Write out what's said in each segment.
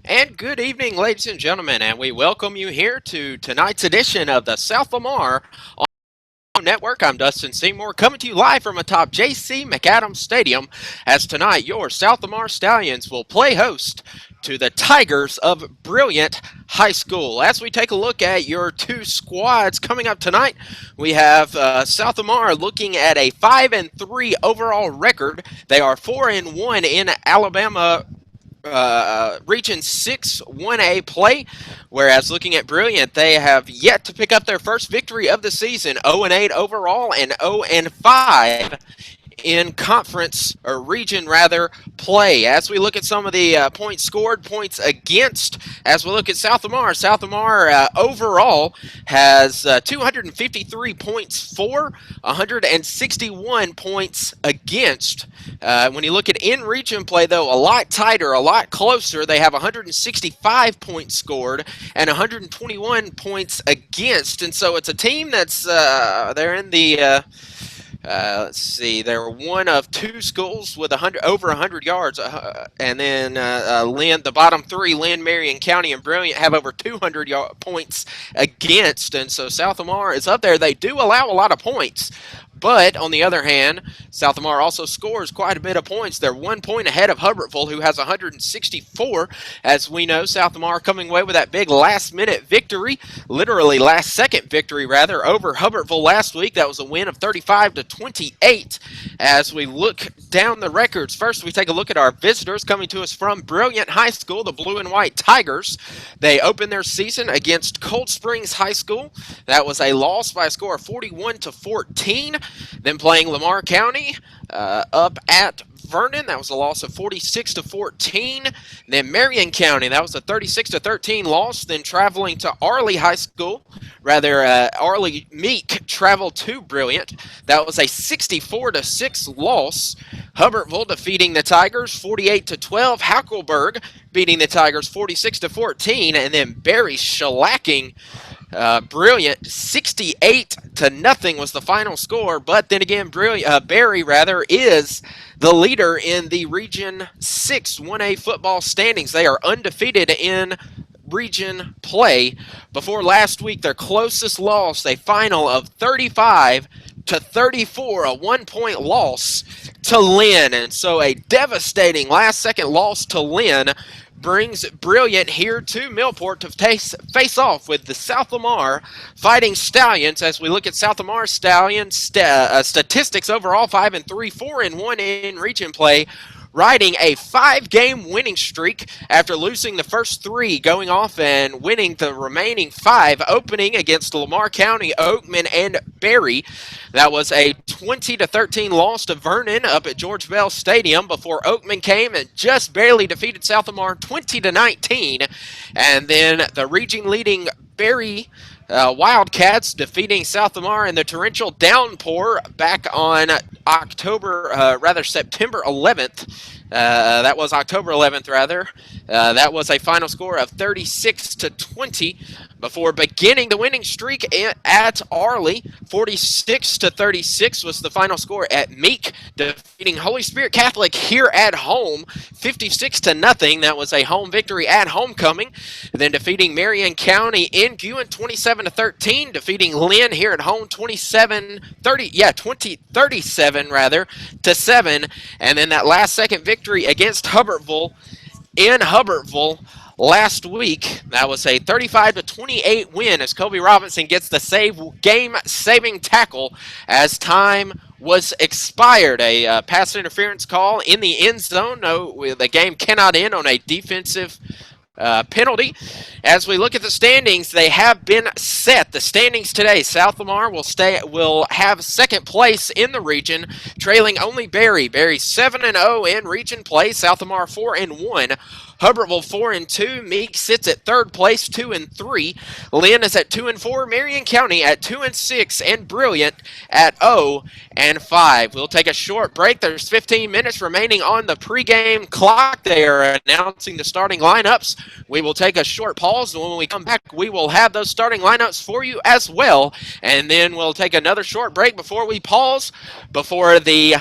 And good evening, ladies and gentlemen, and we welcome you here to tonight's edition of the South Lamar Network. I'm Dustin Seymour, coming to you live from atop J.C. McAdams Stadium, as tonight your South Lamar Stallions will play host to the Tigers of Brilliant High School. As we take a look at your two squads coming up tonight, we have South Lamar looking at a 5-3 overall record. They are 4-1 in Alabama Region 6 1A play, whereas looking at Brilliant, they have yet to pick up their first victory of the season, 0-8 overall and 0-5 in conference or region rather play. As we look at some of the points scored, points against, as we look at South Lamar overall has 253 points for, 161 points against. When you look at in-region play, though, a lot tighter, a lot closer. They have 165 points scored and 121 points against, and so it's a team that's they're in the let's see. They're one of two schools with over 100 yards, and then Lynn, the bottom three, Lynn, Marion County, and Brilliant, have over 200 points against, and so South Lamar is up there. They do allow a lot of points, but on the other hand, South Lamar also scores quite a bit of points. They're 1 point ahead of Hubbardsville, who has 164. As we know, South Lamar coming away with that big last-minute victory, literally last-second victory, rather, over Hubbardsville last week. That was a win of 35-28. As we look down the records, first we take a look at our visitors coming to us from Brilliant High School, the Blue and White Tigers. They opened their season against Cold Springs High School. That was a loss by a score of 41-14. Then playing Lamar County up at Vernon, that was a loss of 46-14. Then Marion County, that was a 36-13 loss. Then traveling to Arley High School, Arley Meek traveled to Brilliant. That was a 64-6 loss. Hubbardsville defeating the Tigers 48-12. Hackleburg beating the Tigers 46-14, and then Berry shellacking Brilliant 68-0 was the final score. But then again, Berry is the leader in the Region 6 1A football standings. They are undefeated in region play. Before last week, their closest loss, a final of 35-34, a 1 point loss to Lynn. And so a devastating last second loss to Lynn brings Brilliant here to Millport to face off with the South Lamar Fighting Stallions. As we look at South Lamar Stallions statistics overall, 5-3, 4-1 in region play, riding a 5-game winning streak after losing the first 3, going off and winning the remaining 5, opening against Lamar County, Oakman, and Berry. That was a 20-13 loss to Vernon up at George Bell Stadium before Oakman came and just barely defeated South Lamar 20-19. And then the region-leading Berry Wildcats defeating South Lamar in the torrential downpour back on September 11th. That was October 11th, rather. That was a final score of 36-20 before beginning the winning streak at Arley. 46-36 was the final score at Meek, defeating Holy Spirit Catholic here at home, 56-0. That was a home victory at homecoming. And then defeating Marion County in Guin, 27-13, defeating Lynn here at home, 37 to 7. And then that last second victory against Hubbardsville in Hubbardsville last week. That was a 35-28 win as Kobe Robinson gets the game-saving tackle as time was expired. A pass interference call in the end zone. No, the game cannot end on a defensive penalty. As we look at the standings, they have been set. The standings today: South Lamar will have second place in the region, trailing only Berry. Berry 7-0 in region play. South Lamar 4-1. Hubbardsville 4-2. Meek sits at third place, 2-3. Lynn is at 2-4. Marion County at 2-6, and Brilliant at 0-5. We'll take a short break. There's 15 minutes remaining on the pregame clock. They are announcing the starting lineups. We will take a short pause, and when we come back, we will have those starting lineups for you as well. And then we'll take another short break before we pause before the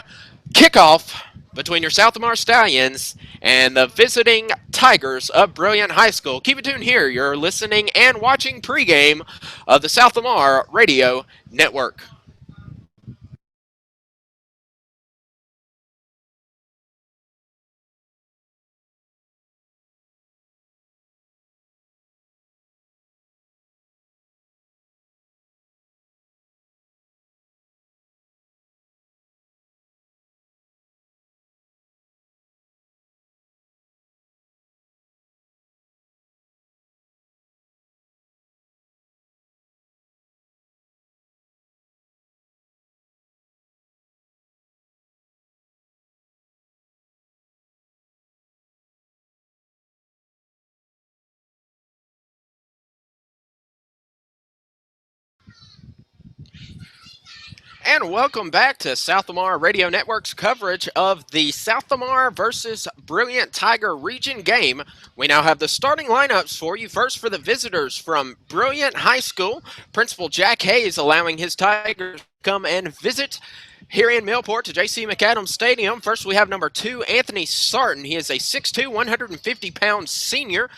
kickoff between your South Lamar Stallions and the visiting Tigers of Brilliant High School. Keep it tuned here. You're listening and watching pregame of the South Lamar Radio Network. And welcome back to South Lamar Radio Network's coverage of the South Lamar versus Brilliant Tiger Region game. We now have the starting lineups for you. First, for the visitors from Brilliant High School, Principal Jack Hayes allowing his Tigers to come and visit here in Millport to J.C. McAdams Stadium. First, we have number 2, Anthony Sarton. He is a 6'2", 150-pound senior.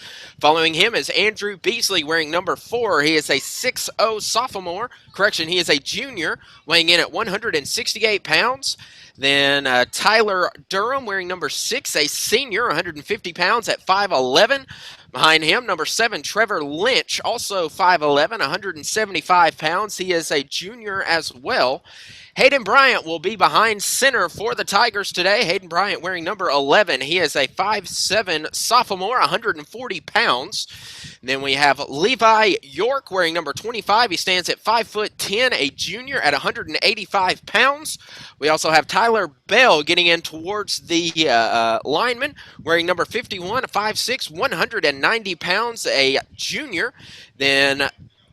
Following him is Andrew Beasley wearing number 4. He is a 6'0" sophomore. Correction, he is a junior, weighing in at 168 pounds. Then Tyler Durham wearing number 6, a senior, 150 pounds at 5'11". Behind him, number 7, Trevor Lynch, also 5'11", 175 pounds. He is a junior as well. Hayden Bryant will be behind center for the Tigers today. Hayden Bryant wearing number 11. He is a 5'7" sophomore, 140 pounds. And then we have Levi York wearing number 25. He stands at 5'10", a junior at 185 pounds. We also have Tyler Bell getting in towards the lineman wearing number 51, a 5'6", 190 pounds, a junior. Then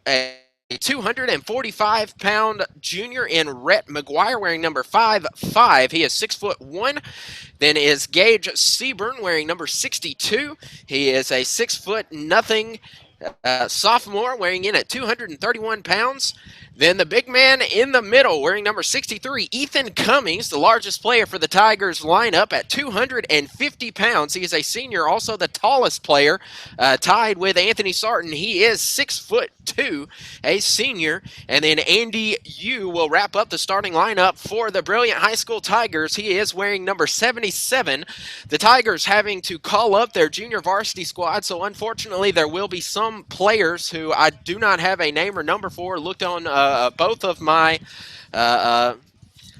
a 245-pound junior in Rhett McGuire wearing number 5'5". He is 6'1". Then is Gage Seaburn wearing number 62. He is a 6'0" sophomore weighing in at 231 pounds. Then the big man in the middle wearing number 63, Ethan Cummings, the largest player for the Tigers lineup at 250 pounds. He is a senior, also the tallest player, tied with Anthony Sarton. He is 6'2", a senior. And then Andy Yu will wrap up the starting lineup for the Brilliant High School Tigers. He is wearing number 77. The Tigers having to call up their junior varsity squad, so unfortunately there will be some players who I do not have a name or number for. Looked on both of my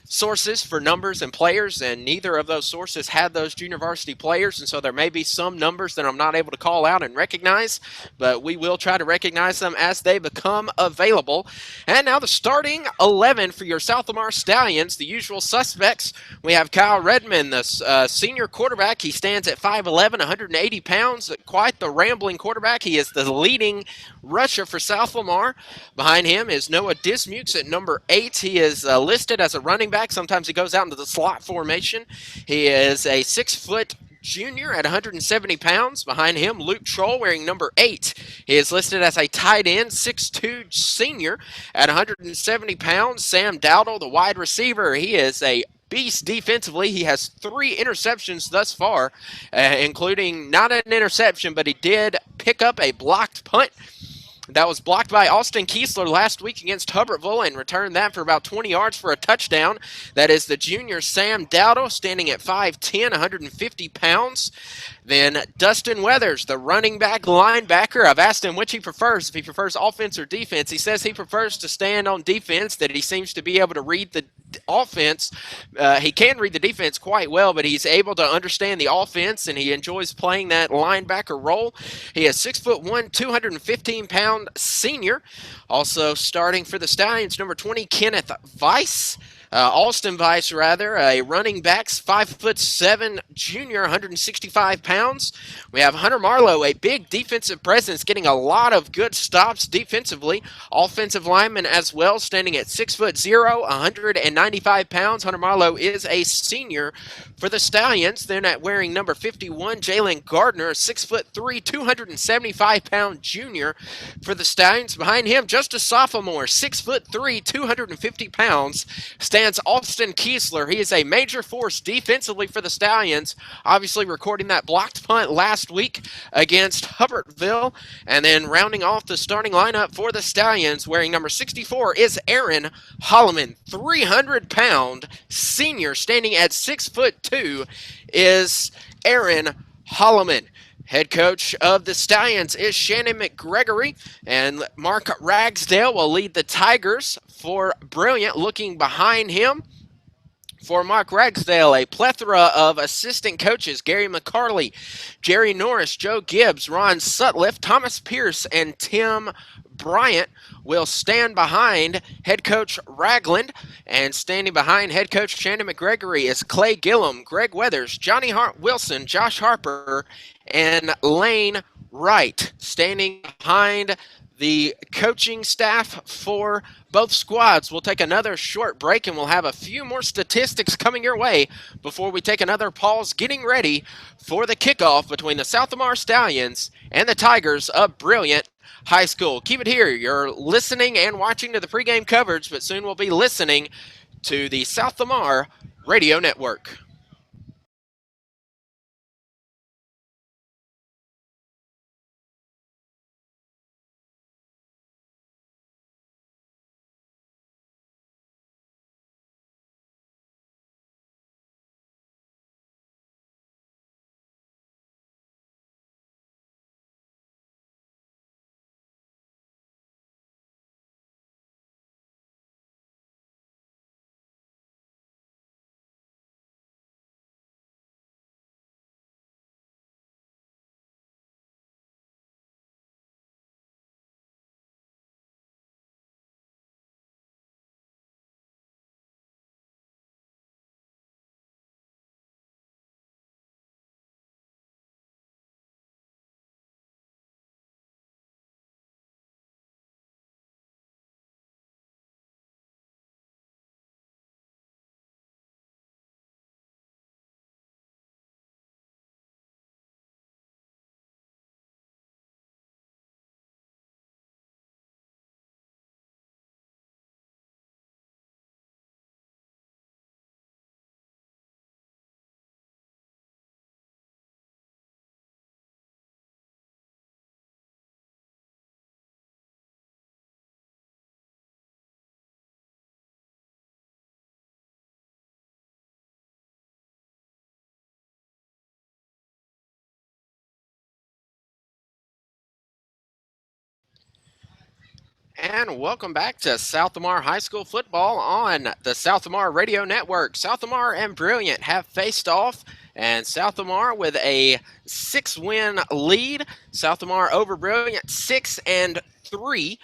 sources for numbers and players, and neither of those sources had those junior varsity players, and so there may be some numbers that I'm not able to call out and recognize, but we will try to recognize them as they become available. And now the starting 11 for your South Lamar Stallions, the usual suspects. We have Kyle Redmond, the senior quarterback. He stands at 5'11", 180 pounds, quite the rambling quarterback. He is the leading rusher for South Lamar. Behind him is Noah Dismukes at number 8. He is listed as a running back. Sometimes he goes out into the slot formation. He is a 6' junior at 170 pounds. Behind him, Luke Troll wearing number 8. He is listed as a tight end, 6'2" senior at 170 pounds. Sam Dowdle, the wide receiver, he is a beast defensively. He has 3 interceptions thus far, including not an interception, but he did pick up a blocked punt that was blocked by Austin Kiesler last week against Hubbardville and returned that for about 20 yards for a touchdown. That is the junior Sam Dowdle, standing at 5'10", 150 pounds. Then Dustin Weathers, the running back linebacker. I've asked him which he prefers, if he prefers offense or defense. He says he prefers to stand on defense, that he seems to be able to read the offense. He can read the defense quite well, but he's able to understand the offense, and he enjoys playing that linebacker role. He is 6'1", 215-pound senior. Also starting for the Stallions, number 20, Kenneth Weiss. Alston Weiss, rather, a running back, 5'7", junior, 165 pounds. We have Hunter Marlowe, a big defensive presence, getting a lot of good stops defensively. Offensive lineman as well, standing at 6'0", 195 pounds. Hunter Marlowe is a senior for the Stallions. Then at wearing number 51, Jalen Gardner, 6'3", 275-pound junior for the Stallions. Behind him, just a sophomore, 6'3", 250 pounds, stands Stallions, Austin Kiesler. He is a major force defensively for the Stallions, obviously recording that blocked punt last week against Hubbardsville. And then rounding off the starting lineup for the Stallions, wearing number 64, is Aaron Holloman. 300-pound senior, standing at 6'2", is Aaron Holloman. Head coach of the Stallions is Shannon McGregory, and Mark Ragsdale will lead the Tigers for Brilliant. Looking behind him for Mark Ragsdale, a plethora of assistant coaches: Gary McCarley, Jerry Norris, Joe Gibbs, Ron Sutliff, Thomas Pierce, and Tim Bryant will stand behind head coach Ragland, and standing behind head coach Shannon McGregory is Clay Gillum, Greg Weathers, Johnny Hart Wilson, Josh Harper, and Lane Wright. Standing behind the coaching staff for both squads. We'll take another short break, and we'll have a few more statistics coming your way before we take another pause, getting ready for the kickoff between the South Lamar Stallions and the Tigers of Brilliant High School. Keep it here. You're listening and watching to the pregame coverage, but soon we'll be listening to the South Lamar Radio Network. And welcome back to South Lamar High School football on the South Lamar Radio Network. South Lamar and Brilliant have faced off, and South Lamar with a 6-win lead. South Lamar over Brilliant 6-3.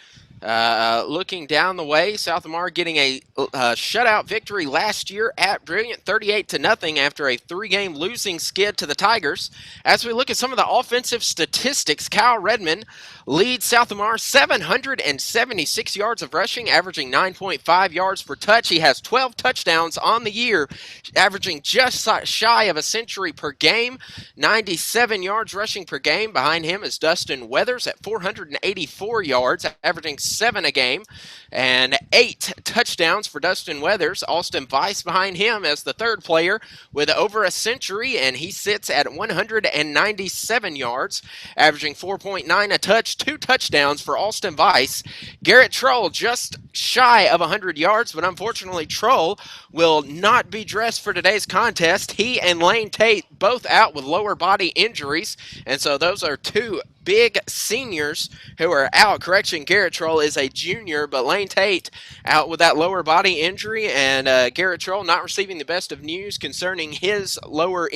Looking down the way, South Lamar getting a shutout victory last year at Brilliant, 38-0 after a 3-game losing skid to the Tigers. As we look at some of the offensive statistics, Kyle Redmond leads South Lamar 776 yards of rushing, averaging 9.5 yards per touch. He has 12 touchdowns on the year, averaging just shy of a century per game, 97 yards rushing per game. Behind him is Dustin Weathers at 484 yards, averaging 7 a game, and 8 touchdowns for Dustin Weathers. Austin Weiss behind him as the third player with over a century, and he sits at 197 yards, averaging 4.9 a touch, 2 touchdowns for Austin Weiss. Garrett Troll just shy of 100 yards, but unfortunately Troll will not be dressed for today's contest. He and Lane Tate both out with lower body injuries, and so those are two big seniors who are out. Correction, Garrett Troll is a junior, but Lane Tate out with that lower body injury, and Garrett Troll not receiving the best of news concerning his lower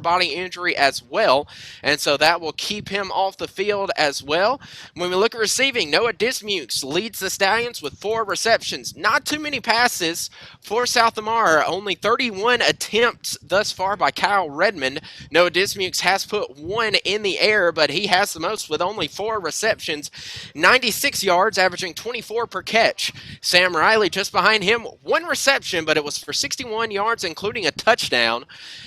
body injury as well, and so that will keep him off the field as well. When we look at receiving, Noah Dismukes leads the Stallions with 4 receptions. Not too many passes for South Lamar, only 31 attempts thus far by Kyle Redmond. Noah Dismukes has put 1 in the air, but he has the most with only 4 receptions, 96 yards, averaging 24 per catch. Sam Riley just behind him, 1 reception, but it was for 61 yards, including a touchdown.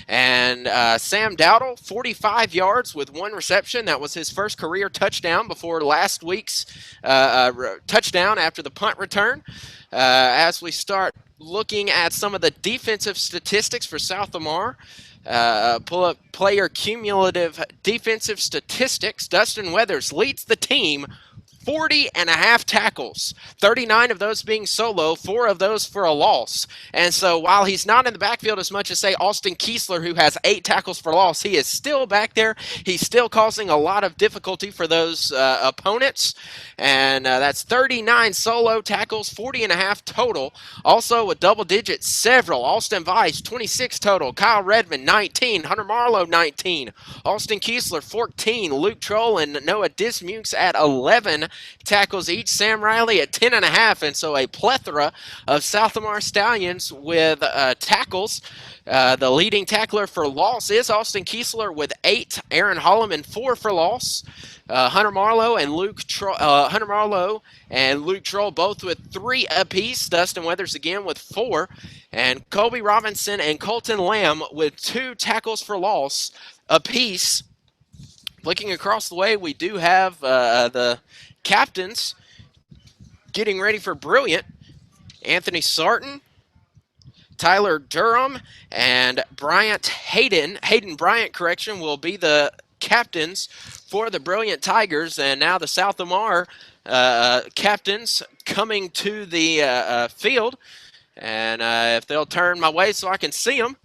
And Sam Dowdle, 45 yards with 1 reception. That was his first career touchdown before last week's touchdown after the punt return. As we start looking at some of the defensive statistics for South Lamar. Pull up player cumulative defensive statistics. Dustin Weathers leads the team 40 and a half tackles, 39 of those being solo, 4 of those for a loss. And so while he's not in the backfield as much as, say, Austin Kiesler, who has 8 tackles for loss, he is still back there. He's still causing a lot of difficulty for those opponents. And that's 39 solo tackles, 40 and a half total. Also with double digits, several. Austin Weiss, 26 total. Kyle Redmond, 19. Hunter Marlowe, 19. Austin Kiesler, 14. Luke Troll and Noah Dismukes at 11 tackles each. Sam Riley at 10 and a half. And so a plethora of South Lamar Stallions with tackles. The leading tackler for loss is Austin Kiesler with 8. Aaron Holloman, 4 for loss. Hunter Marlowe and Luke Troll both with 3 apiece. Dustin Weathers again with 4, and Colby Robinson and Colton Lamb with 2 tackles for loss apiece. Looking across the way, we do have the captains getting ready for Brilliant. Anthony Sarton, Tyler Durham, and Hayden Bryant, will be the captains for the Brilliant Tigers. And now the South Lamar captains coming to the field. And if they'll turn my way so I can see them.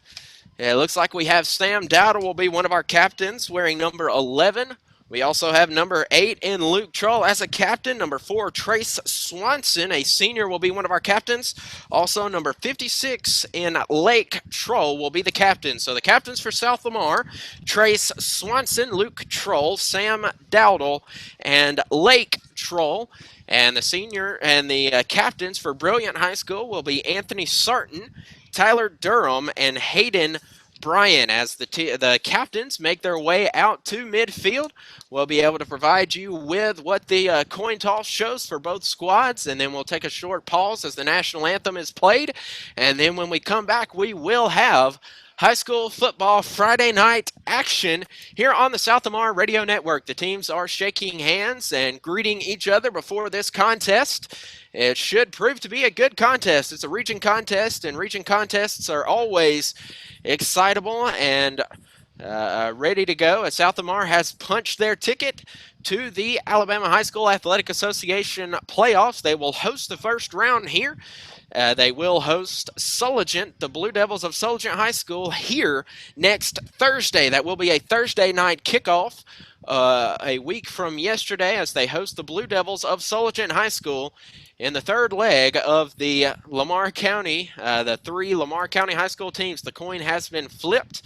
It looks like we have Sam Dowdle will be one of our captains, wearing number 11. We also have number 8 in Luke Troll as a captain. Number 4, Trace Swanson, a senior, will be one of our captains. Also, number 56 in Lake Troll will be the captain. So the captains for South Lamar, Trace Swanson, Luke Troll, Sam Dowdle, and Lake Troll. And the senior and the captains for Brilliant High School will be Anthony Sarton, Tyler Durham, and Hayden Bryan. As the captains make their way out to midfield, we'll be able to provide you with what the coin toss shows for both squads, and then we'll take a short pause as the national anthem is played. And then when we come back, we will have high school football Friday night action here on the South Lamar Radio Network. The teams are shaking hands and greeting each other before this contest. It should prove to be a good contest. It's a region contest, and region contests are always excitable and ready to go. As South Lamar has punched their ticket to the Alabama High School Athletic Association playoffs. They will host the first round here. They will host Sulligent, the Blue Devils of Sulligent High School, here next Thursday. That will be a Thursday night kickoff a week from yesterday, as they host the Blue Devils of Sulligent High School in the third leg of the Lamar County, the 3 Lamar County high school teams. The coin has been flipped,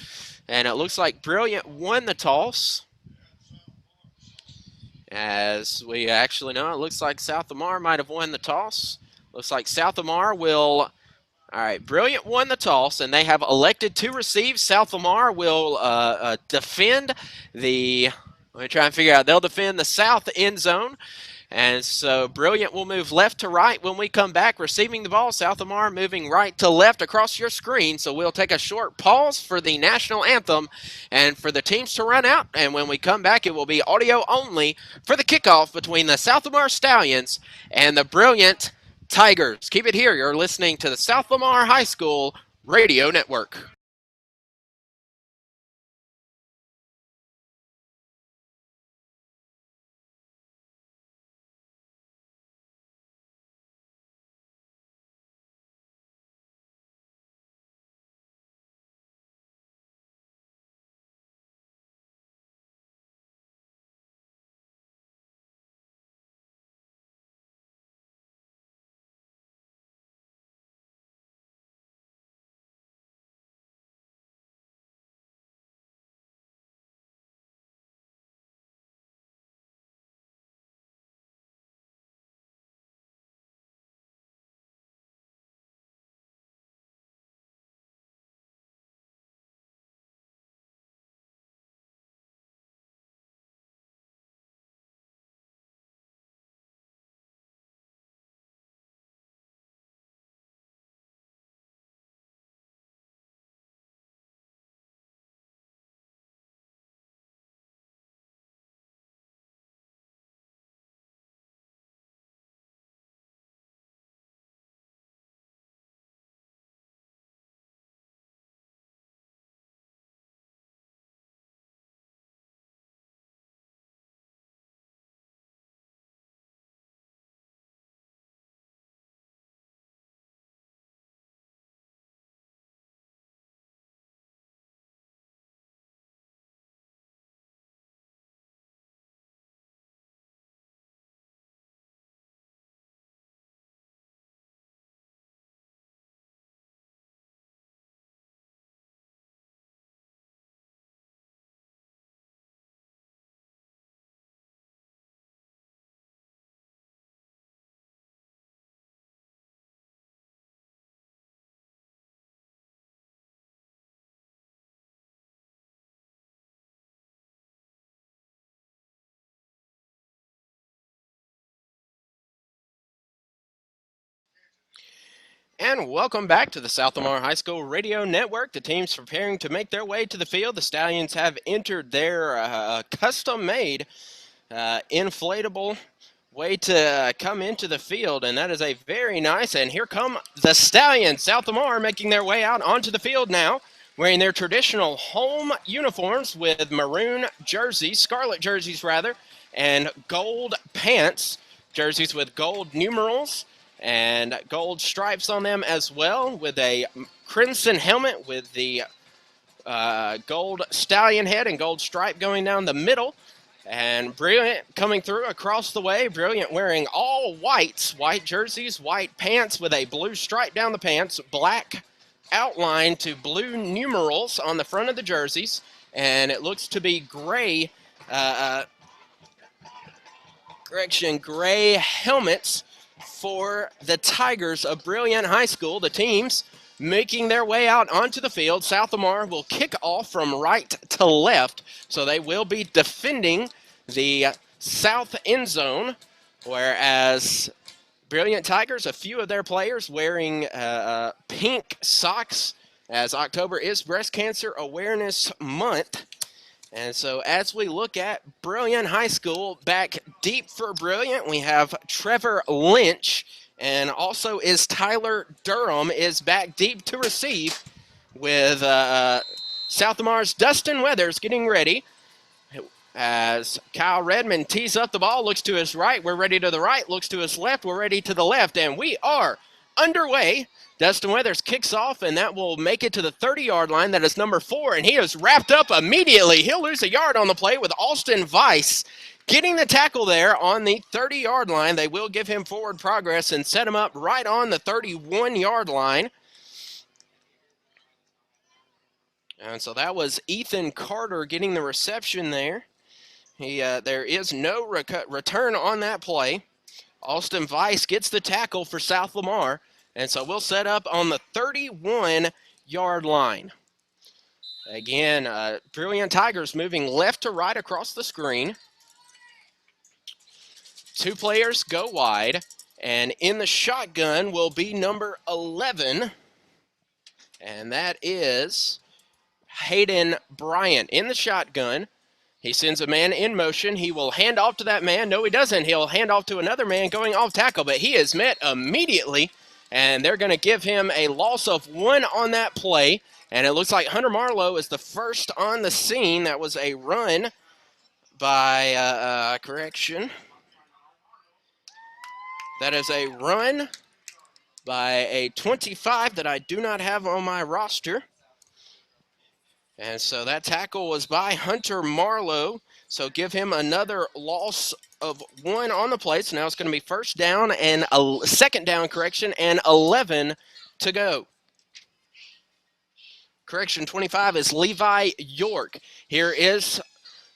and it looks like Brilliant won the toss. As we actually know, it looks like South Lamar might have won the toss. Looks like South Lamar will. All right, Brilliant won the toss, and they have elected to receive. South Lamar will defend the. Let me try and figure out. They'll defend the south end zone. And so Brilliant will move left to right when we come back, receiving the ball. South Lamar moving right to left across your screen. So we'll take a short pause for the national anthem and for the teams to run out. And when we come back, it will be audio only for the kickoff between the South Lamar Stallions and the Brilliant Tigers. Keep it here. You're listening to the South Lamar High School Radio Network. And welcome back to the South Lamar High School Radio Network. The team's preparing to make their way to the field. The Stallions have entered their custom-made inflatable way to come into the field, and that is a very nice. And here come the Stallions. South Lamar making their way out onto the field now, wearing their traditional home uniforms with maroon jerseys, scarlet jerseys rather, and gold pants, jerseys with gold numerals and gold stripes on them as well, with a crimson helmet with the gold stallion head and gold stripe going down the middle. And Brilliant coming through across the way. Brilliant wearing all whites, white jerseys, white pants with a blue stripe down the pants, black outline to blue numerals on the front of the jerseys, and it looks to be gray, gray helmets for the Tigers of Brilliant High School. The teams making their way out onto the field. South Lamar will kick off from right to left, so they will be defending the south end zone, whereas Brilliant Tigers, a few of their players wearing pink socks, as October is Breast Cancer Awareness Month. And so as we look at Brilliant High School, back deep for Brilliant, we have Trevor Lynch, and also is Tyler Durham is back deep to receive, with South Lamar's Dustin Weathers getting ready. As Kyle Redmond tees up the ball, looks to his right, we're ready to the right, looks to his left, we're ready to the left, and we are underway. Dustin Weathers kicks off, and that will make it to the 30-yard line. That is number 4, and he is wrapped up immediately. He'll lose a yard on the play with Austin Weiss getting the tackle there on the 30-yard line. They will give him forward progress and set him up right on the 31-yard line. And so that was Ethan Carter getting the reception there. There is no return on that play. Austin Weiss gets the tackle for South Lamar. And so we'll set up on the 31-yard line. Again, Brilliant Tigers moving left to right across the screen. 2 players go wide. And in the shotgun will be number 11. And that is Hayden Bryant in the shotgun. He sends a man in motion. He will hand off to that man. No, he doesn't. He'll hand off to another man going off tackle. But he is met immediately. And they're going to give him a loss of 1 on that play. And it looks like Hunter Marlowe is the first on the scene. That was a run by, correction. That is a run by a 25 that I do not have on my roster. And so that tackle was by Hunter Marlowe. So give him another loss of 1 on the play. So now it's going to be first down and second down, and 11 to go. Correction, 25 is Levi York. Here is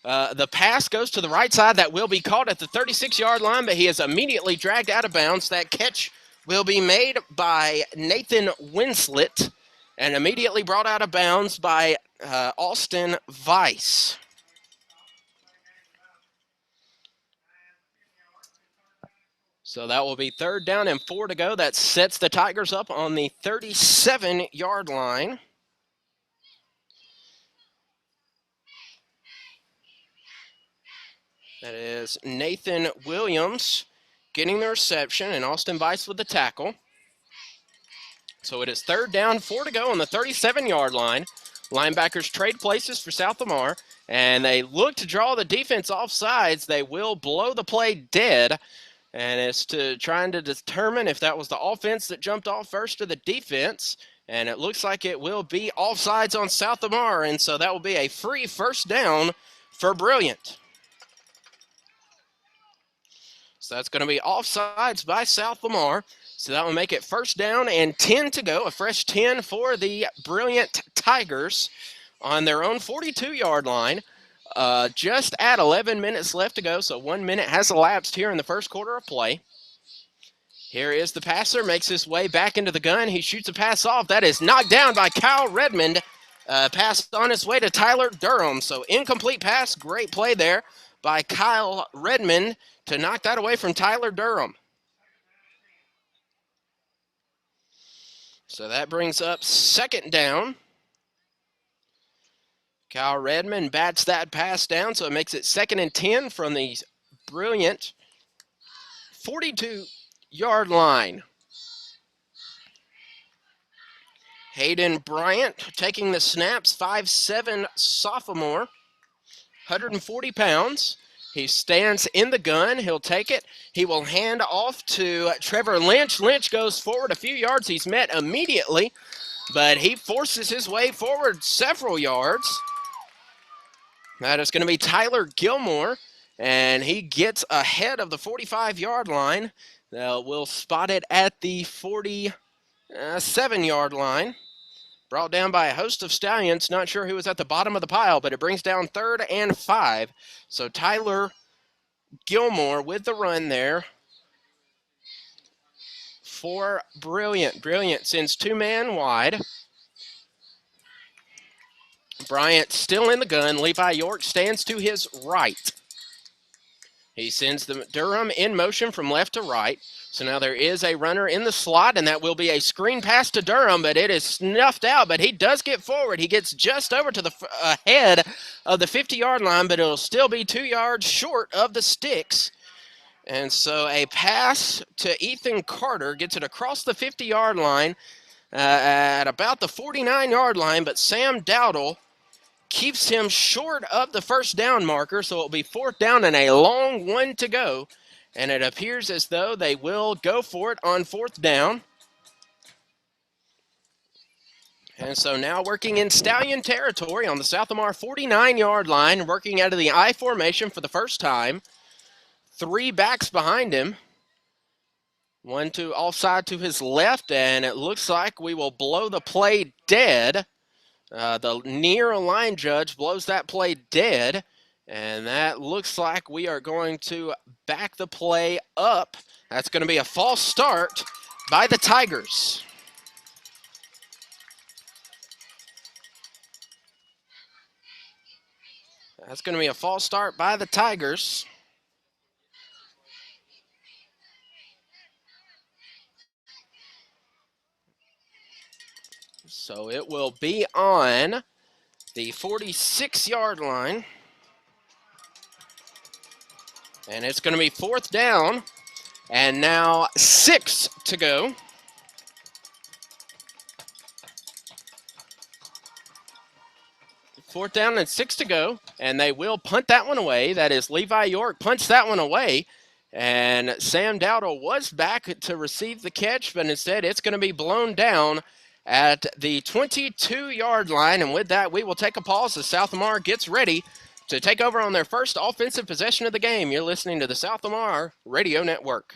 the pass goes to the right side. That will be caught at the 36-yard line, but he is immediately dragged out of bounds. That catch will be made by Nathan Winslet and immediately brought out of bounds by Austin Weiss. So that will be third down and 4 to go. That sets the Tigers up on the 37-yard line. That is Nathan Williams getting the reception and Austin Weiss with the tackle. So it is third down, 4 to go on the 37-yard line. Linebackers trade places for South Lamar, and they look to draw the defense off sides. They will blow the play dead, and it's trying to determine if that was the offense that jumped off first or the defense, and it looks like it will be offsides on South Lamar, and so that will be a free first down for Brilliant. So that's going to be offsides by South Lamar. So that will make it first down and 10 to go. A fresh 10 for the Brilliant Tigers on their own 42-yard line. Just at 11 minutes left to go, so 1 minute has elapsed here in the first quarter of play. Here is the passer, makes his way back into the gun. He shoots a pass off. That is knocked down by Kyle Redmond. Pass on its way to Tyler Durham. So incomplete pass, great play there by Kyle Redmond to knock that away from Tyler Durham. So that brings up second down. Kyle Redmond bats that pass down, so it makes it 2nd and 10 from the brilliant 42-yard line. Hayden Bryant taking the snaps, 5'7" sophomore, 140 pounds. He stands in the gun. He'll take it. He will hand off to Trevor Lynch. Lynch goes forward a few yards. He's met immediately, but he forces his way forward several yards. That is going to be Tyler Gilmore, and he gets ahead of the 45-yard line. We'll spot it at the 47-yard line. Brought down by a host of Stallions. Not sure who was at the bottom of the pile, but it brings down 3rd and 5. So Tyler Gilmore with the run there for Brilliant. Brilliant sends 2-man wide. Bryant still in the gun. Levi York stands to his right. He sends the Durham in motion from left to right. So now there is a runner in the slot, and that will be a screen pass to Durham, but it is snuffed out. But he does get forward. He gets just over to the head of the 50-yard line, but it'll still be 2 yards short of the sticks. And so a pass to Ethan Carter gets it across the 50-yard line at about the 49-yard line, but Sam Dowdle keeps him short of the first down marker, so it'll be 4th down and a long one to go. And it appears as though they will go for it on 4th down. And so now working in Stallion territory on the South Lamar 49-yard line, working out of the I formation for the first time. 3 backs behind him. One to offside to his left, and it looks like we will blow the play dead. The near line judge blows that play dead, and that looks like we are going to back the play up. That's going to be a false start by the Tigers. That's going to be a false start by the Tigers. So it will be on the 46-yard line. And it's going to be 4th down. And now 6 to go. 4th down and 6 to go. And they will punt that one away. That is Levi York punts that one away. And Sam Dowdle was back to receive the catch, but instead it's going to be blown down at the 22-yard line. And with that, we will take a pause as South Lamar gets ready to take over on their first offensive possession of the game. You're listening to the South Lamar Radio Network.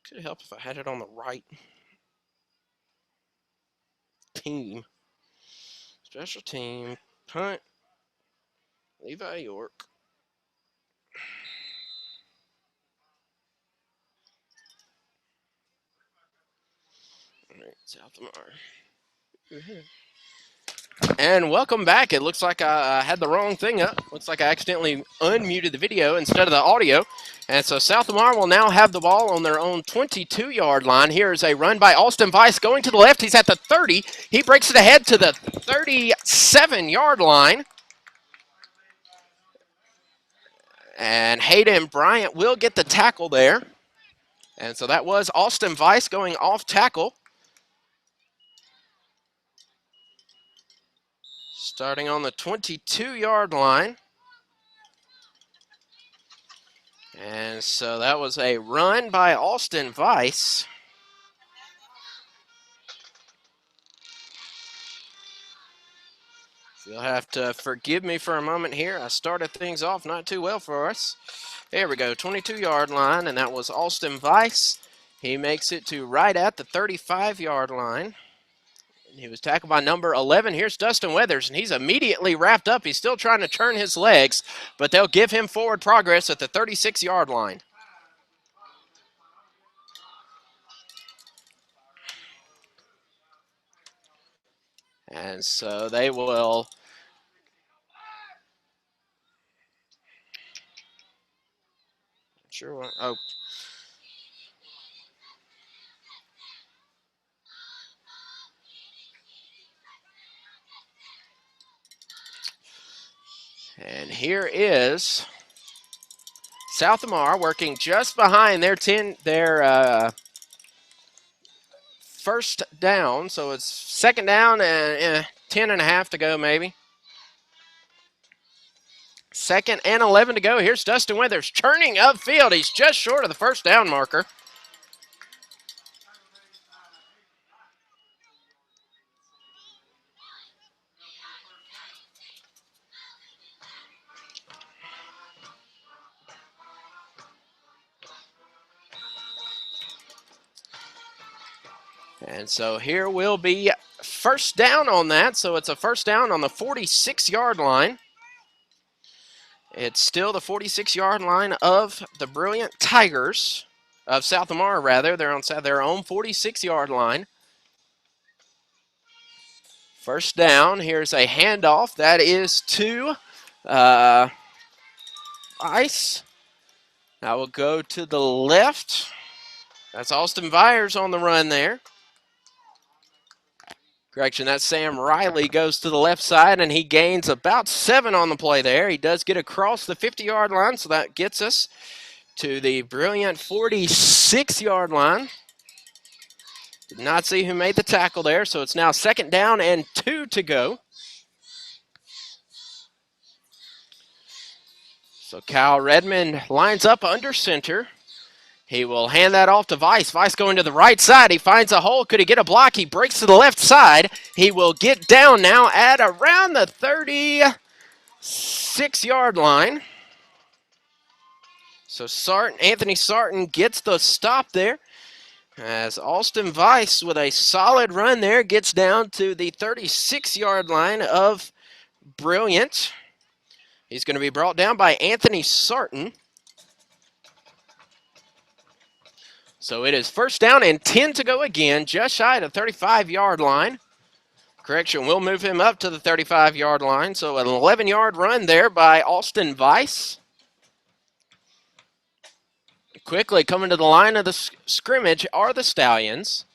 Could help if I had it on the right team. Special team, punt, Levi York. All right, South Lamar. And welcome back. It looks like I had the wrong thing up. Looks like I accidentally unmuted the video instead of the audio. And so South Lamar will now have the ball on their own 22-yard line. Here is a run by Austin Weiss going to the left. He's at the 30. He breaks it ahead to the 37-yard line. And Hayden Bryant will get the tackle there. And so that was Austin Weiss going off tackle. Starting on the 22-yard line. And so that was a run by Austin Weiss. You'll have to forgive me for a moment here. I started things off not too well for us. There we go, 22-yard line, and that was Austin Weiss. He makes it to right at the 35-yard line. He was tackled by number 11. Here's Dustin Weathers, and he's immediately wrapped up. He's still trying to turn his legs, but they'll give him forward progress at the 36-yard line. And so they will oh. here is South Lamar working just behind their first down. So it's second down and 10 and a half to go maybe. Second and 11 to go. Here's Dustin Withers churning upfield. He's just short of the first down marker. And so here will be first down on that. So it's a first down on the 46-yard line. It's still the 46-yard line of the Brilliant Tigers, of South Lamar rather. They're on their own 46-yard line. First down, here's a handoff. That is to Ice. That will go to the left. That's Austin Byers on the run there. Correction, that's Sam Riley goes to the left side, and he gains about 7 on the play there. He does get across the 50-yard line, so that gets us to the Brilliant 46-yard line. Did not see who made the tackle there, so it's now second down and 2 to go. So Kyle Redmond lines up under center. He will hand that off to Vice. Vice going to the right side. He finds a hole. Could he get a block? He breaks to the left side. He will get down now at around the 36-yard line. So Anthony Sarton gets the stop there as Austin Vice with a solid run there gets down to the 36-yard line of Brilliant. He's going to be brought down by Anthony Sarton. So it is first down and 10 to go again, just shy of the 35-yard line. Correction, we'll move him up to the 35-yard line. So an 11-yard run there by Austin Vice. Quickly coming to the line of the scrimmage are the Stallions.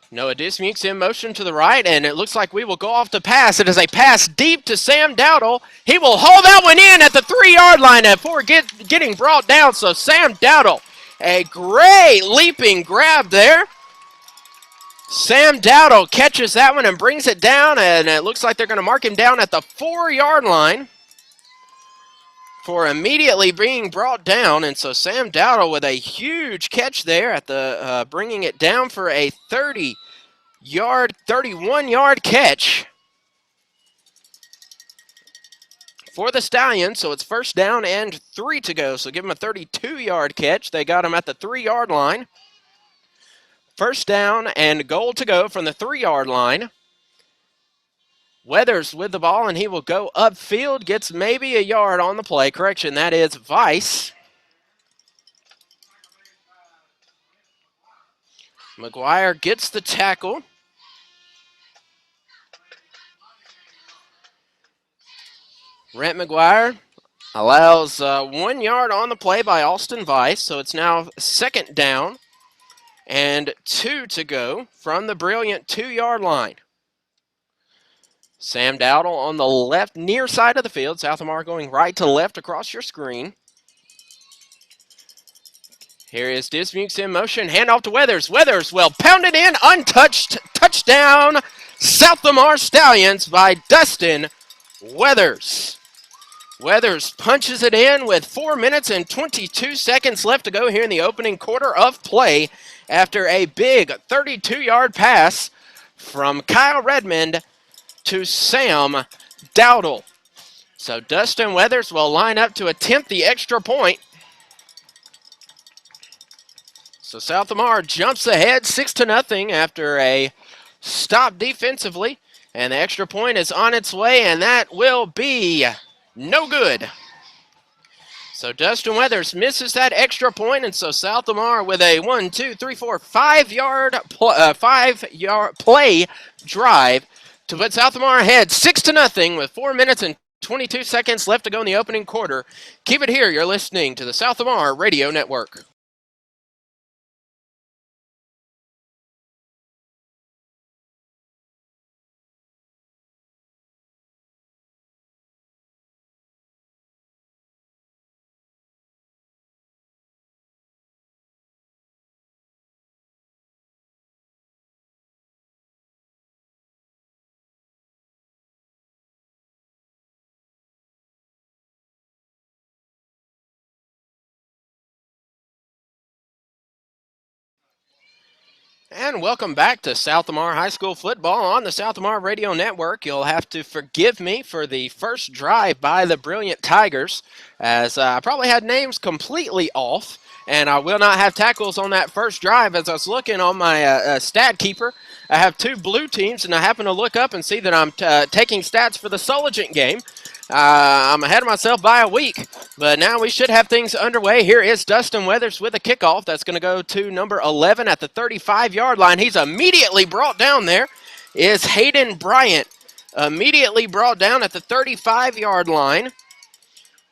Noah Dismukes in motion to the right, and it looks like we will go off the pass. It is a pass deep to Sam Dowdle. He will haul that one in at the 3-yard line before getting brought down. So Sam Dowdle, a great leaping grab there. Sam Dowdle catches that one and brings it down, and it looks like they're going to mark him down at the 4-yard line for immediately being brought down. And so Sam Dowdle with a huge catch there at the bringing it down for a 31-yard catch for the Stallions. So it's first down and 3 to go. So give him a 32-yard catch. They got him at the 3-yard line. First down and goal to go from the 3-yard line. Weathers with the ball, and he will go upfield, gets maybe a yard on the play. Correction, that is Vice. McGuire gets the tackle. Rhett McGuire allows 1 yard on the play by Austin Vice, so it's now second down and 2 to go from the Brilliant 2-yard line. Sam Dowdle on the left near side of the field. South Lamar going right to left across your screen. Here is Dismukes in motion. Handoff to Weathers. Weathers will pound it in. Untouched. Touchdown. South Lamar Stallions by Dustin Weathers. Weathers punches it in with 4 minutes and 22 seconds left to go here in the opening quarter of play after a big 32-yard pass from Kyle Redmond to Sam Dowdle. So Dustin Weathers will line up to attempt the extra point. So South Lamar jumps ahead 6-0 after a stop defensively. And the extra point is on its way, and that will be no good. So Dustin Weathers misses that extra point, and so South Lamar with a 5-yard play drive to put South Lamar ahead 6-0 with 4 minutes and 22 seconds left to go in the opening quarter. Keep it here. You're listening to the South Lamar Radio Network. And welcome back to South Lamar High School football on the South Lamar Radio Network. You'll have to forgive me for the first drive by the Brilliant Tigers, as I probably had names completely off, and I will not have tackles on that first drive. As I was looking on my stat keeper, I have two blue teams, and I happen to look up and see that I'm taking stats for the Sologent game. I'm ahead of myself by a week, but now we should have things underway. Here is Dustin Weathers with a kickoff. That's going to go to number 11 at the 35-yard line. He's immediately brought down there. Is Hayden Bryant immediately brought down at the 35-yard line.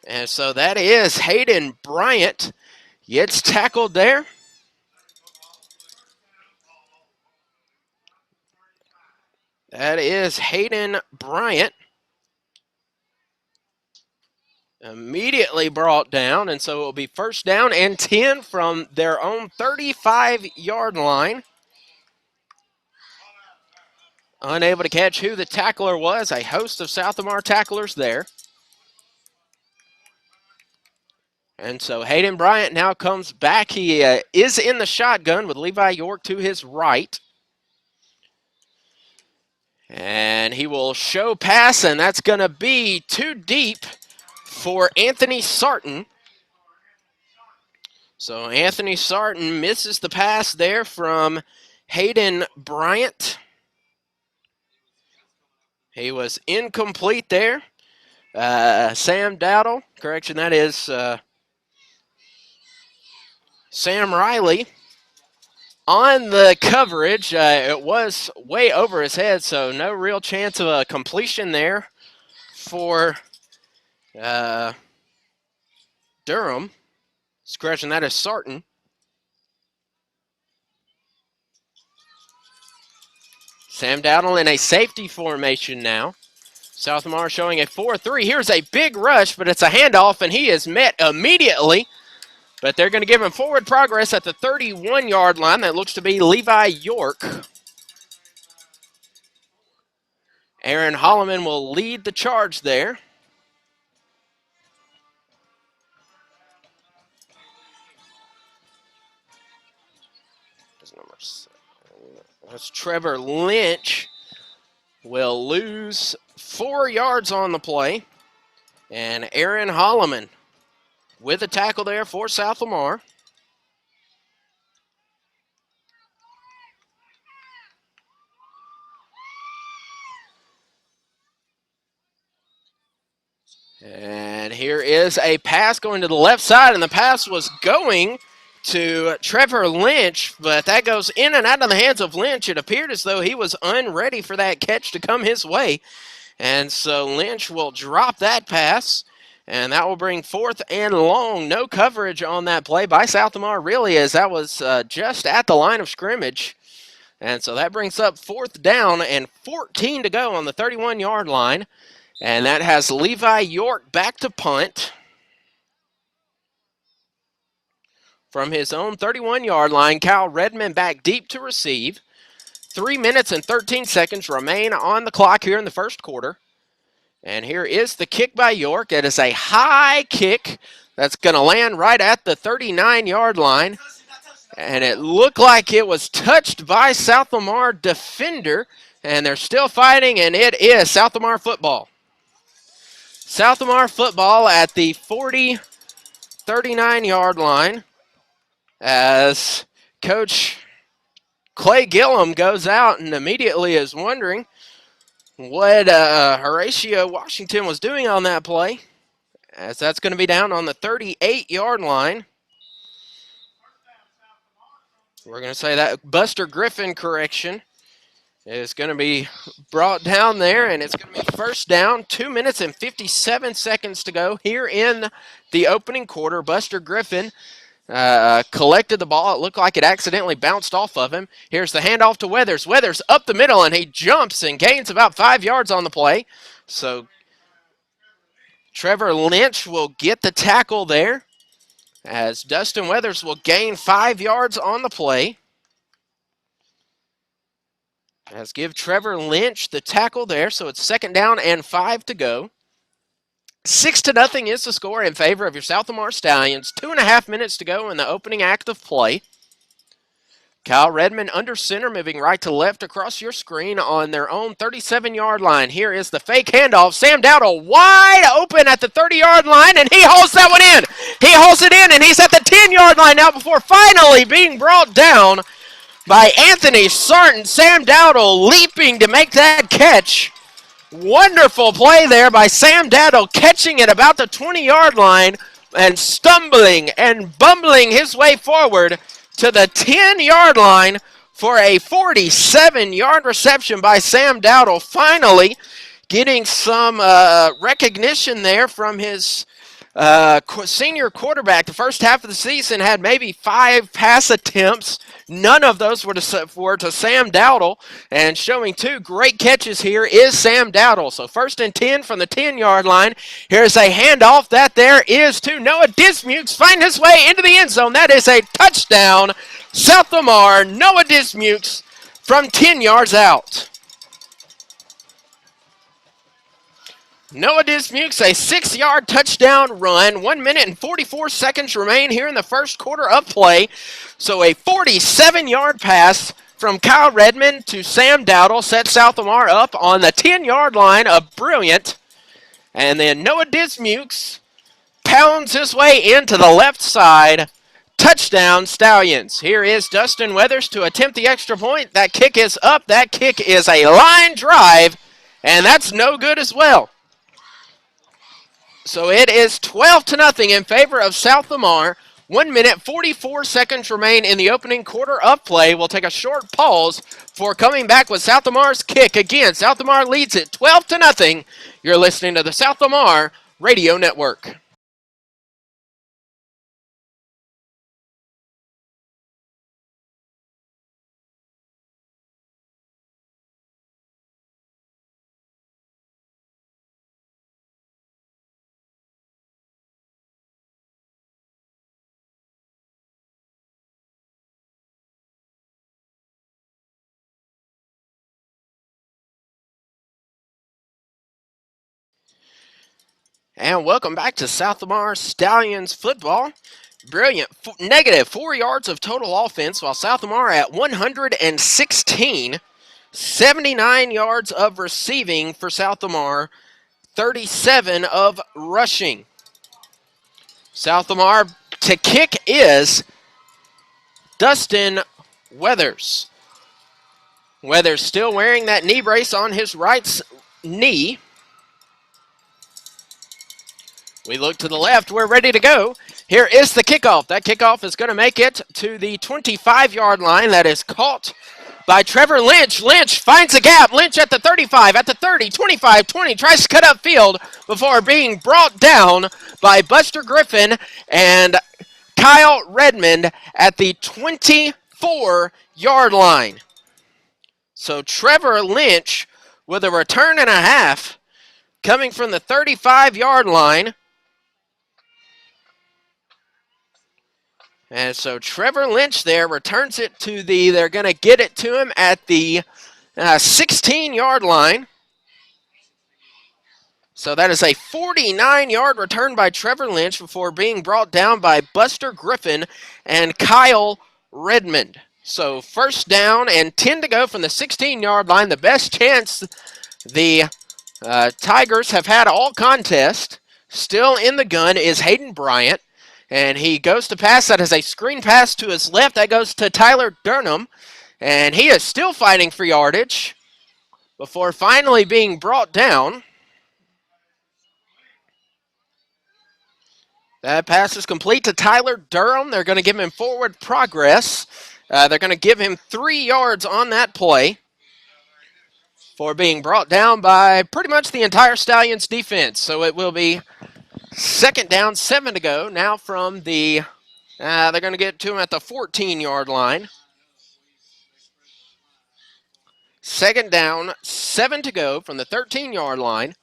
And so that is Hayden Bryant gets tackled there. That is Hayden Bryant. Immediately brought down, and so it will be first down and 10 from their own 35-yard line. Unable to catch who the tackler was. A host of South Lamar tacklers there. And so Hayden Bryant now comes back. He is in the shotgun with Levi York to his right. And he will show pass, and that's going to be too deep for Anthony Sarton. So Anthony Sarton misses the pass there from Hayden Bryant. He was incomplete there. Sam Dowdle, correction, that is Sam Riley. On the coverage, it was way over his head, so no real chance of a completion there for Durham. Correction, that is Sarton. Sam Dowdle in a safety formation now. South Lamar showing a 4-3. Here's a big rush, but it's a handoff, and he is met immediately. But they're going to give him forward progress at the 31-yard line. That looks to be Levi York. Aaron Holloman will lead the charge there. That's Trevor Lynch will lose 4 yards on the play. And Aaron Holloman with a tackle there for South Lamar. And here is a pass going to the left side, and the pass was going to Trevor Lynch, but that goes in and out of the hands of Lynch. It appeared as though he was unready for that catch to come his way. And so Lynch will drop that pass, and that will bring 4th and long. No coverage on that play by South Lamar, really, as that was just at the line of scrimmage. And so that brings up 4th down and 14 to go on the 31-yard line. And that has Levi York back to punt from his own 31-yard line. Kyle Redmond back deep to receive. 3 minutes and 13 seconds remain on the clock here in the first quarter. And here is the kick by York. It is a high kick that's going to land right at the 39-yard line. And it looked like it was touched by South Lamar defender. And they're still fighting, and it is South Lamar football. South Lamar football at the 39-yard line as Coach Clay Gillum goes out and immediately is wondering what Horatio Washington was doing on that play, as that's going to be down on the 38-yard line. We're going to say that Buster Griffin correction is going to be brought down there, and it's going to be first down. 2 minutes and 57 seconds to go here in the opening quarter. Buster Griffin collected the ball. It looked like it accidentally bounced off of him. Here's the handoff to Weathers. Weathers up the middle, and he jumps and gains about 5 yards on the play. So Trevor Lynch will get the tackle there, as Dustin Weathers will gain 5 yards on the play. Let's give Trevor Lynch the tackle there, so it's second down and 5 to go. 6-0 is the score in favor of your South Lamar Stallions. 2.5 minutes to go in the opening act of play. Kyle Redmond under center, moving right to left across your screen on their own 37-yard line. Here is the fake handoff. Sam Dowdle wide open at the 30-yard line, and he hauls that one in. He hauls it in, and he's at the 10-yard line now before finally being brought down by Anthony Sarton. Sam Dowdle leaping to make that catch. Wonderful play there by Sam Dowdle, catching it about the 20-yard line and stumbling and bumbling his way forward to the 10-yard line for a 47-yard reception by Sam Dowdle. Finally getting some recognition there from his senior quarterback. The first half of the season had maybe 5 pass attempts. None of those were to Sam Dowdle, and showing 2 great catches here is Sam Dowdle. So 1st and 10 from the 10-yard line. Here's a handoff that there is to Noah Dismukes, find his way into the end zone. That is a touchdown. South Lamar, Noah Dismukes from 10 yards out. Noah Dismukes, a 6-yard touchdown run. 1 minute and 44 seconds remain here in the first quarter of play. So a 47-yard pass from Kyle Redmond to Sam Dowdle sets South Lamar up on the 10-yard line. A brilliant. And then Noah Dismukes pounds his way into the left side. Touchdown, Stallions. Here is Dustin Weathers to attempt the extra point. That kick is up. That kick is a line drive, and that's no good as well. So it is 12-0 in favor of South Lamar. 1 minute, 44 seconds remain in the opening quarter of play. We'll take a short pause before coming back with South Lamar's kick. Again, South Lamar leads it 12-0. You're listening to the South Lamar Radio Network. And welcome back to South Lamar Stallions football. Brilliant. Negative 4 yards of total offense, while South Lamar at 116. 79 yards of receiving for South Lamar. 37 of rushing. South Lamar to kick is Dustin Weathers. Weathers still wearing that knee brace on his right knee. We look to the left. We're ready to go. Here is the kickoff. That kickoff is going to make it to the 25-yard line. That is caught by Trevor Lynch. Lynch finds a gap. Lynch at the 35, at the 30, 25, 20. Tries to cut up field before being brought down by Buster Griffin and Kyle Redmond at the 24-yard line. So Trevor Lynch with a return and a half coming from the 35-yard line. And so Trevor Lynch there returns it to they're going to get it to him at the 16-yard line. So that is a 49-yard return by Trevor Lynch before being brought down by Buster Griffin and Kyle Redmond. So 1st down and 10 to go from the 16-yard line. The best chance the Tigers have had all contest. Still in the gun is Hayden Bryant. And he goes to pass. That is a screen pass to his left. That goes to Tyler Durham. And he is still fighting for yardage before finally being brought down. That pass is complete to Tyler Durham. They're going to give him forward progress. They're going to give him 3 yards on that play for being brought down by pretty much the entire Stallions defense. So it will be 2nd down, 7 to go. Now from they're going to get to him at the 14-yard line. 2nd down, 7 to go from the 13-yard line.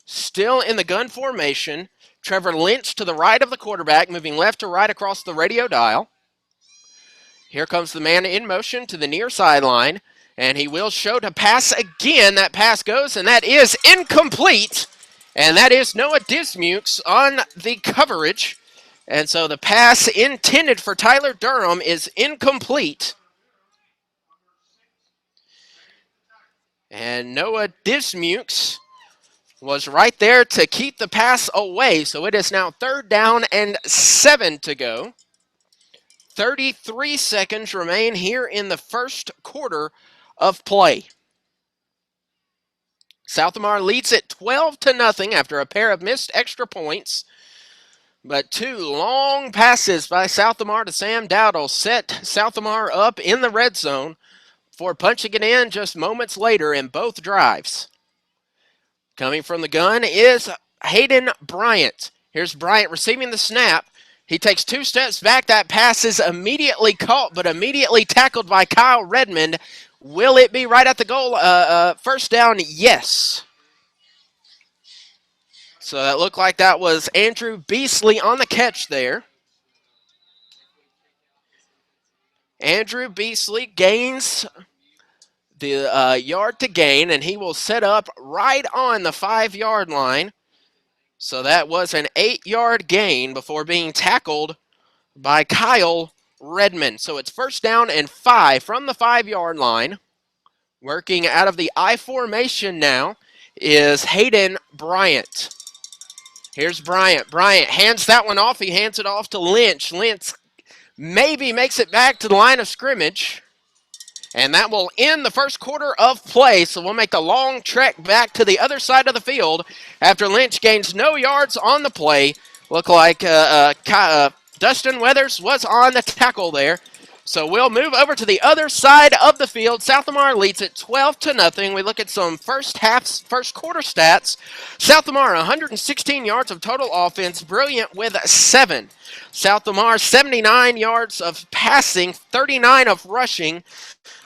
Still in the gun formation. Trevor Lynch to the right of the quarterback, moving left to right across the radio dial. Here comes the man in motion to the near sideline, and he will show to pass again. That pass goes, and that is incomplete. And that is Noah Dismukes on the coverage. And so the pass intended for Tyler Durham is incomplete. And Noah Dismukes was right there to keep the pass away. So it is now 3rd down and 7 to go. 33 seconds remain here in the first quarter of play. South Lamar leads it 12-0 after a pair of missed extra points. But 2 long passes by South Lamar to Sam Dowdle set South Lamar up in the red zone for punching it in just moments later in both drives. Coming from the gun is Hayden Bryant. Here's Bryant receiving the snap. He takes 2 steps back. That pass is immediately caught, but immediately tackled by Kyle Redmond. Will it be right at the goal? First down, yes. So that looked like that was Andrew Beasley on the catch there. Andrew Beasley gains the yard to gain, and he will set up right on the 5-yard line. So that was an 8-yard gain before being tackled by Kyle Redmond. So it's first down and 5 from the 5-yard line. Working out of the I formation now is Hayden Bryant. Here's Bryant. Bryant hands that one off. He hands it off to Lynch. Lynch maybe makes it back to the line of scrimmage. And that will end the first quarter of play. So we'll make the long trek back to the other side of the field after Lynch gains no yards on the play. Look like Dustin Weathers was on the tackle there. So we'll move over to the other side of the field. South Lamar leads it 12-0. We look at some first quarter stats. South Lamar, 116 yards of total offense, Brilliant with 7. South Lamar, 79 yards of passing, 39 of rushing,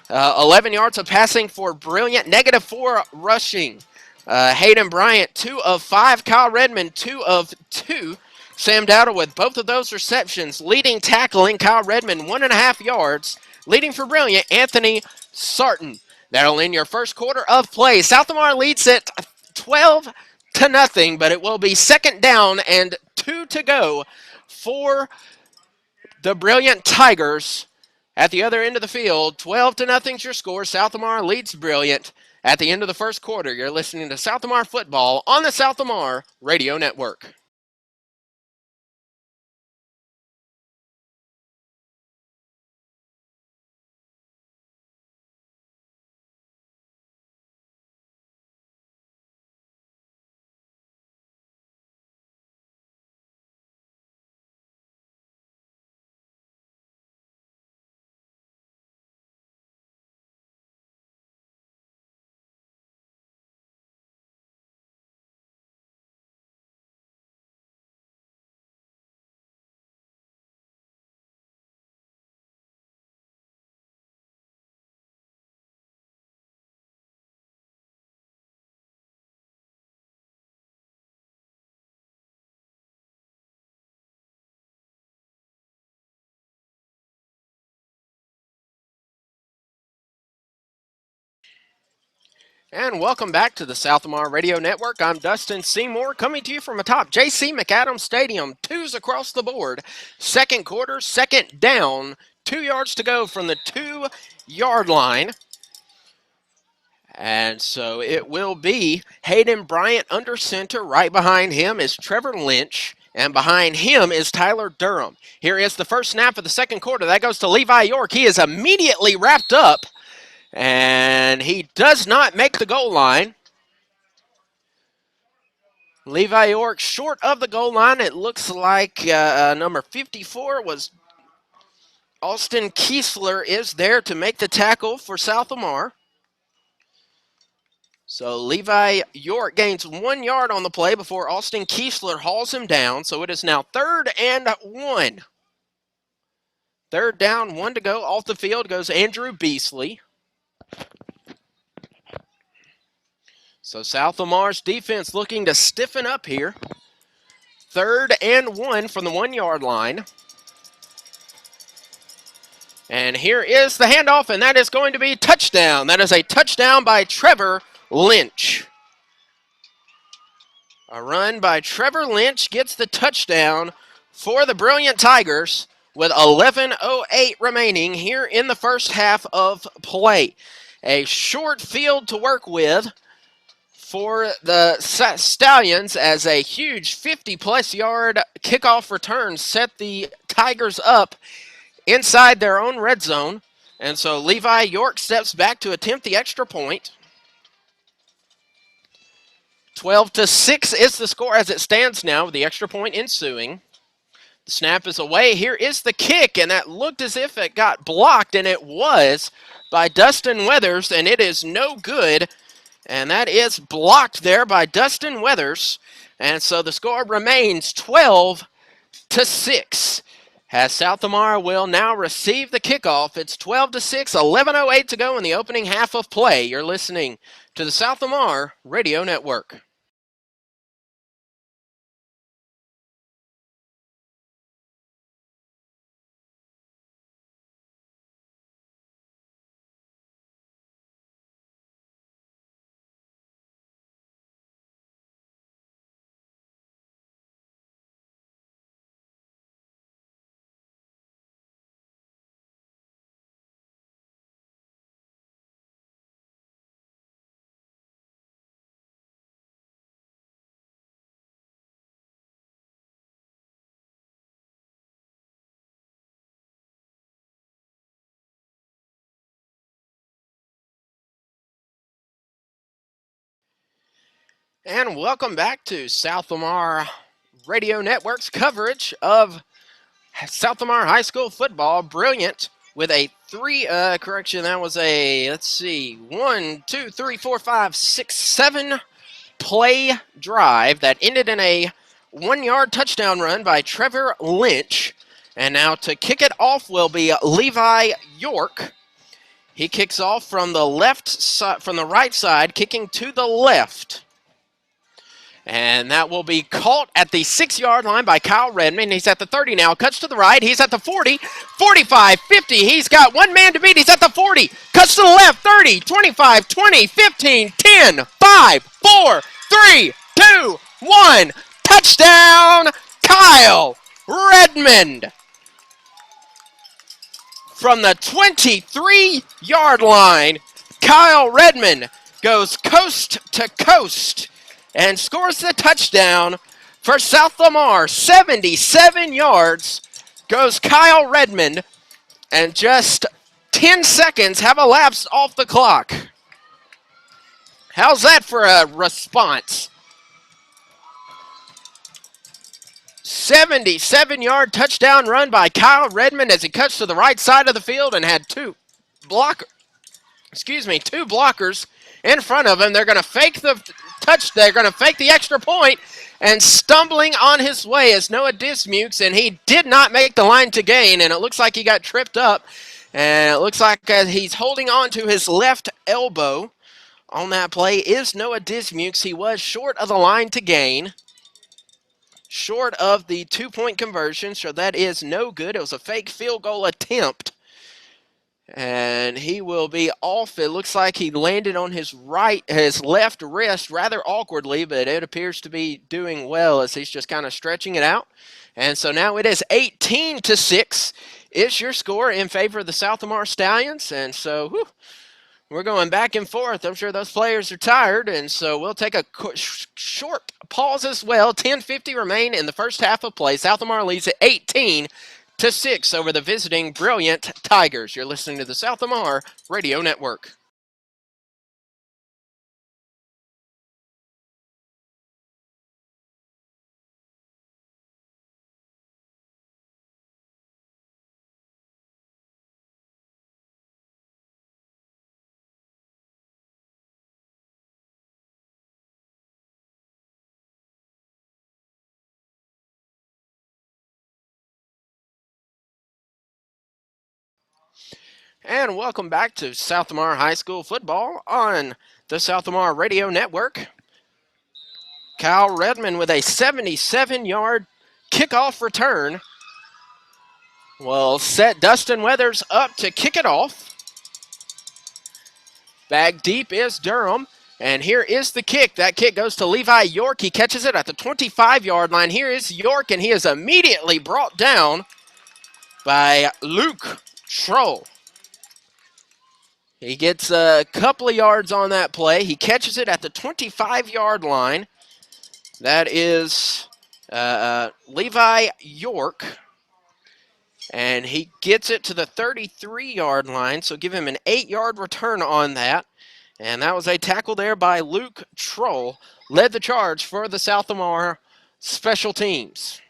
11 yards of passing for Brilliant, -4 rushing. Hayden Bryant, 2 of 5. Kyle Redmond, 2 of 2. Sam Dowdle with both of those receptions. Leading tackling, Kyle Redmond, 1.5 yards. Leading for Brilliant, Anthony Sarton. That'll end your first quarter of play. South Lamar leads it 12-0, but it will be 2nd down and 2 to go for the Brilliant Tigers. At the other end of the field, 12-0 is your score. South Lamar leads Brilliant at the end of the first quarter. You're listening to South Lamar football on the South Lamar Radio Network. And welcome back to the South Lamar Radio Network. I'm Dustin Seymour, coming to you from atop J.C. McAdams Stadium. 2s across the board. Second quarter, 2nd down. 2 yards to go from the 2-yard line. And so it will be Hayden Bryant under center. Right behind him is Trevor Lynch. And behind him is Tyler Durham. Here is the first snap of the second quarter. That goes to Levi York. He is immediately wrapped up. And he does not make the goal line. Levi York short of the goal line. It looks like number 54 was Austin Kiesler is there to make the tackle for South Lamar. So Levi York gains 1 yard on the play before Austin Kiesler hauls him down. So it is now 3rd and 1. 3rd down, 1 to go. Off the field goes Andrew Beasley. So South Lamar's defense looking to stiffen up here. 3rd and 1 from the 1-yard line. And here is the handoff, and that is going to be touchdown. That is a touchdown by Trevor Lynch. A run by Trevor Lynch gets the touchdown for the Brilliant Tigers with 11:08 remaining here in the first half of play. A short field to work with for the Stallions as a huge 50-plus yard kickoff return set the Tigers up inside their own red zone. And so Levi York steps back to attempt the extra point. 12-6 is the score as it stands now with the extra point ensuing. The snap is away. Here is the kick, and that looked as if it got blocked, and it was by Dustin Weathers, and it is no good. And that is blocked there by Dustin Weathers. And so the score remains 12-6. As South Lamar will now receive the kickoff. It's 12-6, 11:08 to go in the opening half of play. You're listening to the South Lamar Radio Network. And welcome back to South Lamar Radio Network's coverage of South Lamar High School football. Brilliant with a that was a, let's see, 1, 2, 3, 4, 5, 6, 7 play drive that ended in a 1-yard touchdown run by Trevor Lynch. And now to kick it off will be Levi York. He kicks off from the right side, kicking to the left. And that will be caught at the 6-yard line by Kyle Redmond. He's at the 30 now. Cuts to the right. He's at the 40, 45, 50. He's got one man to beat. He's at the 40. Cuts to the left. 30, 25, 20, 15, 10, 5, 4, 3, 2, 1. Touchdown, Kyle Redmond. From the 23-yard line, Kyle Redmond goes coast to coast and scores the touchdown for South Lamar. 77 yards goes Kyle Redmond, and just 10 seconds have elapsed off the clock. How's that for a response? 77-yard touchdown run by Kyle Redmond as he cuts to the right side of the field and had two blockers in front of him. They're going to fake the they're going to fake the extra point, and stumbling on his way is Noah Dismukes, and he did not make the line to gain, and it looks like he got tripped up, and it looks like he's holding on to his left elbow on that play is Noah Dismukes. He was short of the line to gain, short of the 2-point conversion, so that is no good. It was a fake field goal attempt. And he will be off. It looks like he landed on his left wrist rather awkwardly, but it appears to be doing well as he's just kind of stretching it out. And so now it is 18-6 is your score in favor of the South Lamar Stallions. And so we're going back and forth. I'm sure those players are tired, and so we'll take a short pause as well. 10:50 remain in the first half of play. South Lamar leads at 18-6 over the visiting Brilliant Tigers. You're listening to the South Lamar Radio Network. And welcome back to South Lamar High School football on the South Lamar Radio Network. Kyle Redmond with a 77-yard kickoff return will set Dustin Weathers up to kick it off. Back deep is Durham, And here is the kick. That kick goes to Levi York. He catches it at the 25-yard line. Here is York, and he is immediately brought down by Luke Schroll. He gets a couple of yards on that play. He catches it at the 25-yard line. That is Levi York. And he gets it to the 33-yard line, so give him an 8-yard return on that. And that was a tackle there by Luke Troll. Led the charge for the South Lamar special teams.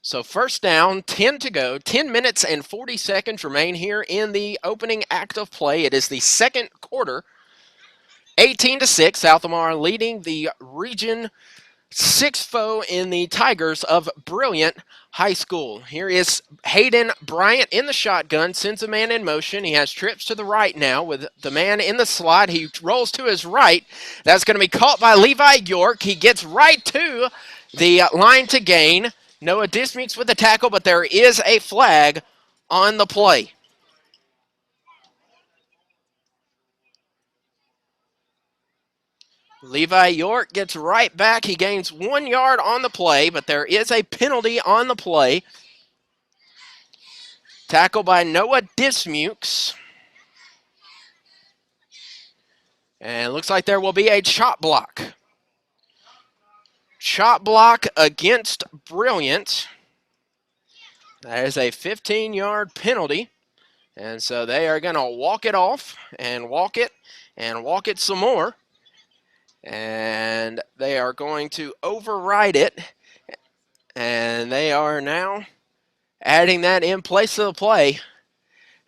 So first down, 10 to go. 10 minutes and 40 seconds remain here in the opening act of play. It is the second quarter. 18-6, South Lamar leading the Region 6 foe in the Tigers of Brilliant High School. Here is Hayden Bryant in the shotgun, sends a man in motion. He has trips to the right now with the man in the slot. He rolls to his right. That's going to be caught by Levi York. He gets right to the line to gain. Noah Dismukes with the tackle, but there is a flag on the play. Levi York gets right back. He gains 1 yard on the play, but there is a penalty on the play. Tackle by Noah Dismukes. And it looks like there will be a chop block. Chop block against Brilliant. That is a 15-yard penalty. And so they are going to walk it off and walk it some more. And they are going to override it. And they are now adding that in place of the play.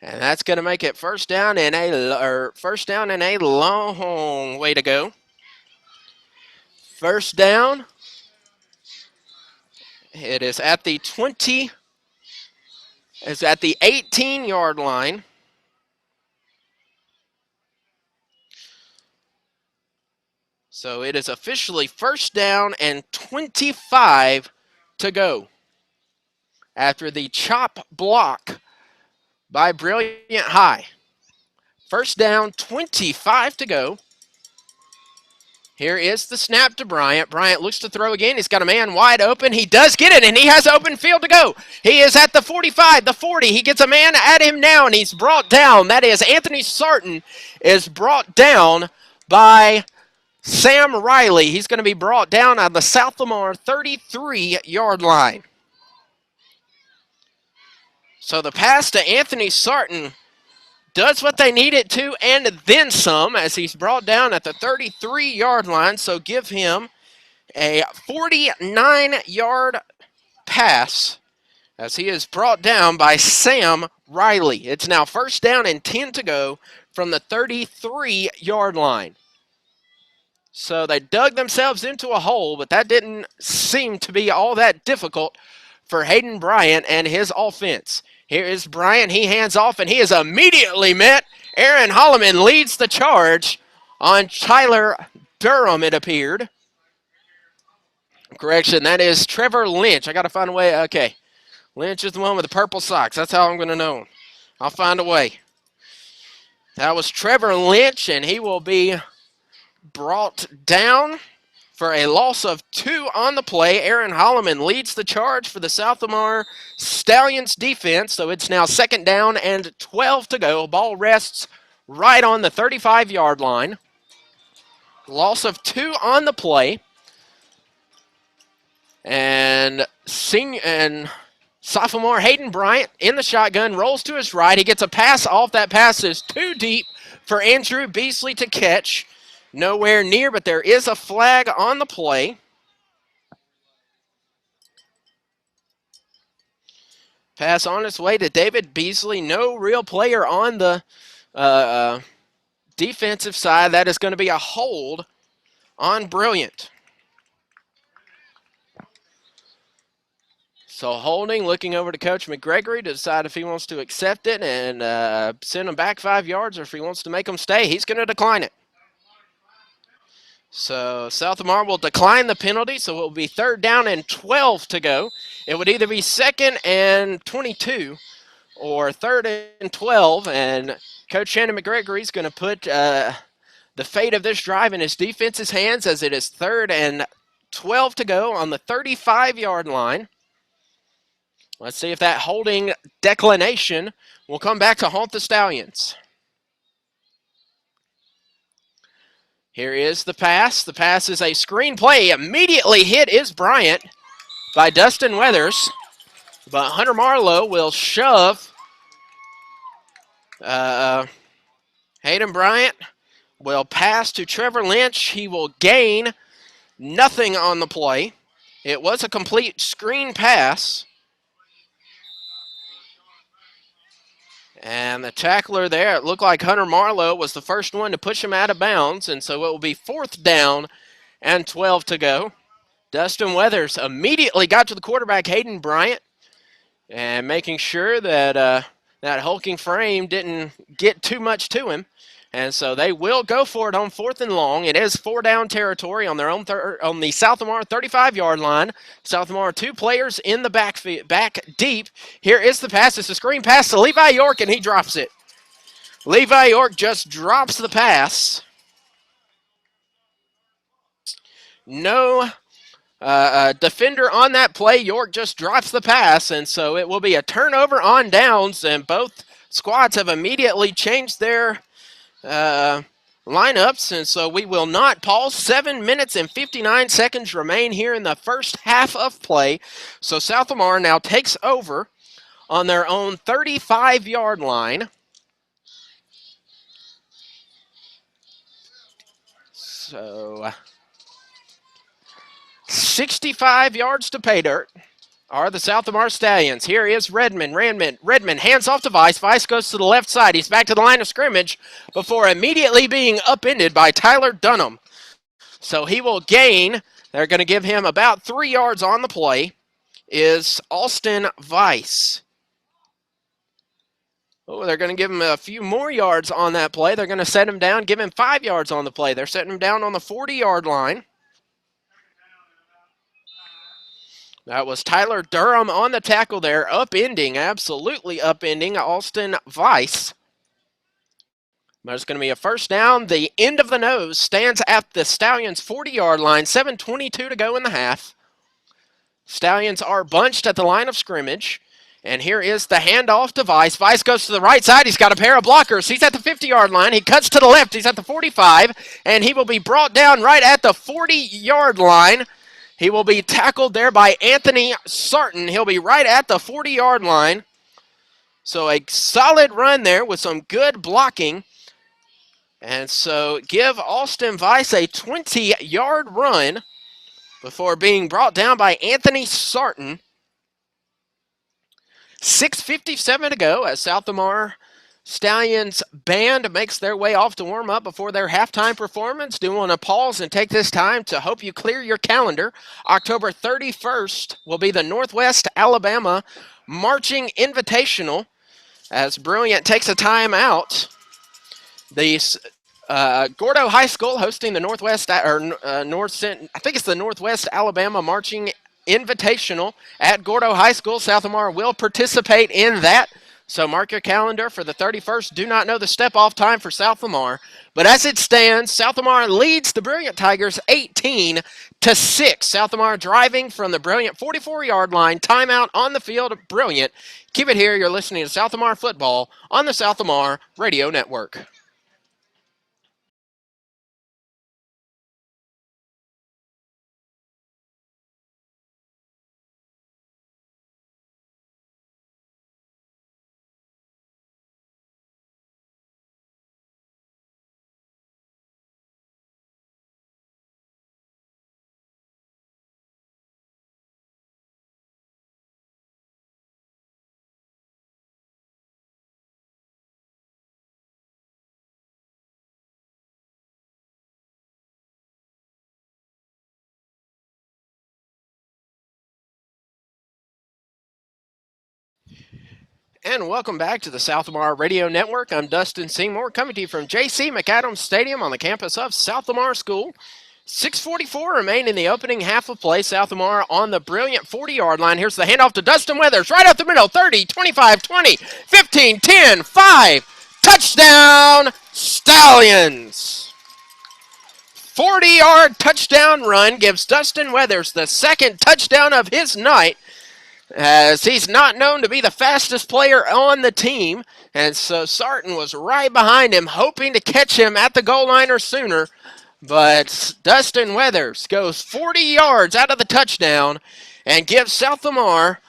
And that's going to make it first down and a long way to go. First down. It is at the 20. It's at the 18-yard line. So it is officially first down and 25 to go. After the chop block by Brilliant High. First down, 25 to go. Here is the snap to Bryant. Bryant looks to throw again. He's got a man wide open. He does get it, and he has open field to go. He is at the 45, the 40. He gets a man at him now, and he's brought down. That is Anthony Sarton is brought down by Sam Riley. He's going to be brought down on the South Lamar 33-yard line. So the pass to Anthony Sarton does what they need it to and then some as he's brought down at the 33-yard line. So give him a 49-yard pass as he is brought down by Sam Riley. It's now first down and 10 to go from the 33-yard line. So they dug themselves into a hole, but that didn't seem to be all that difficult for Hayden Bryant and his offense. Here is Bryant. He hands off, and he is immediately met. Aaron Holloman leads the charge on Tyler Durham, it appeared. Correction, that is Trevor Lynch. I got to find a way. Okay. Lynch is the one with the purple socks. That's how I'm going to know him. I'll find a way. That was Trevor Lynch, and he will be brought down for a loss of 2 on the play. Aaron Holloman leads the charge for the South Lamar Stallions defense. So it's now second down and 12 to go. Ball rests right on the 35-yard line. Loss of 2 on the play. And sophomore Hayden Bryant in the shotgun rolls to his right. He gets a pass off. That pass is too deep for Andrew Beasley to catch. Nowhere near, but there is a flag on the play. Pass on its way to David Beasley. No real player on the defensive side. That is going to be a hold on Brilliant. So holding, looking over to Coach McGregory to decide if he wants to accept it and send him back 5 yards or if he wants to make him stay. He's going to decline it. So South Lamar will decline the penalty, so it will be third down and 12 to go. It would either be second and 22 or third and 12, and Coach Shannon McGregory is going to put the fate of this drive in his defense's hands as it is 3rd and 12 to go on the 35-yard line. Let's see if that holding declination will come back to haunt the Stallions. Here is the pass. The pass is a screen play. Immediately hit is Bryant by Dustin Weathers. But Hunter Marlowe will shove Hayden Bryant will pass to Trevor Lynch. He will gain nothing on the play. It was a complete screen pass. And the tackler there, it looked like Hunter Marlowe was the first one to push him out of bounds, and so it will be 4th down and 12 to go. Dustin Weathers immediately got to the quarterback, Hayden Bryant, and making sure that that hulking frame didn't get too much to him. And so they will go for it on 4th and long. It is 4-down territory on their own on the South Lamar 35-yard line. South Lamar 2 players in the back deep. Here is the pass. It's a screen pass to Levi York, and he drops it. Levi York just drops the pass. No defender on that play. York just drops the pass, and so it will be a turnover on downs, and both squads have immediately changed their lineups, and so we will not pause. 7 minutes and 59 seconds remain here in the first half of play. So South Lamar now takes over on their own 35-yard line. So 65 yards to pay dirt are the South Lamar Stallions. Here is Redmond. Redmond hands off to Vice. Vice goes to the left side. He's back to the line of scrimmage before immediately being upended by Tyler Dunham. So he will gain. They're going to give him about 3 yards on the play. Is Austin Vice. Oh, they're going to give him a few more yards on that play. They're going to set him down, give him 5 yards on the play. They're setting him down on the 40-yard line. That was Tyler Durham on the tackle there, upending, absolutely upending Austin Vice. But it's going to be a first down. The end of the nose stands at the Stallions' 40-yard line, 7:22 to go in the half. Stallions are bunched at the line of scrimmage. And here is the handoff to Vice. Vice goes to the right side. He's got a pair of blockers. He's at the 50-yard line. He cuts to the left. He's at the 45. And he will be brought down right at the 40-yard line. He will be tackled there by Anthony Sarton. He'll be right at the 40-yard line. So a solid run there with some good blocking. And so give Austin Vice a 20-yard run before being brought down by Anthony Sarton. 6:57 to go as South Lamar Stallions band makes their way off to warm up before their halftime performance. Do want to pause and take this time to hope you clear your calendar. October 31st will be the Northwest Alabama Marching Invitational as Brilliant takes a time out. The Gordo High School hosting the Northwest Northwest Alabama Marching Invitational at Gordo High School. South Lamar will participate in that. So mark your calendar for the 31st. Do not know the step-off time for South Lamar. But as it stands, South Lamar leads the Brilliant Tigers 18-6. South Lamar driving from the Brilliant 44-yard line. Timeout on the field of Brilliant. Keep it here. You're listening to South Lamar Football on the South Lamar Radio Network. And welcome back to the South Lamar Radio Network. I'm Dustin Seymour, coming to you from J.C. McAdams Stadium on the campus of South Lamar School. 6:44 remain in the opening half of play. South Lamar on the Brilliant 40-yard line. Here's the handoff to Dustin Weathers, right up the middle, 30, 25, 20, 15, 10, 5. Touchdown, Stallions! 40-yard touchdown run gives Dustin Weathers the second touchdown of his night, as he's not known to be the fastest player on the team. And so Sarton was right behind him, hoping to catch him at the goal line or sooner. But Dustin Weathers goes 40 yards out of the touchdown and gives South Lamar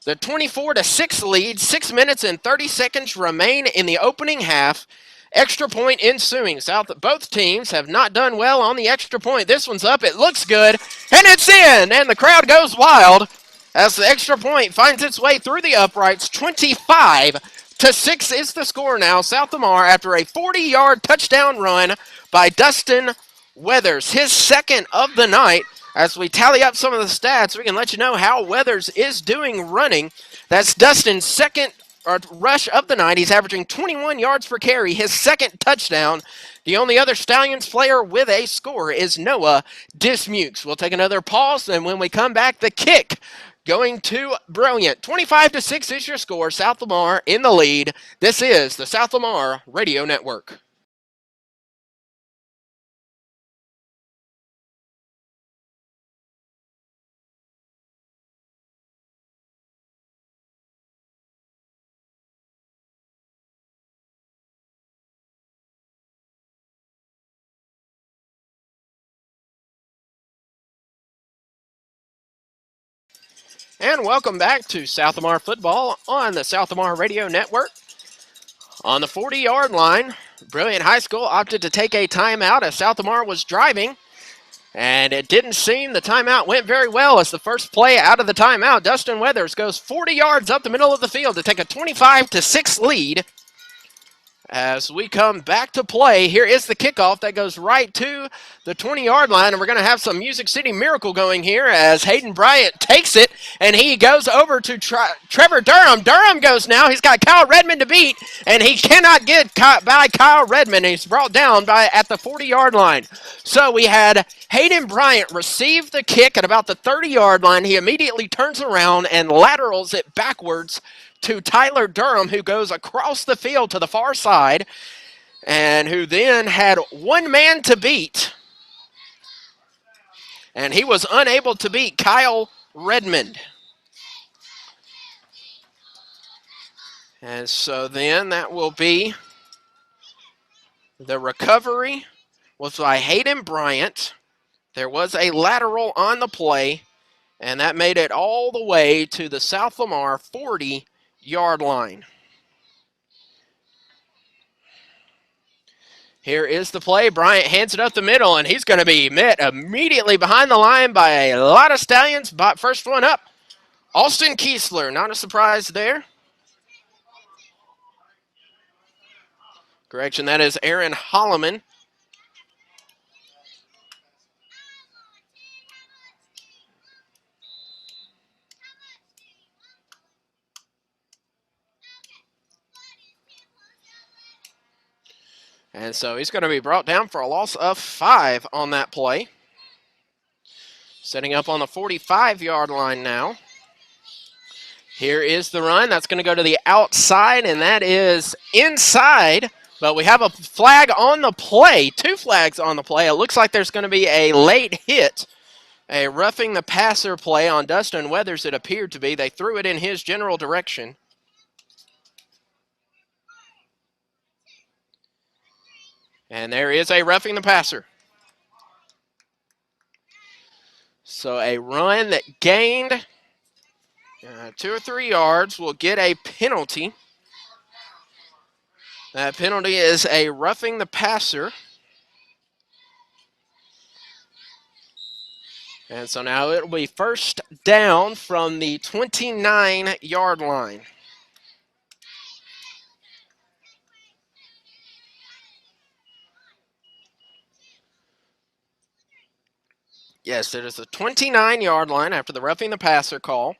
the 24-6 lead. 6 minutes and 30 seconds remain in the opening half. Extra point ensuing. Both teams have not done well on the extra point. This one's up. It looks good, and it's in, and the crowd goes wild as the extra point finds its way through the uprights. 25-6 is the score now. South Lamar after a 40-yard touchdown run by Dustin Weathers, his second of the night. As we tally up some of the stats, we can let you know how Weathers is doing running. That's Dustin's second rush of the night. He's averaging 21 yards per carry, his second touchdown. The only other Stallions player with a score is Noah Dismukes. We'll take another pause, and when we come back, the kick going to Brilliant. 25-6 is your score. South Lamar in the lead. This is the South Lamar Radio Network. And welcome back to South Lamar football on the South Lamar Radio Network. On the 40-yard line, Brilliant High School opted to take a timeout as South Lamar was driving. And it didn't seem the timeout went very well, as the first play out of the timeout, Dustin Weathers goes 40 yards up the middle of the field to take a 25-6 lead. As we come back to play, here is the kickoff that goes right to the 20-yard line, and we're going to have some Music City Miracle going here as Hayden Bryant takes it, and he goes over to Trevor Durham. Durham goes now. He's got Kyle Redmond to beat, and he cannot get by Kyle Redmond. He's brought down at the 40-yard line. So we had Hayden Bryant receive the kick at about the 30-yard line. He immediately turns around and laterals it backwards to Tyler Durham, who goes across the field to the far side, and who then had one man to beat, and he was unable to beat Kyle Redmond. And so then that will be the recovery was by Hayden Bryant. There was a lateral on the play, and that made it all the way to the South Lamar 40-yard line. Here is the play. Bryant hands it up the middle, and he's going to be met immediately behind the line by a lot of Stallions. But first one up, Austin Kiesler. Not a surprise there. Correction, that is Aaron Holloman. And so he's going to be brought down for a loss of 5 on that play. Setting up on the 45-yard line now. Here is the run. That's going to go to the outside, and that is inside. But we have a flag on the play, 2 flags on the play. It looks like there's going to be a late hit, a roughing the passer play on Dustin Weathers, it appeared to be. They threw it in his general direction. And there is a roughing the passer. So a run that gained 2 or 3 yards will get a penalty. That penalty is a roughing the passer. And so now it will be first down from the 29-yard line. Yes, it is the 29-yard line after the roughing the passer call.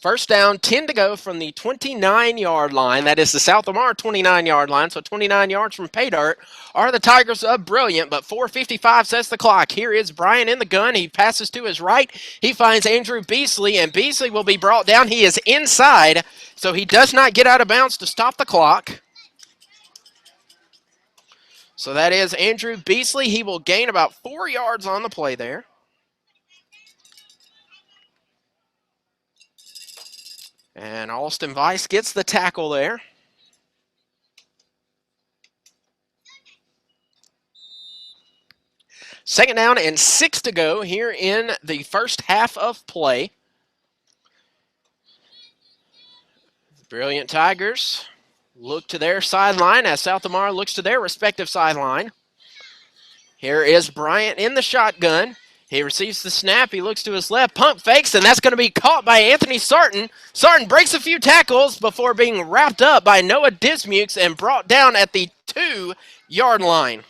First down, 10 to go from the 29-yard line. That is the South Lamar 29-yard line. So 29 yards from pay dirt are the Tigers of Brilliant. But 4:55 sets the clock. Here is Brian in the gun. He passes to his right. He finds Andrew Beasley, and Beasley will be brought down. He is inside, so he does not get out of bounds to stop the clock. So that is Andrew Beasley. He will gain about 4 yards on the play there. And Austin Weiss gets the tackle there. Second down and 6 to go here in the first half of play. The Brilliant Tigers look to their sideline as South Lamar looks to their respective sideline. Here is Bryant in the shotgun. He receives the snap. He looks to his left, pump fakes, and that's going to be caught by Anthony Sarton. Sarton breaks a few tackles before being wrapped up by Noah Dismukes and brought down at the 2-yard line.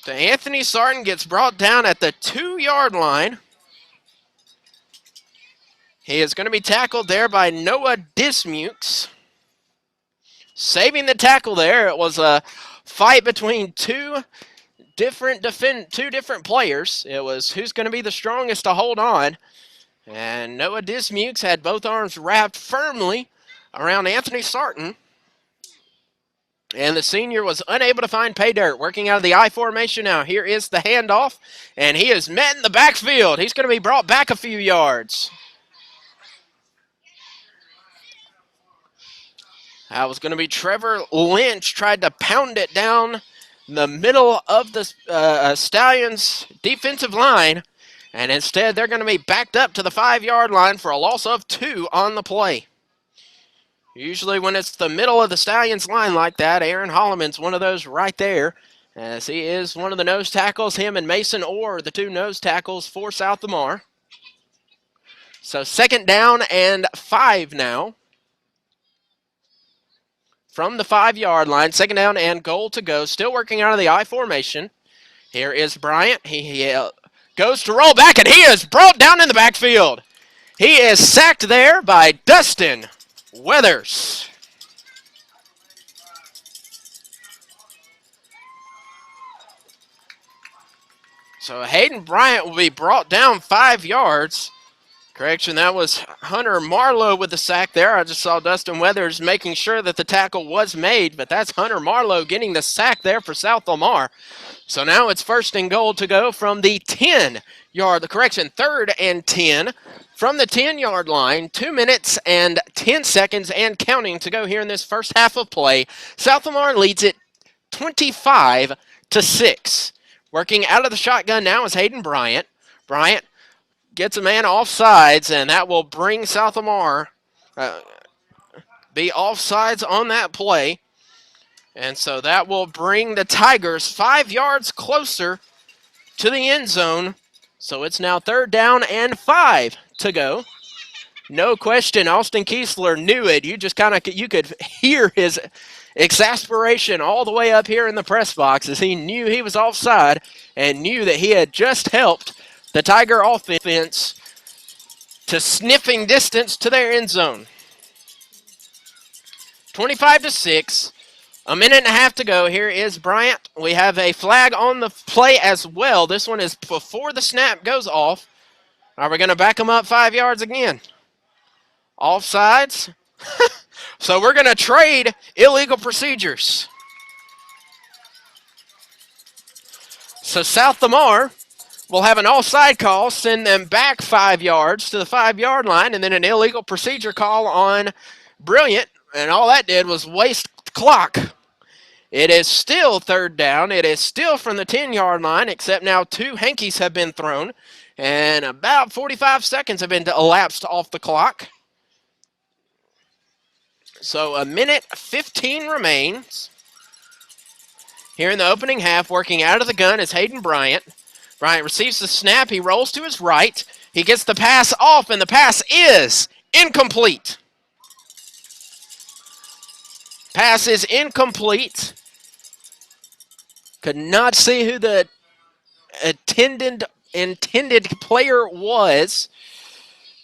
So Anthony Sarton gets brought down at the 2-yard line. He is going to be tackled there by Noah Dismukes. Saving the tackle there. It was a fight between two different players. It was who's going to be the strongest to hold on. And Noah Dismukes had both arms wrapped firmly around Anthony Sarton. And the senior was unable to find pay dirt. Working out of the I formation now. Here is the handoff. And he is met in the backfield. He's going to be brought back a few yards. That was going to be Trevor Lynch. Tried to pound it down the middle of the Stallions' defensive line. And instead, they're going to be backed up to the 5-yard line for a loss of 2 on the play. Usually when it's the middle of the Stallions line like that, Aaron Holloman's one of those right there, as he is one of the nose tackles. Him and Mason Orr, the 2 nose tackles for South Lamar. So second down and 5 now. From the 5-yard line, second down and goal to go. Still working out of the I formation. Here is Bryant. He goes to roll back, and he is brought down in the backfield. He is sacked there by Dustin Weathers. So Hayden Bryant will be brought down 5 yards. Correction, that was Hunter Marlowe with the sack there. I just saw Dustin Weathers making sure that the tackle was made, but that's Hunter Marlowe getting the sack there for South Lamar. So now it's first and goal to go from the 10-yard, third and 10 from the 10-yard line. 2 minutes and 10 seconds and counting to go here in this first half of play. South Lamar leads it 25-6. Working out of the shotgun now is Hayden Bryant. Bryant gets a man off sides, and that will bring South Lamar be off sides on that play. And so that will bring the Tigers 5 yards closer to the end zone. So it's now third down and 5 to go. No question, Austin Kiesler knew it. You could hear his exasperation all the way up here in the press box as he knew he was offside and knew that he had just helped the Tiger offense to sniffing distance to their end zone. 25-6. A minute and a half to go. Here is Bryant. We have a flag on the play as well. This one is before the snap goes off. Are we going to back him up 5 yards again? Offsides. So we're going to trade illegal procedures. So South Lamar will have an offside call, send them back 5 yards to the 5-yard line, and then an illegal procedure call on Brilliant. And all that did was waste clock. It is still third down. It is still from the 10-yard line, except now 2 hankies have been thrown, and about 45 seconds have been elapsed off the clock. So a minute 15 remains. Here in the opening half, working out of the gun is Hayden Bryant. Bryant receives the snap. He rolls to his right. He gets the pass off, and the pass is incomplete. Pass is incomplete. Could not see who the intended player was,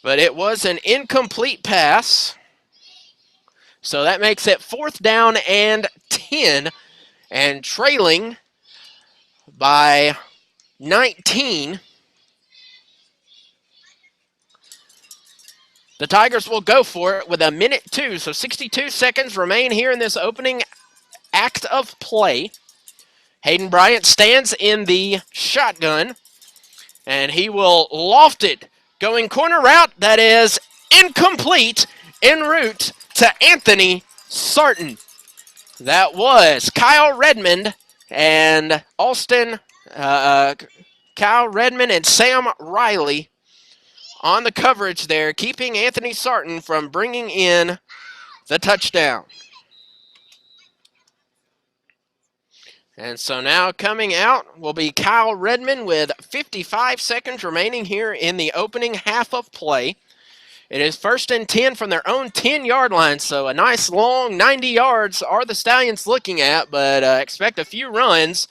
but it was an incomplete pass. So that makes it fourth down and 10, and trailing by 19. The Tigers will go for it with a minute 2, so 62 seconds remain here in this opening act of play. Hayden Bryant stands in the shotgun, and he will loft it, going corner route. That is incomplete, en route to Anthony Sarton. That was Kyle Redmond and Alston, Kyle Redmond and Sam Riley on the coverage there, keeping Anthony Sarton from bringing in the touchdown. And so now coming out will be Kyle Redmond with 55 seconds remaining here in the opening half of play. It is 1st and 10 from their own 10-yard line, so a nice long 90 yards are the Stallions looking at, but expect a few runs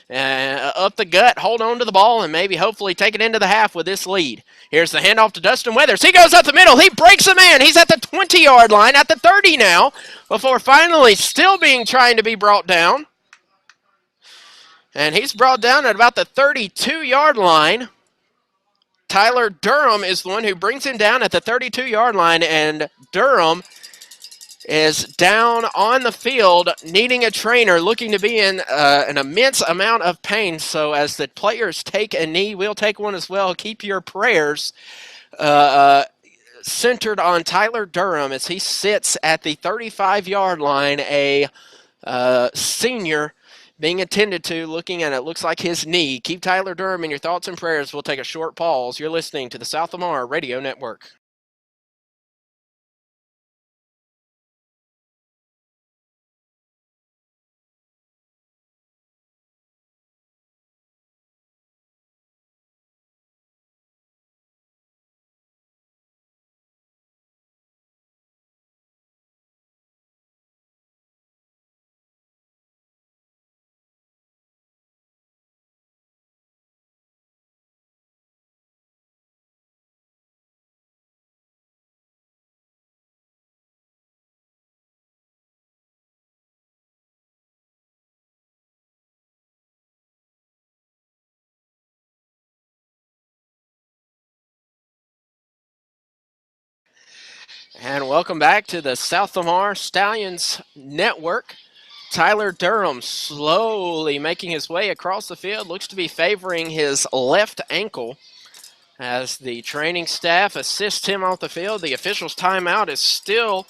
up the gut, hold on to the ball, and maybe hopefully take it into the half with this lead. Here's the handoff to Dustin Weathers. He goes up the middle. He breaks a man. He's at the 20-yard line, at the 30 now, before finally still trying to be brought down. And he's brought down at about the 32-yard line. Tyler Durham is the one who brings him down at the 32-yard line, and Durham is down on the field needing a trainer, looking to be in an immense amount of pain. So as the players take a knee, we'll take one as well. Keep your prayers centered on Tyler Durham as he sits at the 35-yard line, a senior being attended to, looking at it, looks like his knee. Keep Tyler Durham in your thoughts and prayers. We'll take a short pause. You're listening to the South Lamar Radio Network. And welcome back to the South Lamar Stallions Network. Tyler Durham slowly making his way across the field. Looks to be favoring his left ankle as the training staff assists him off the field. The officials' timeout is still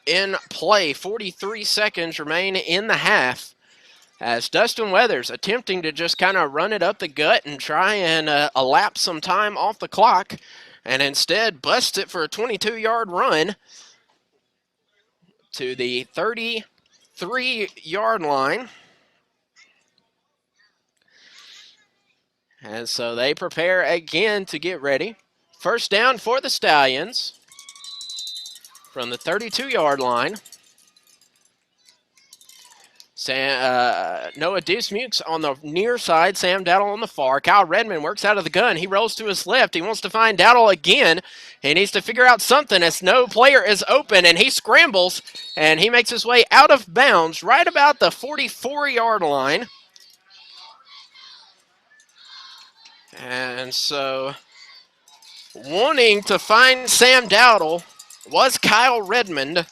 in play. 43 seconds remain in the half as Dustin Weathers attempting to just kind of run it up the gut and try and elapse some time off the clock, and instead busts it for a 22-yard run to the 33-yard line. And so they prepare again to get ready. First down for the Stallions from the 32-yard line. Noah Dismukes on the near side, Sam Dowdle on the far. Kyle Redmond works out of the gun. He rolls to his left. He wants to find Dowdle again. He needs to figure out something as no player is open, and he scrambles, and he makes his way out of bounds right about the 44-yard line. And so wanting to find Sam Dowdle was Kyle Redmond,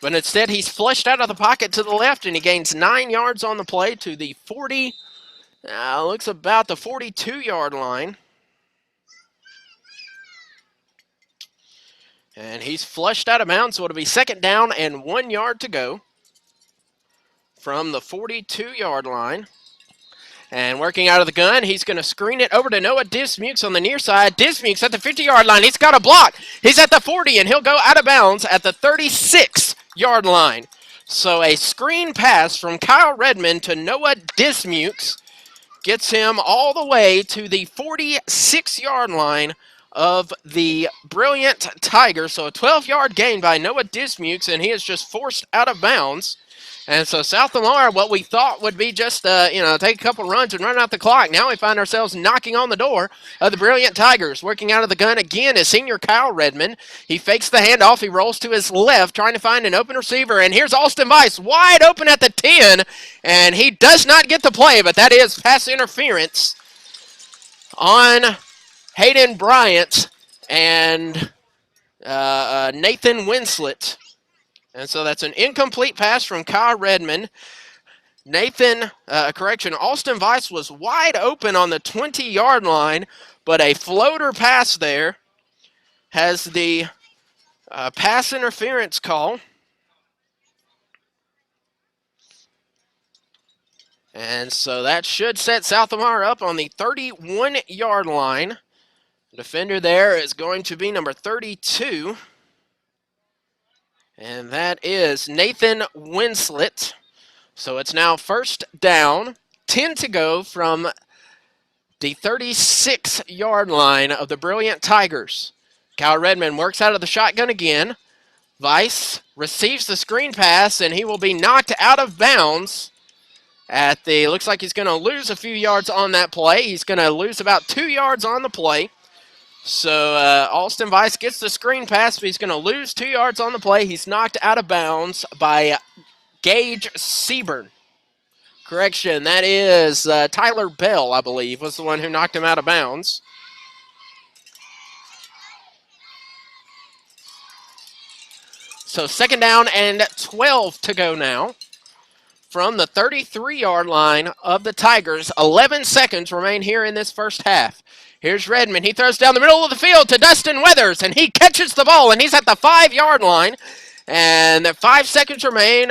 but instead he's flushed out of the pocket to the left, and he gains 9 yards on the play to the 40, looks about the 42-yard line. And he's flushed out of bounds, so it'll be second down and 1 yard to go from the 42-yard line. And working out of the gun, he's going to screen it over to Noah Dismukes on the near side. Dismukes at the 50-yard line. He's got a block. He's at the 40, and he'll go out of bounds at the 36-yard line. So a screen pass from Kyle Redmond to Noah Dismukes gets him all the way to the 46-yard line of the Brilliant Tigers. So a 12-yard gain by Noah Dismukes, and he is just forced out of bounds. And so South Lamar, what we thought would be just, take a couple runs and run out the clock. Now we find ourselves knocking on the door of the Brilliant Tigers. Working out of the gun again is senior Kyle Redmond. He fakes the handoff. He rolls to his left, trying to find an open receiver. And here's Austin Weiss wide open at the 10. And he does not get the play, but that is pass interference on Hayden Bryant and Nathan Winslet. And so that's an incomplete pass from Kyle Redmond. Austin Weiss was wide open on the 20-yard line, but a floater pass there has the pass interference call. And so that should set South Lamar up on the 31-yard line. Defender there is going to be number 32. And that is Nathan Winslet. So it's now first down, 10 to go from the 36-yard line of the Brilliant Tigers. Kyle Redmond works out of the shotgun again. Weiss receives the screen pass, and he will be knocked out of bounds looks like he's going to lose a few yards on that play. He's going to lose about 2 yards on the play. So Austin Weiss gets the screen pass, but he's going to lose 2 yards on the play. He's knocked out of bounds by Gage Seaburn. Correction, that is Tyler Bell, I believe, was the one who knocked him out of bounds. So second down and 12 to go now from the 33-yard line of the Tigers. 11 seconds remain here in this first half. Here's Redmond. He throws down the middle of the field to Dustin Weathers, and he catches the ball, and he's at the 5-yard line. And 5 seconds remain.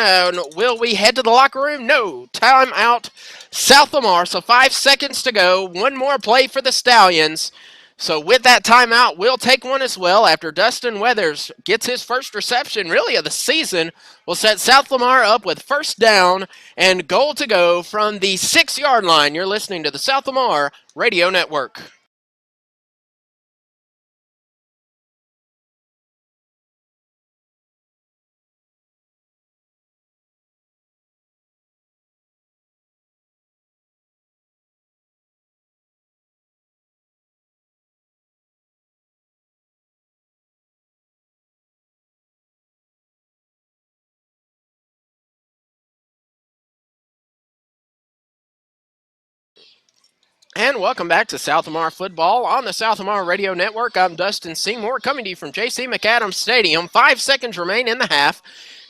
Will we head to the locker room? No. Timeout, South Lamar. So 5 seconds to go. One more play for the Stallions. So with that timeout, we'll take one as well after Dustin Weathers gets his first reception, really, of the season. We'll set South Lamar up with first down and goal to go from the 6-yard line. You're listening to the South Lamar Radio Network. And welcome back to South Lamar Football on the South Lamar Radio Network. I'm Dustin Seymour coming to you from J.C. McAdams Stadium. 5 seconds remain in the half.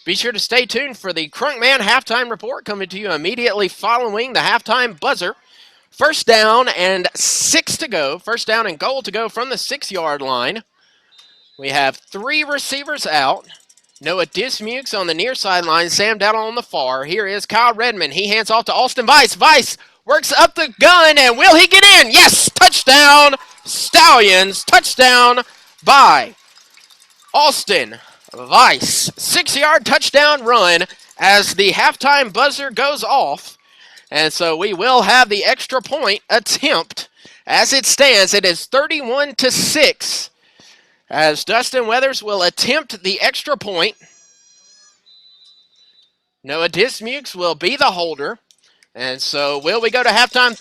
Be sure to stay tuned for the Crunkman halftime report coming to you immediately following the halftime buzzer. First down and 6 to go. First down and goal to go from the 6-yard line. We have 3 receivers out. Noah Dismukes on the near sideline, Sam Dowdle on the far. Here is Kyle Redmond. He hands off to Austin Weiss. Weiss works up the gun, and will he get in? Yes! Touchdown, Stallions. Touchdown by Austin Weiss. 6-yard touchdown run as the halftime buzzer goes off. And so we will have the extra point attempt. As it stands, it is 31-6. As Dustin Weathers will attempt the extra point. Noah Dismukes will be the holder. And so will we go to halftime?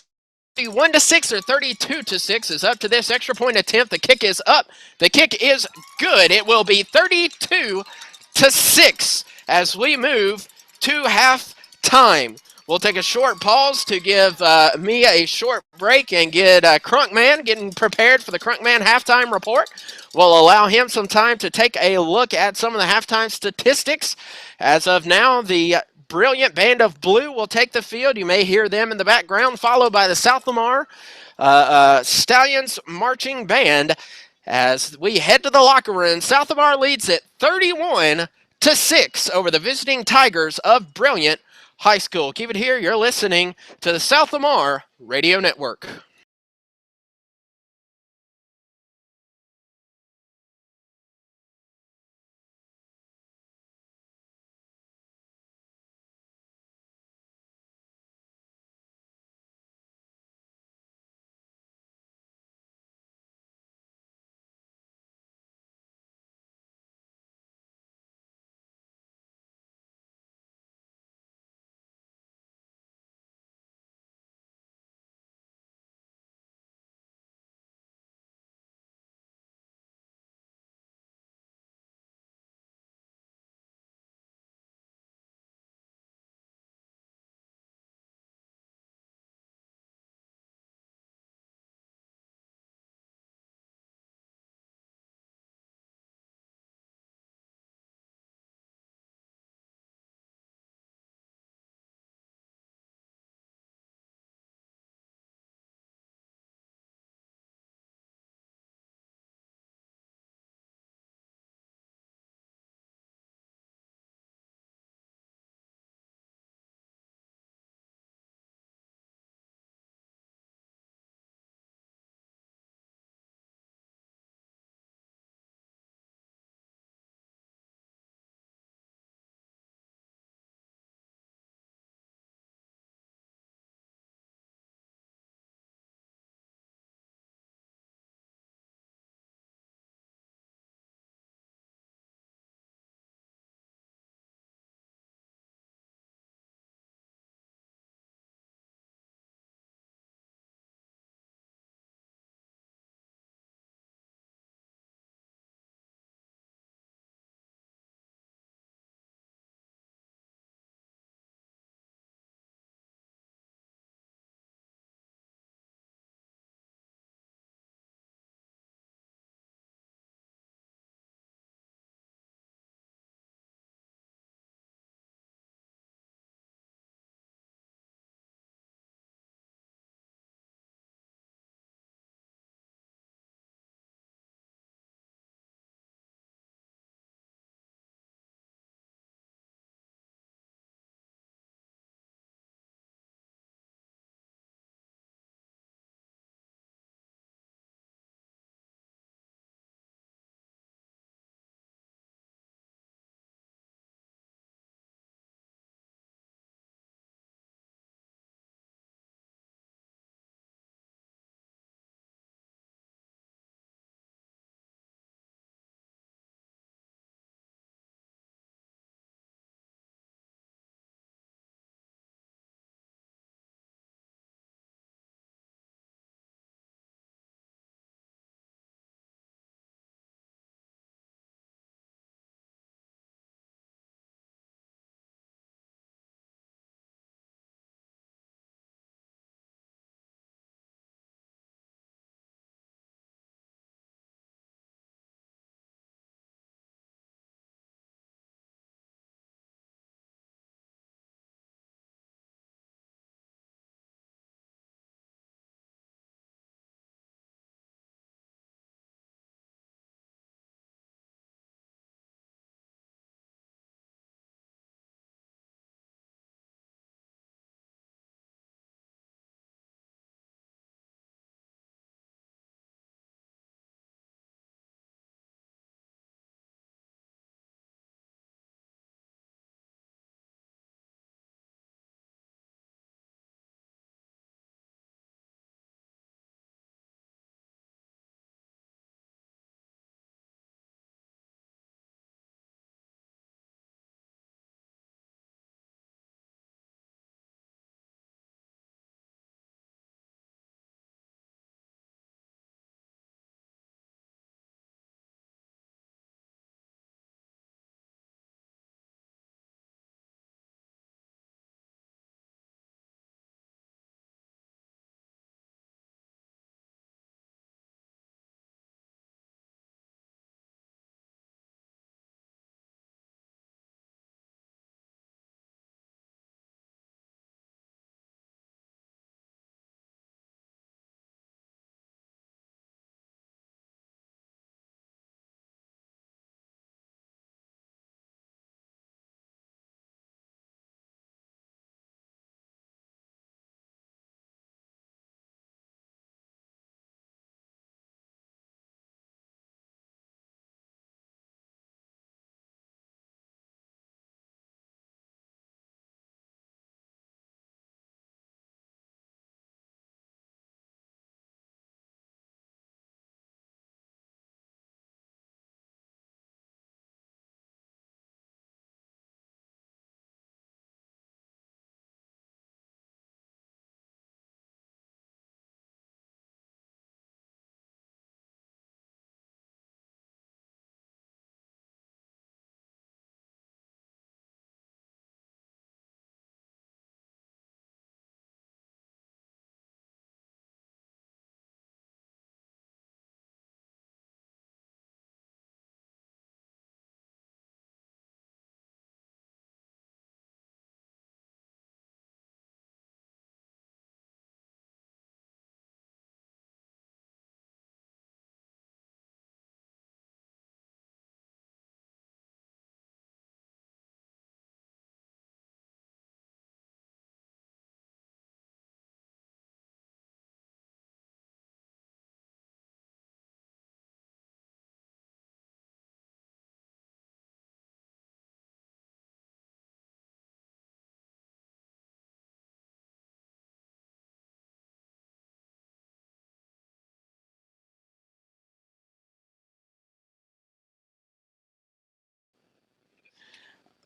31-6 or 32-6 is up to this extra point attempt. The kick is up. The kick is good. It will be 32-6 as we move to halftime. We'll take a short pause to give me a short break and get Crunkman getting prepared for the Crunkman halftime report. We'll allow him some time to take a look at some of the halftime statistics. As of now, the Brilliant Band of Blue will take the field. You may hear them in the background, followed by the South Lamar Stallions Marching Band. As we head to the locker room, South Lamar leads it 31-6 over the visiting Tigers of Brilliant High School. Keep it here. You're listening to the South Lamar Radio Network.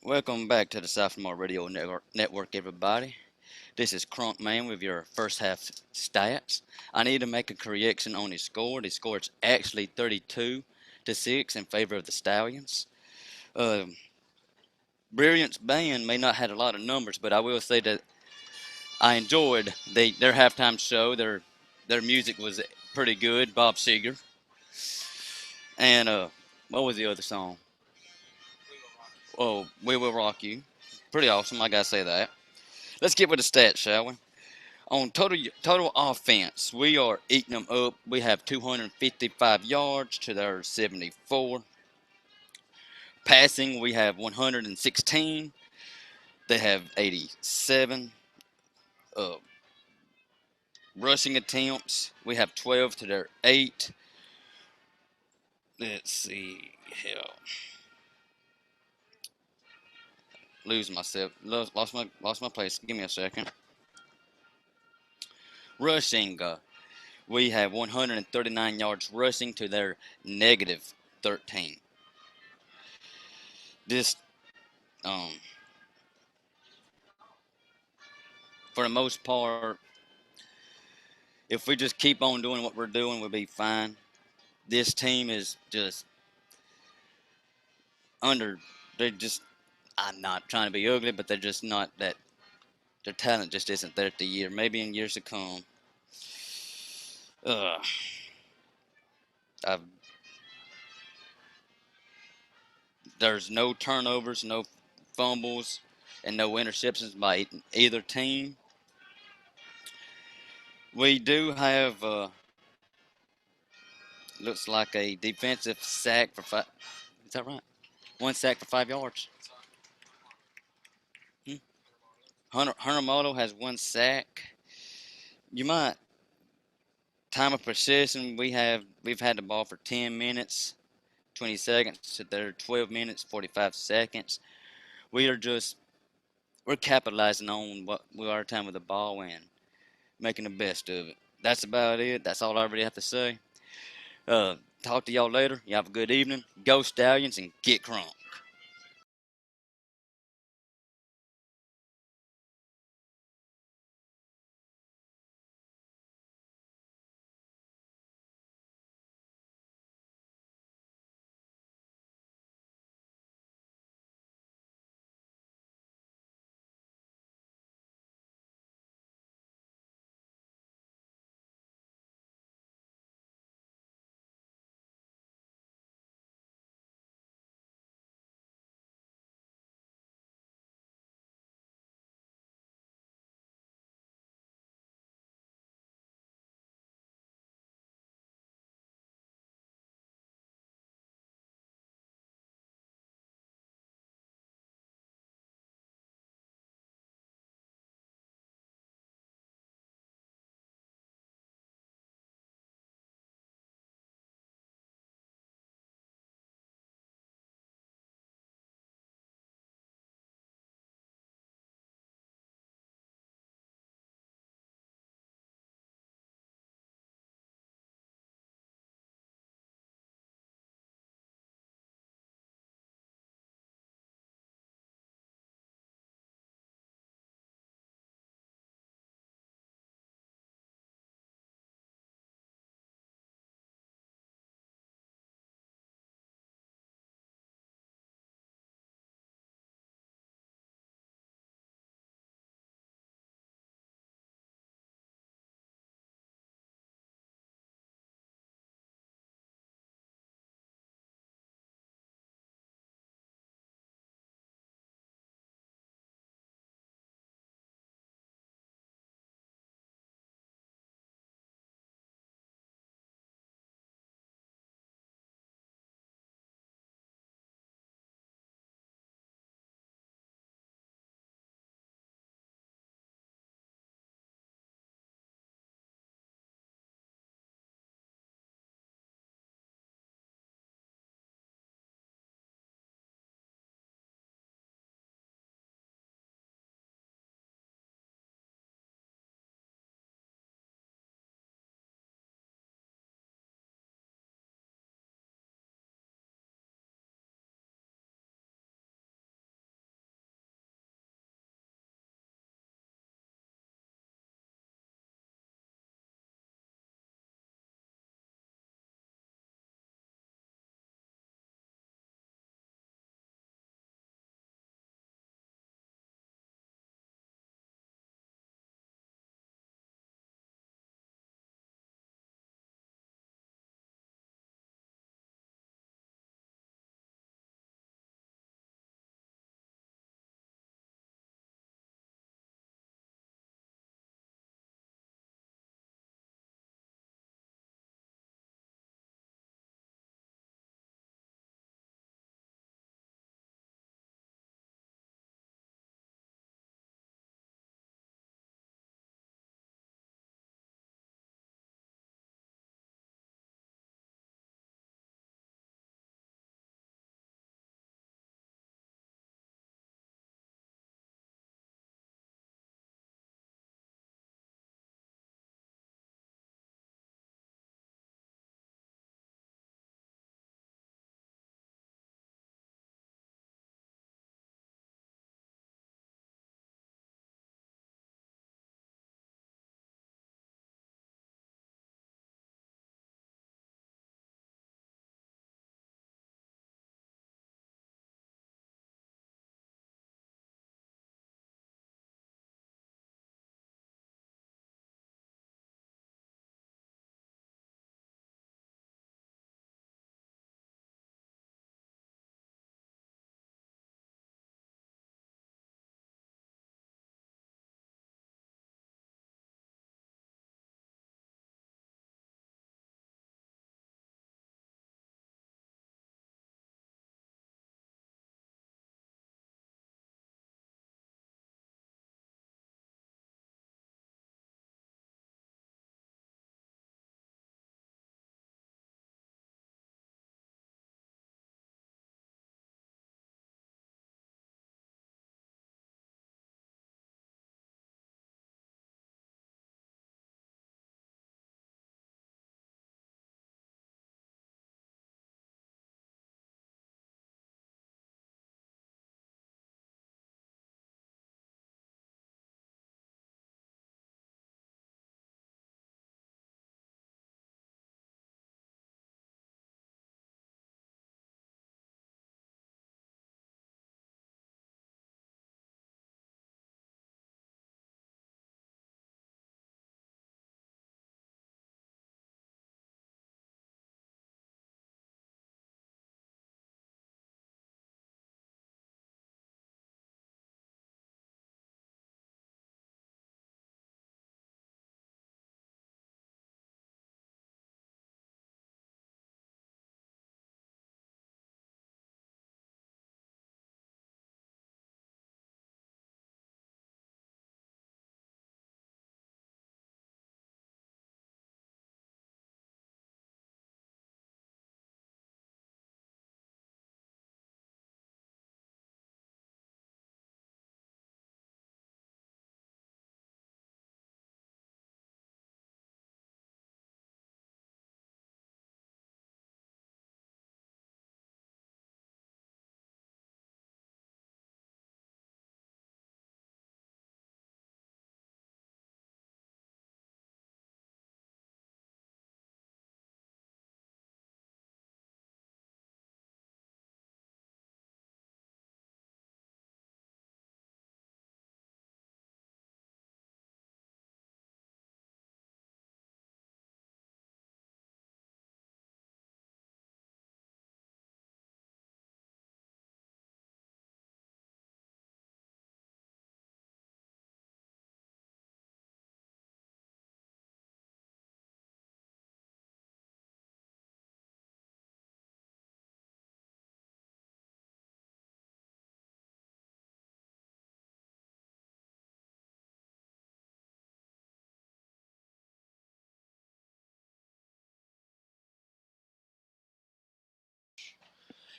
Welcome back to the Sophomore Radio Network, everybody. This is Crunk Man with your first half stats. I need to make a correction on his score. The score is actually 32-6 in favor of the Stallions. Uh, Brilliant's band may not have had a lot of numbers, but I will say that I enjoyed their halftime show. Their music was pretty good. Bob Seger and what was the other song? Oh, We Will Rock You. Pretty awesome. I gotta say that. Let's get with the stats, shall we? On total offense, we are eating them up. We have 255 yards to their 74. Passing, we have 116. They have 87. Uh, Rushing attempts, we have 12 to their 8. Let's see. Hell, lose myself. Lost my place. Give me a second. Rushing, we have 139 yards rushing to their negative 13. This um, for the most part, if we just keep on doing what we're doing, we'll be fine. This team is just under. They're just. I'm not trying to be ugly, but they're just not that. Their talent just isn't there at the year. Maybe in years to come. Uh, I've, there's no turnovers, no fumbles, and no interceptions by either team. We do have looks like a defensive sack for 5. Is that right? One sack for 5 yards. Hmm? Hunter Moto has one sack. You might time of possession. We've had the ball for 10 minutes, 20 seconds. So they're 12 minutes, 45 seconds. We are just we're capitalizing on what we are time with the ball and making the best of it. That's about it. That's all I really have to say. Talk to y'all later. You have a good evening. Go Stallions and get crunk.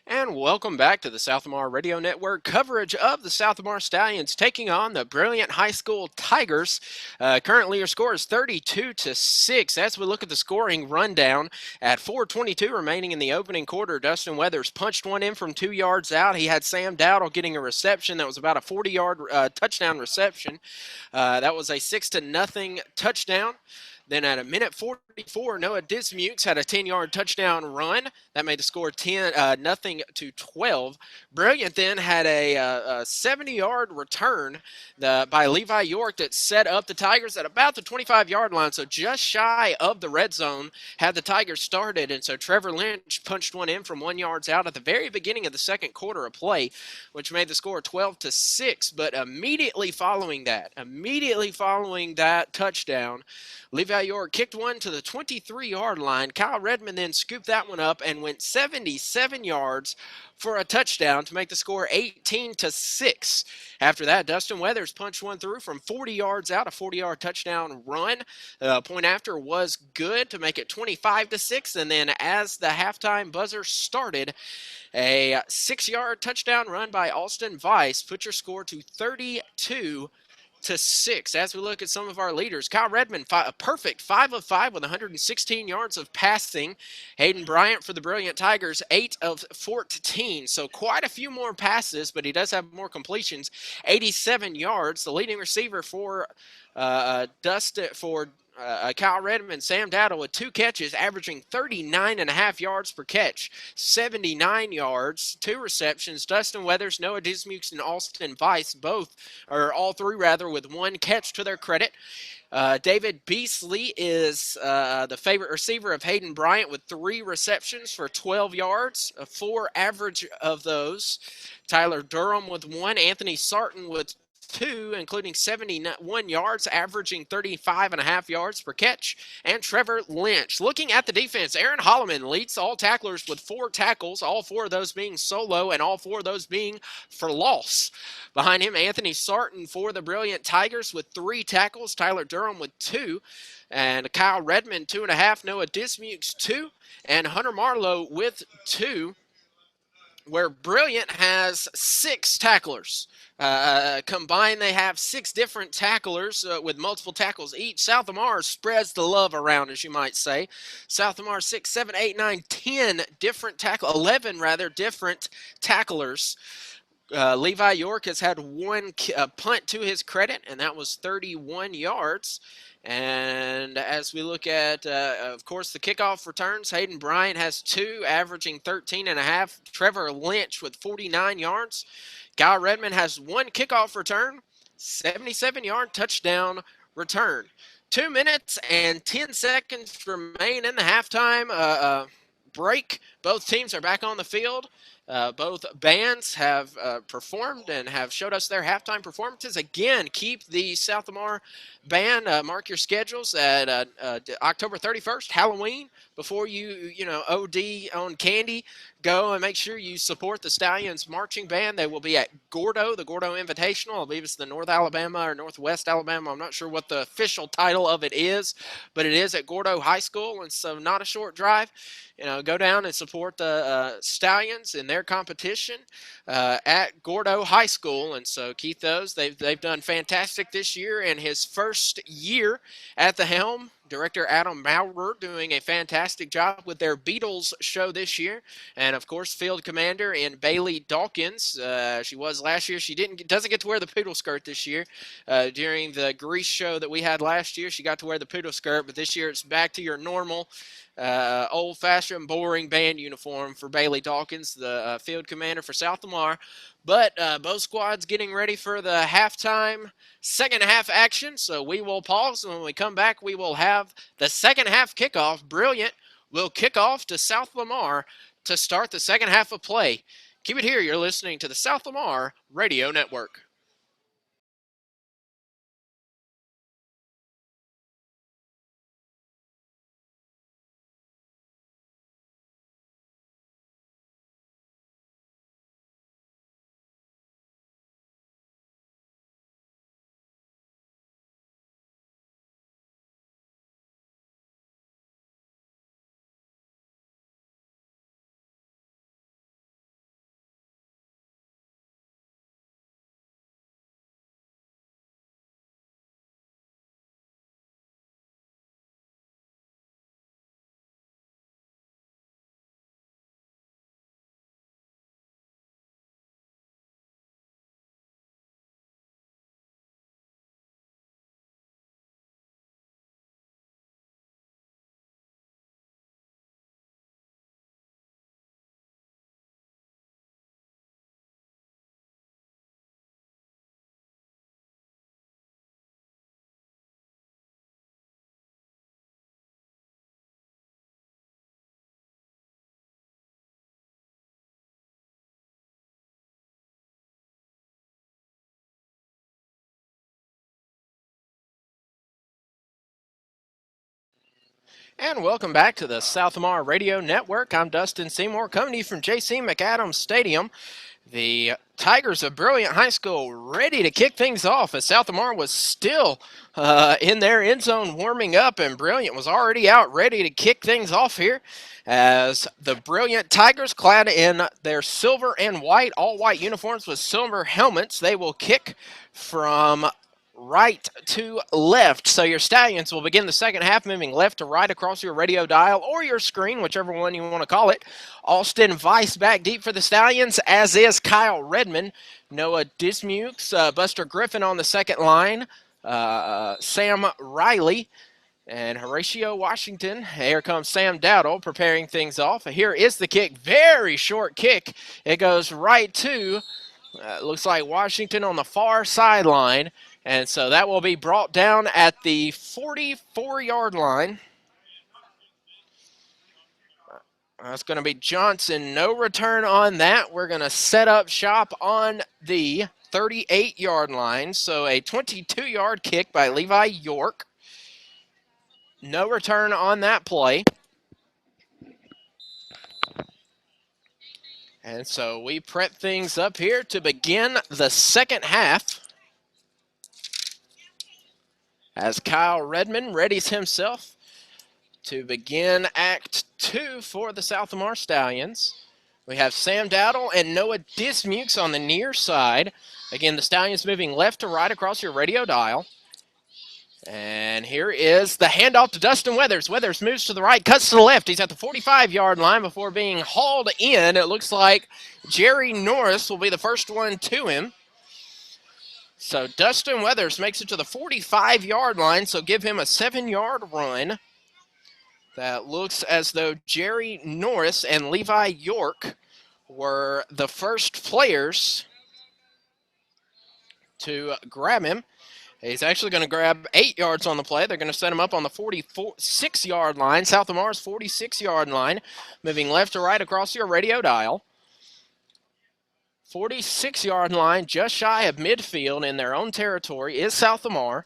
And welcome back to the South Lamar Radio Network coverage of the South Lamar Stallions taking on the Brilliant High School Tigers. Currently, your score is 32-6. As we look at the scoring rundown, at 4:22 remaining in the opening quarter, Dustin Weathers punched one in from 2 yards out. He had Sam Dowdle getting a reception that was about a 40-yard touchdown reception. That was a 6-0 touchdown. Then at a minute 44, Noah Dismukes had a 10-yard touchdown run. That made the score 10-0 to 12. Brilliant then had a 70-yard return by Levi York that set up the Tigers at about the 25-yard line, so just shy of the red zone had the Tigers started. And so Trevor Lynch punched one in from 1 yard out at the very beginning of the second quarter of play, which made the score 12-6. But immediately following that touchdown, Levi York kicked one to the 23-yard line. Kyle Redmond then scooped that one up and went 77 yards for a touchdown to make the score 18-6. After that, Dustin Weathers punched one through from 40 yards out, a 40-yard touchdown run. Point after was good to make it 25-6. And then as the halftime buzzer started, a 6-yard touchdown run by Alston Weiss put your score to 32-6. As we look at some of our leaders, Kyle Redmond, a perfect 5 of 5 with 116 yards of passing. Hayden Bryant for the Brilliant Tigers, 8 of 14. So quite a few more passes, but he does have more completions. 87 yards. The leading receiver for Kyle Redmond, Sam Dowdle with 2 catches, averaging 39.5 yards per catch, 79 yards, 2 receptions. Dustin Weathers, Noah Dismukes, and Alston Weiss, all three with 1 catch to their credit. David Beasley is the favorite receiver of Hayden Bryant with 3 receptions for 12 yards, 4 average of those. Tyler Durham with 1, Anthony Sarton with 2, including 71 yards, averaging 35.5 yards per catch. And Trevor Lynch. Looking at the defense, Aaron Holloman leads all tacklers with 4 tackles, all 4 of those being solo and all 4 of those being for loss. Behind him, Anthony Sarton for the Brilliant Tigers with 3 tackles, Tyler Durham with 2, and Kyle Redmond 2.5, Noah Dismukes 2, and Hunter Marlowe with 2. Where Brilliant has 6 tacklers. Combined, they have 6 different tacklers with multiple tackles each. South Lamar spreads the love around, as you might say. South Lamar 6, 7, 8, 9, 10 different 11 different tacklers. Levi York has had 1 punt to his credit, and that was 31 yards. And as we look at, of course, the kickoff returns, Hayden Bryant has 2, averaging 13.5. Trevor Lynch with 49 yards. Kyle Redmond has 1 kickoff return, 77-yard touchdown return. 2 minutes and 10 seconds remain in the halftime break. Both teams are back on the field. Both bands have performed and have showed us their halftime performances. Again, keep the South Lamar band. Mark your schedules at October 31st, Halloween. Before you OD on candy, go and make sure you support the Stallions Marching Band. They will be at Gordo, the Gordo Invitational. I believe it's the North Alabama or Northwest Alabama. I'm not sure what the official title of it is, but it is at Gordo High School, and so not a short drive. Go down and support the Stallions in their competition at Gordo High School. And so Keith O's, they've done fantastic this year in his first year at the helm. Director Adam Maurer doing a fantastic job with their Beatles show this year. And, of course, field commander in Bailey Dawkins. She was last year. She doesn't get to wear the poodle skirt this year. During the Grease show that we had last year, she got to wear the poodle skirt. But this year it's back to your normal old-fashioned, boring band uniform for Bailey Dawkins, the field commander for South Lamar. But both squads getting ready for the halftime second half action. So we will pause, and when we come back, we will have the second half kickoff. Brilliant will kick off to South Lamar to start the second half of play. Keep it here. You're listening to the South Lamar Radio Network. And welcome back to the South Lamar Radio Network. I'm Dustin Seymour, coming to you from J.C. McAdams Stadium. The Tigers of Brilliant High School ready to kick things off as South Lamar was still in their end zone warming up, and Brilliant was already out ready to kick things off here as the Brilliant Tigers, clad in their silver and white, all white uniforms with silver helmets, they will kick from right to left. So your Stallions will begin the second half moving left to right across your radio dial or your screen, whichever one you want to call it. Austin Weiss back deep for the Stallions, as is Kyle Redmond. Noah Dismukes, Buster Griffin on the second line, Sam Riley, and Horatio Washington. Here comes Sam Dowdle preparing things off. Here is the kick. Very short kick. It goes right to, looks like Washington on the far sideline. And so that will be brought down at the 44-yard line. That's going to be Johnson. No return on that. We're going to set up shop on the 38-yard line. So a 22-yard kick by Levi York. No return on that play. And so we prep things up here to begin the second half, as Kyle Redmond readies himself to begin Act 2 for the South Lamar Stallions. We have Sam Dowdle and Noah Dismukes on the near side. Again, the Stallions moving left to right across your radio dial. And here is the handoff to Dustin Weathers. Weathers moves to the right, cuts to the left. He's at the 45-yard line before being hauled in. It looks like Jerry Norris will be the first one to him. So Dustin Weathers makes it to the 45-yard line, so give him a 7-yard run. That looks as though Jerry Norris and Levi York were the first players to grab him. He's actually going to grab 8 yards on the play. They're going to set him up on the 46-yard line, South Lamar's 46-yard line, moving left to right across your radio dial. 46-yard line, just shy of midfield in their own territory, is South Lamar.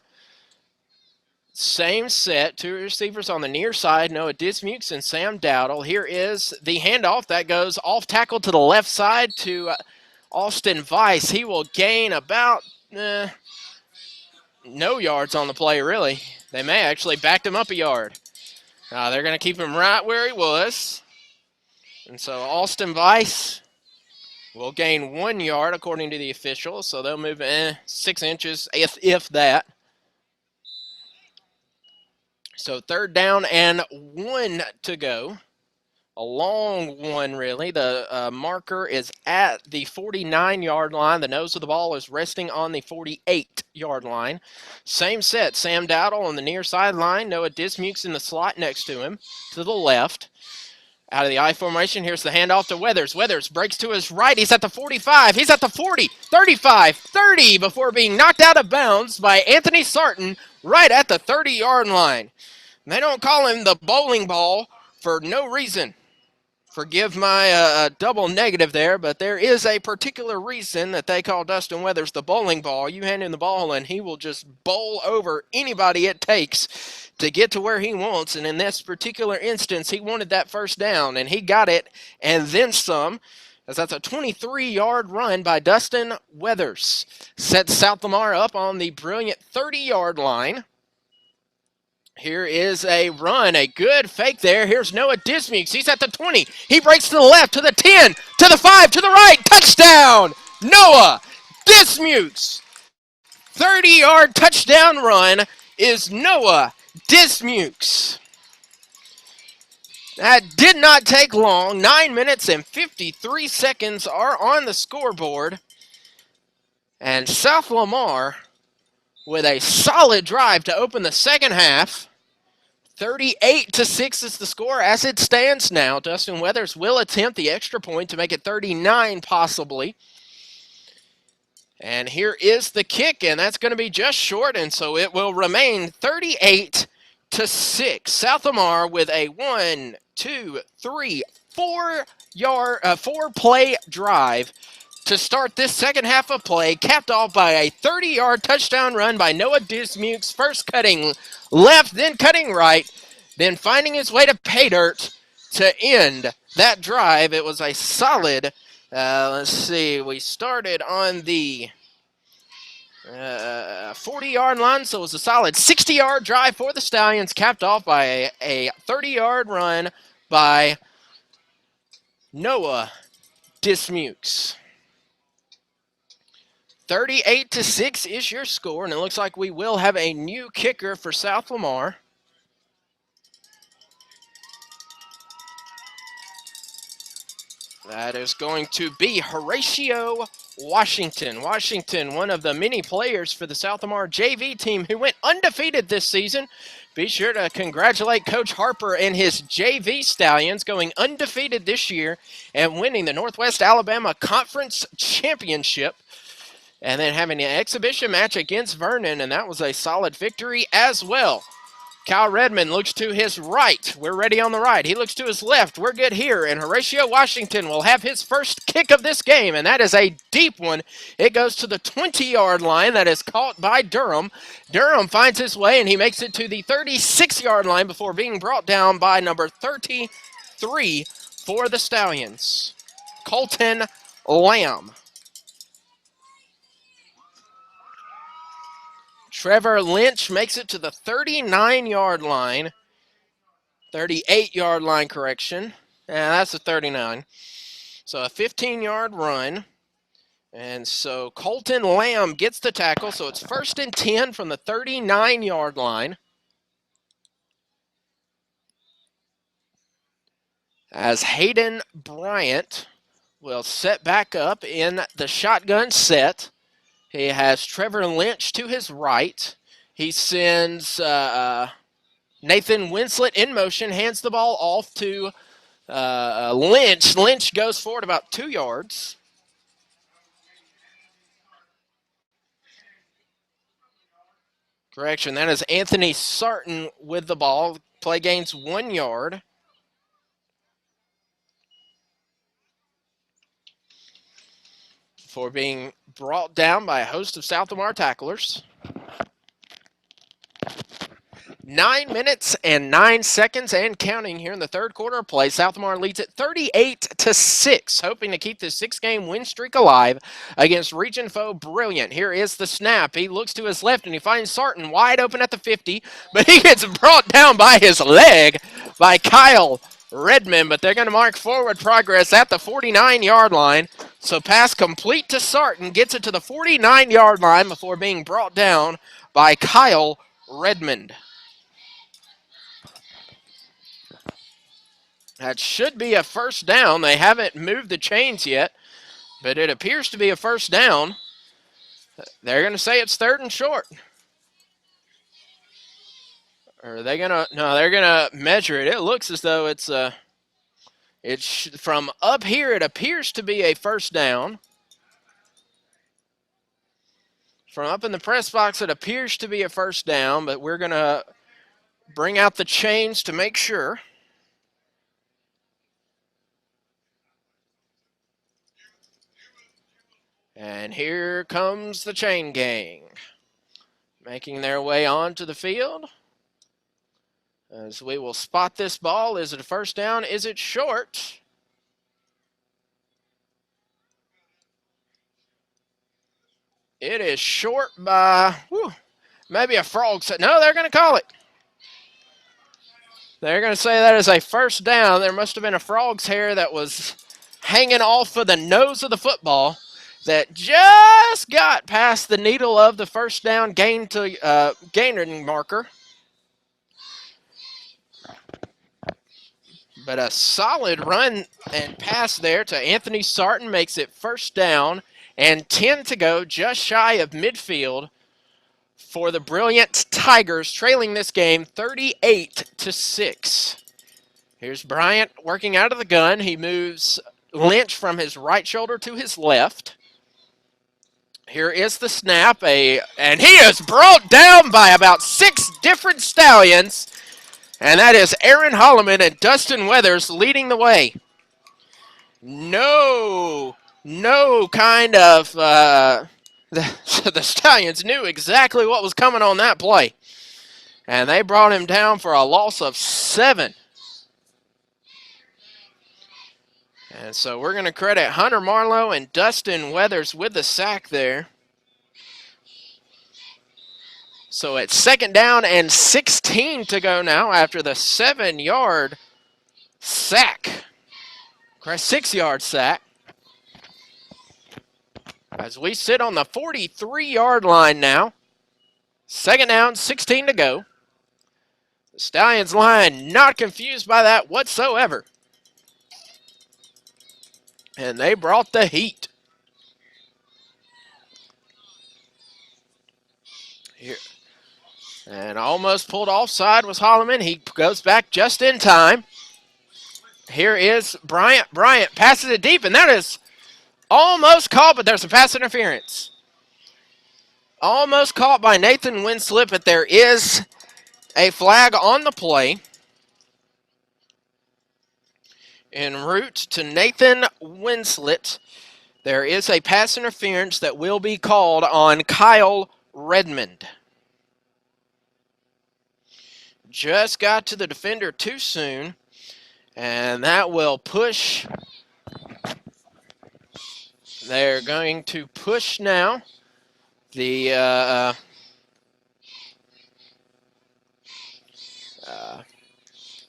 Same set, two receivers on the near side, Noah Dismukes and Sam Dowdle. Here is the handoff that goes off tackle to the left side to Austin Weiss. He will gain about no yards on the play, really. They may actually back him up a yard. They're going to keep him right where he was. And so Austin Weiss will gain 1 yard according to the officials, so they'll move 6 inches, if that. So third down and 1 to go. A long one, really. The marker is at the 49-yard line. The nose of the ball is resting on the 48-yard line. Same set. Sam Dowdle on the near sideline. Noah Dismukes in the slot next to him to the left. Out of the I formation, here's the handoff to Weathers. Weathers breaks to his right. He's at the 45. He's at the 40, 35, 30 before being knocked out of bounds by Anthony Sarton right at the 30-yard line. They don't call him the bowling ball for no reason. Forgive my double negative there, but there is a particular reason that they call Dustin Weathers the bowling ball. You hand him the ball and he will just bowl over anybody it takes to get to where he wants. And in this particular instance, he wanted that first down, and he got it and then some, as that's a 23-yard run by Dustin Weathers. Sets South Lamar up on the brilliant 30-yard line. Here is a run, a good fake there. Here's Noah Dismukes. He's at the 20. He breaks to the left, to the 10, to the 5, to the right. Touchdown! Noah Dismukes. 30-yard touchdown run is Noah Dismukes. That did not take long. 9 minutes and 53 seconds are on the scoreboard. And South Lamar with a solid drive to open the second half. 38-6 is the score as it stands now. Dustin Weathers will attempt the extra point to make it 39 possibly. And here is the kick, and that's going to be just short, and so it will remain 38-6. South Lamar with a 4-play drive to start this second half of play, capped off by a 30-yard touchdown run by Noah Dismukes, first cutting left, then cutting right. then finding his way to pay dirt to end that drive. It was a solid, let's see, we started on the 40-yard line, so it was a solid 60-yard drive for the Stallions, capped off by a 30-yard run by Noah Dismukes. 38-6 is your score, and it looks like we will have a new kicker for South Lamar. That is going to be Horatio Washington. Washington, one of the many players for the South Lamar JV team who went undefeated this season. Be sure to congratulate Coach Harper and his JV Stallions going undefeated this year and winning the Northwest Alabama Conference Championship. And then having an exhibition match against Vernon, and that was a solid victory as well. Kyle Redmond looks to his right. We're ready on the right. He looks to his left. We're good here. And Horatio Washington will have his first kick of this game, and that is a deep one. It goes to the 20-yard line. That is caught by Durham. Durham finds his way, and he makes it to the 36-yard line before being brought down by number 33 for the Stallions, Colton Lamb. Trevor Lynch makes it to the 39-yard line. 38-yard line, correction. Yeah, that's a 39. So a 15-yard run. And so Colton Lamb gets the tackle. So it's 1st and 10 from the 39-yard line. As Hayden Bryant will set back up in the shotgun set. He has Trevor Lynch to his right. He sends Nathan Winslet in motion, hands the ball off to Lynch. Lynch goes forward about 2 yards. Correction, that is Anthony Sarton with the ball. Play gains 1 yard. For being brought down by a host of South Lamar tacklers. 9 minutes and 9 seconds and counting here in the third quarter of play. South Lamar leads it 38-6, hoping to keep this 6-game win streak alive against region foe Brilliant. Here is the snap. He looks to his left and he finds Sarton wide open at the 50, but he gets brought down by his leg by Kyle Redmond, but they're going to mark forward progress at the 49-yard line. So pass complete to Sarton, gets it to the 49-yard line before being brought down by Kyle Redmond. That should be a first down. They haven't moved the chains yet, but it appears to be a first down. They're going to say it's 3rd and short. Or are they going to? No, they're going to measure it. It looks as though it's from up here, it appears to be a first down. From up in the press box, it appears to be a first down, but we're going to bring out the chains to make sure. And here comes the chain gang, making their way onto the field. As we will spot this ball. Is it a first down? Is it short? It is short by maybe a frog. No, they're going to call it. They're going to say that is a first down. There must have been a frog's hair that was hanging off of the nose of the football that just got past the needle of the first down gaining marker. But a solid run and pass there to Anthony Sarton makes it first down and 10 to go, just shy of midfield for the Brilliant Tigers, trailing this game 38-6. Here's Bryant working out of the gun. He moves Lynch from his right shoulder to his left. Here is the snap, and he is brought down by about 6 different Stallions. And that is Aaron Holloman and Dustin Weathers leading the way. No kind of, the Stallions knew exactly what was coming on that play. And they brought him down for a loss of 7. And so we're going to credit Hunter Marlowe and Dustin Weathers with the sack there. So it's 2nd down and 16 to go now after the 7-yard sack. 6-yard sack. As we sit on the 43-yard line now. 2nd down, 16 to go. The Stallions line not confused by that whatsoever. And they brought the heat. Here. And almost pulled offside was Holloman. He goes back just in time. Here is Bryant. Bryant passes it deep, and that is almost caught, but there's a pass interference. Almost caught by Nathan Winslip, but there is a flag on the play. En route to Nathan Winslet, there is a pass interference that will be called on Kyle Redmond. Just got to the defender too soon, and that will push. They're going to push now. The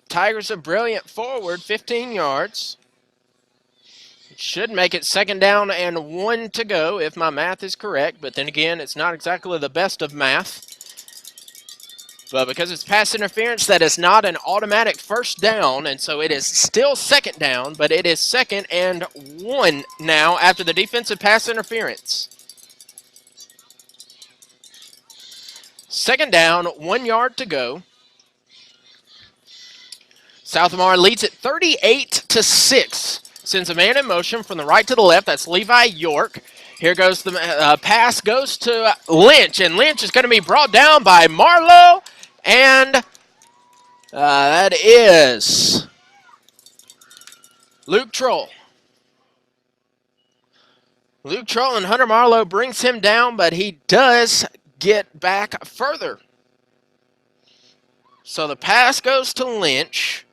Tigers are brilliant forward, 15 yards. Should make it 2nd down and 1 to go if my math is correct, but then again, it's not exactly the best of math. But because it's pass interference, that is not an automatic 1st down, and so it is still 2nd down, but it is 2nd and 1 now after the defensive pass interference. 2nd down, 1 yard to go. South Lamar leads it 38-6. Sends a man in motion from the right to the left. That's Levi York. Here goes the pass goes to Lynch, and Lynch is going to be brought down by Marlowe, and that is Luke Troll. Luke Troll and Hunter Marlowe brings him down, but he does get back further. So the pass goes to Lynch,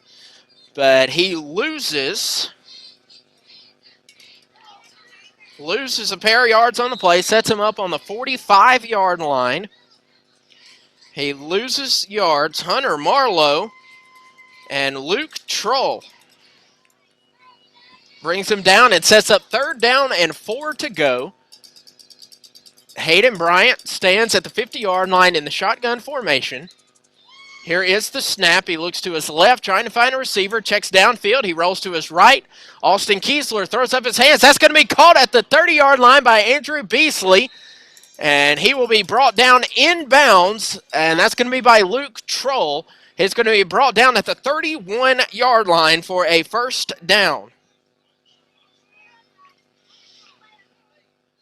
but he loses a pair of yards on the play, sets him up on the 45-yard line. He loses yards. Hunter Marlowe and Luke Troll brings him down and sets up 3rd down and 4 to go. Hayden Bryant stands at the 50-yard line in the shotgun formation. Here is the snap. He looks to his left, trying to find a receiver. Checks downfield. He rolls to his right. Austin Kiesler throws up his hands. That's going to be caught at the 30-yard line by Andrew Beasley. And he will be brought down inbounds. And that's going to be by Luke Troll. He's going to be brought down at the 31-yard line for a 1st down.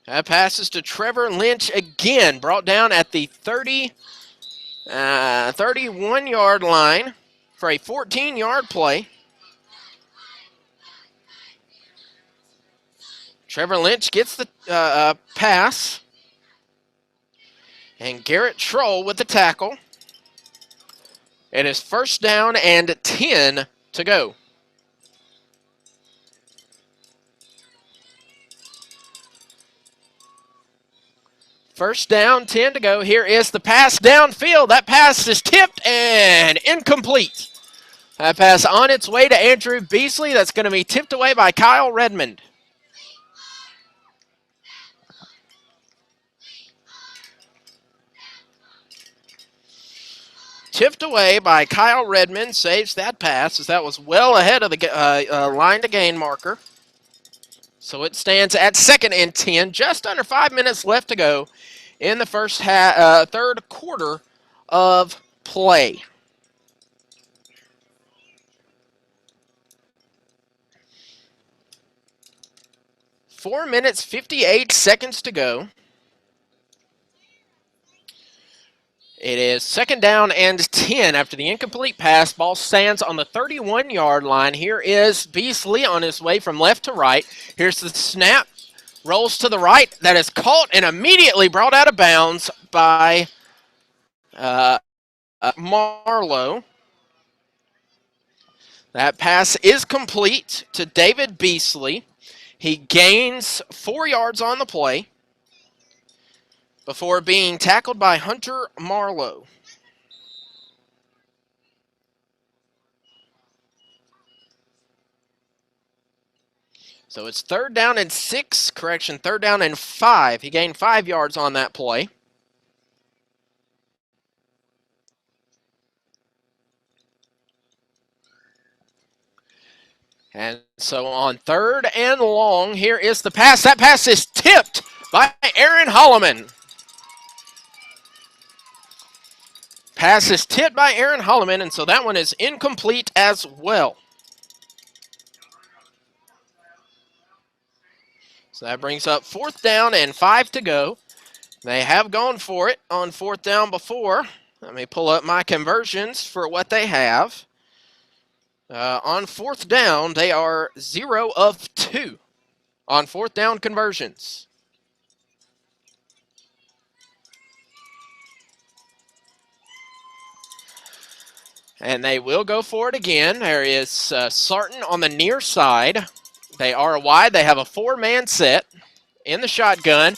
That passes to Trevor Lynch again. Brought down at the 31-yard line for a 14-yard play. Trevor Lynch gets the pass. And Garrett Troll with the tackle. It is 1st down and 10 to go. First down, 10 to go. Here is the pass downfield. That pass is tipped and incomplete. That pass on its way to Andrew Beasley. That's going to be tipped away by Kyle Redmond. Tipped away by Kyle Redmond. Saves that pass as that was well ahead of the line to gain marker. So it stands at 2nd and 10. Just under 5 minutes left to go in the third quarter of play. Four minutes, 58 seconds to go. It is 2nd down and 10 after the incomplete pass. Ball stands on the 31-yard line. Here is Beasley on his way from left to right. Here's the snap. Rolls to the right. That is caught and immediately brought out of bounds by Marlowe. That pass is complete to David Beasley. He gains 4 yards on the play before being tackled by Hunter Marlowe. So it's 3rd down and 6, correction, 3rd down and 5. He gained 5 yards on that play. And so on 3rd and long, here is the pass. That pass is tipped by Aaron Holloman. Pass is tipped by Aaron Holloman, and so that one is incomplete as well. So that brings up 4th down and 5 to go. They have gone for it on 4th down before. Let me pull up my conversions for what they have. On 4th down, they are 0 of 2 on 4th down conversions. And they will go for it again. There is Sarton on the near side. They are wide. They have a 4-man set in the shotgun.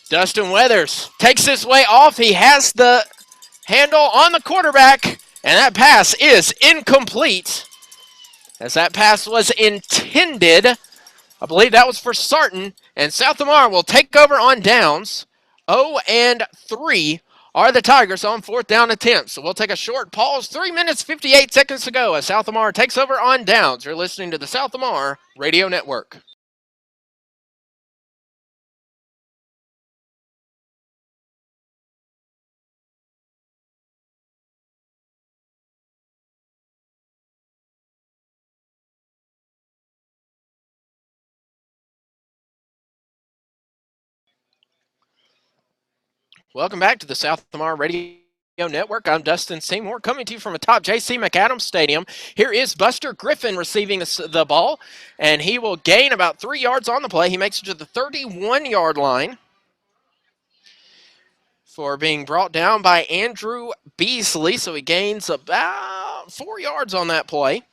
Dustin Weathers takes this way off. He has the handle on the quarterback, and that pass is incomplete. As that pass was intended, I believe that was for Sarton, and South Lamar will take over on downs. 0-3 are the Tigers on 4th down attempts. So we'll take a short pause. 3 minutes, 58 seconds to go as South Lamar takes over on downs. You're listening to the South Lamar Radio Network. Welcome back to the South Lamar Radio Network. I'm Dustin Seymour coming to you from atop J.C. McAdams Stadium. Here is Buster Griffin receiving the ball, and he will gain about 3 yards on the play. He makes it to the 31-yard line for being brought down by Andrew Beasley. So he gains about 4 yards on that play.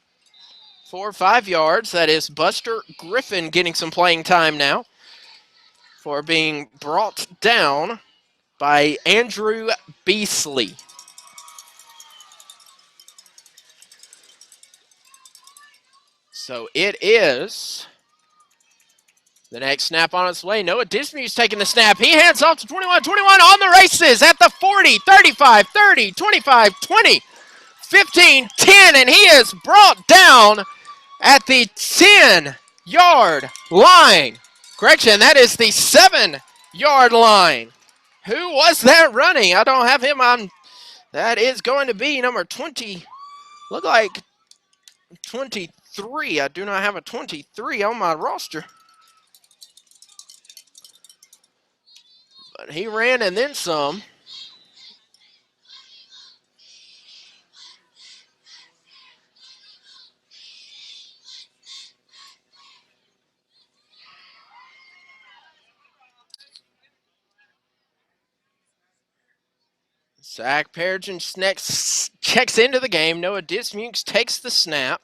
4 or 5 yards. That is Buster Griffin getting some playing time now for being brought down by Andrew Beasley. So it is the next snap on its way. Noah Dismuke's taking the snap. He hands off to 21. 21 on the races at the 40, 35, 30, 25, 20, 15, 10, and he is brought down at the 10-yard line. Correction, that is the 7-yard line. Who was that running? I don't have him on. That is going to be number 20. Look like 23. I do not have a 23 on my roster. But he ran and then some. Zach Perigin checks into the game. Noah Dismukes takes the snap.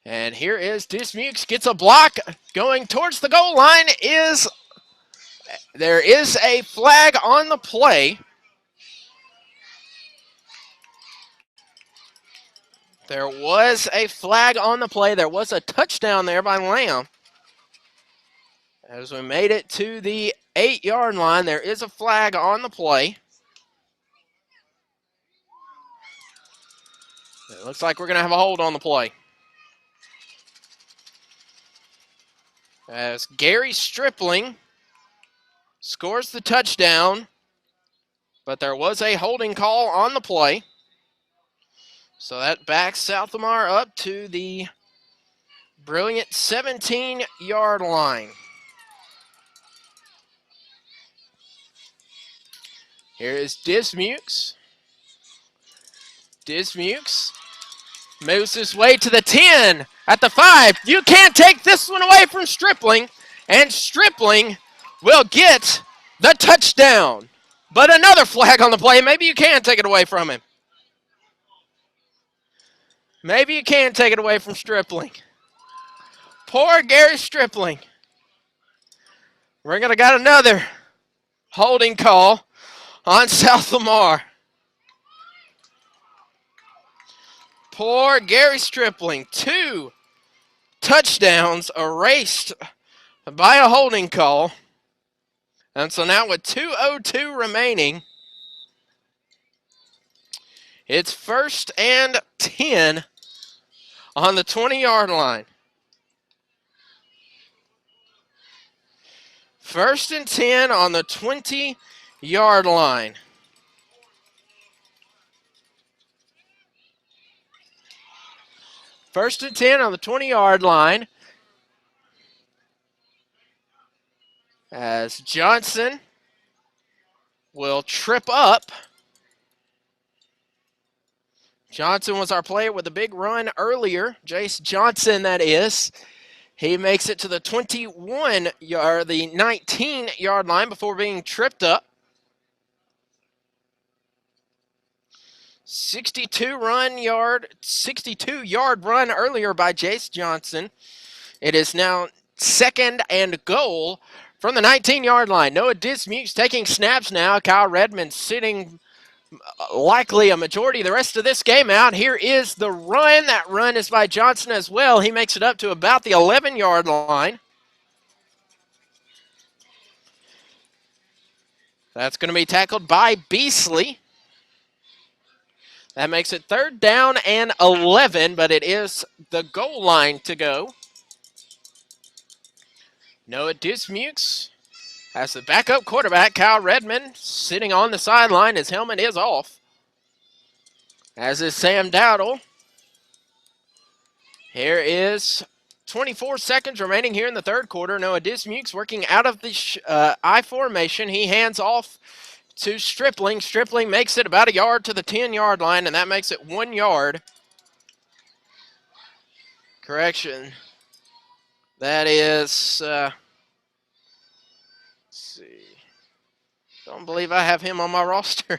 And here is Dismukes, gets a block going towards the goal line. There is a flag on the play. There was a flag on the play. There was a touchdown there by Lamb. As we made it to the 8-yard line, there is a flag on the play. It looks like we're going to have a hold on the play. As Gary Stripling scores the touchdown, but there was a holding call on the play. So that backs South Lamar up to the brilliant 17-yard line. Here is Dismukes. Dismukes moves his way to the 10, at the 5. You can't take this one away from Stripling, and Stripling will get the touchdown. But another flag on the play. Maybe you can take it away from him. Maybe you can take it away from Stripling. Poor Gary Stripling. We're going to got another holding call on South Lamar. Poor Gary Stripling. 2 touchdowns erased by a holding call. And so now with 2:02 remaining, it's 1st and 10 on the 20-yard line. 1st and 10 on the 20-yard line. First and 10 on the 20-yard line. As Johnson will trip up. Johnson was our player with a big run earlier. Jace Johnson, that is. He makes it to the 21-yard, the 19-yard line before being tripped up. 62-yard run earlier by Jace Johnson. It is now 2nd and goal from the 19-yard line. Noah Dismuke's taking snaps now. Kyle Redmond sitting likely a majority of the rest of this game out. Here is the run. That run is by Johnson as well. He makes it up to about the 11-yard line. That's going to be tackled by Beasley. That makes it 3rd down and 11, but it is the goal line to go. Noah Dismukes has the backup quarterback, Kyle Redmond, sitting on the sideline. His helmet is off. As is Sam Dowdle. Here is 24 seconds remaining here in the 3rd quarter. Noah Dismukes working out of the I formation. He hands off to Stripling. Stripling makes it about a yard to the 10-yard line, and that makes it 1 yard. Correction. That is, let's see. Don't believe I have him on my roster.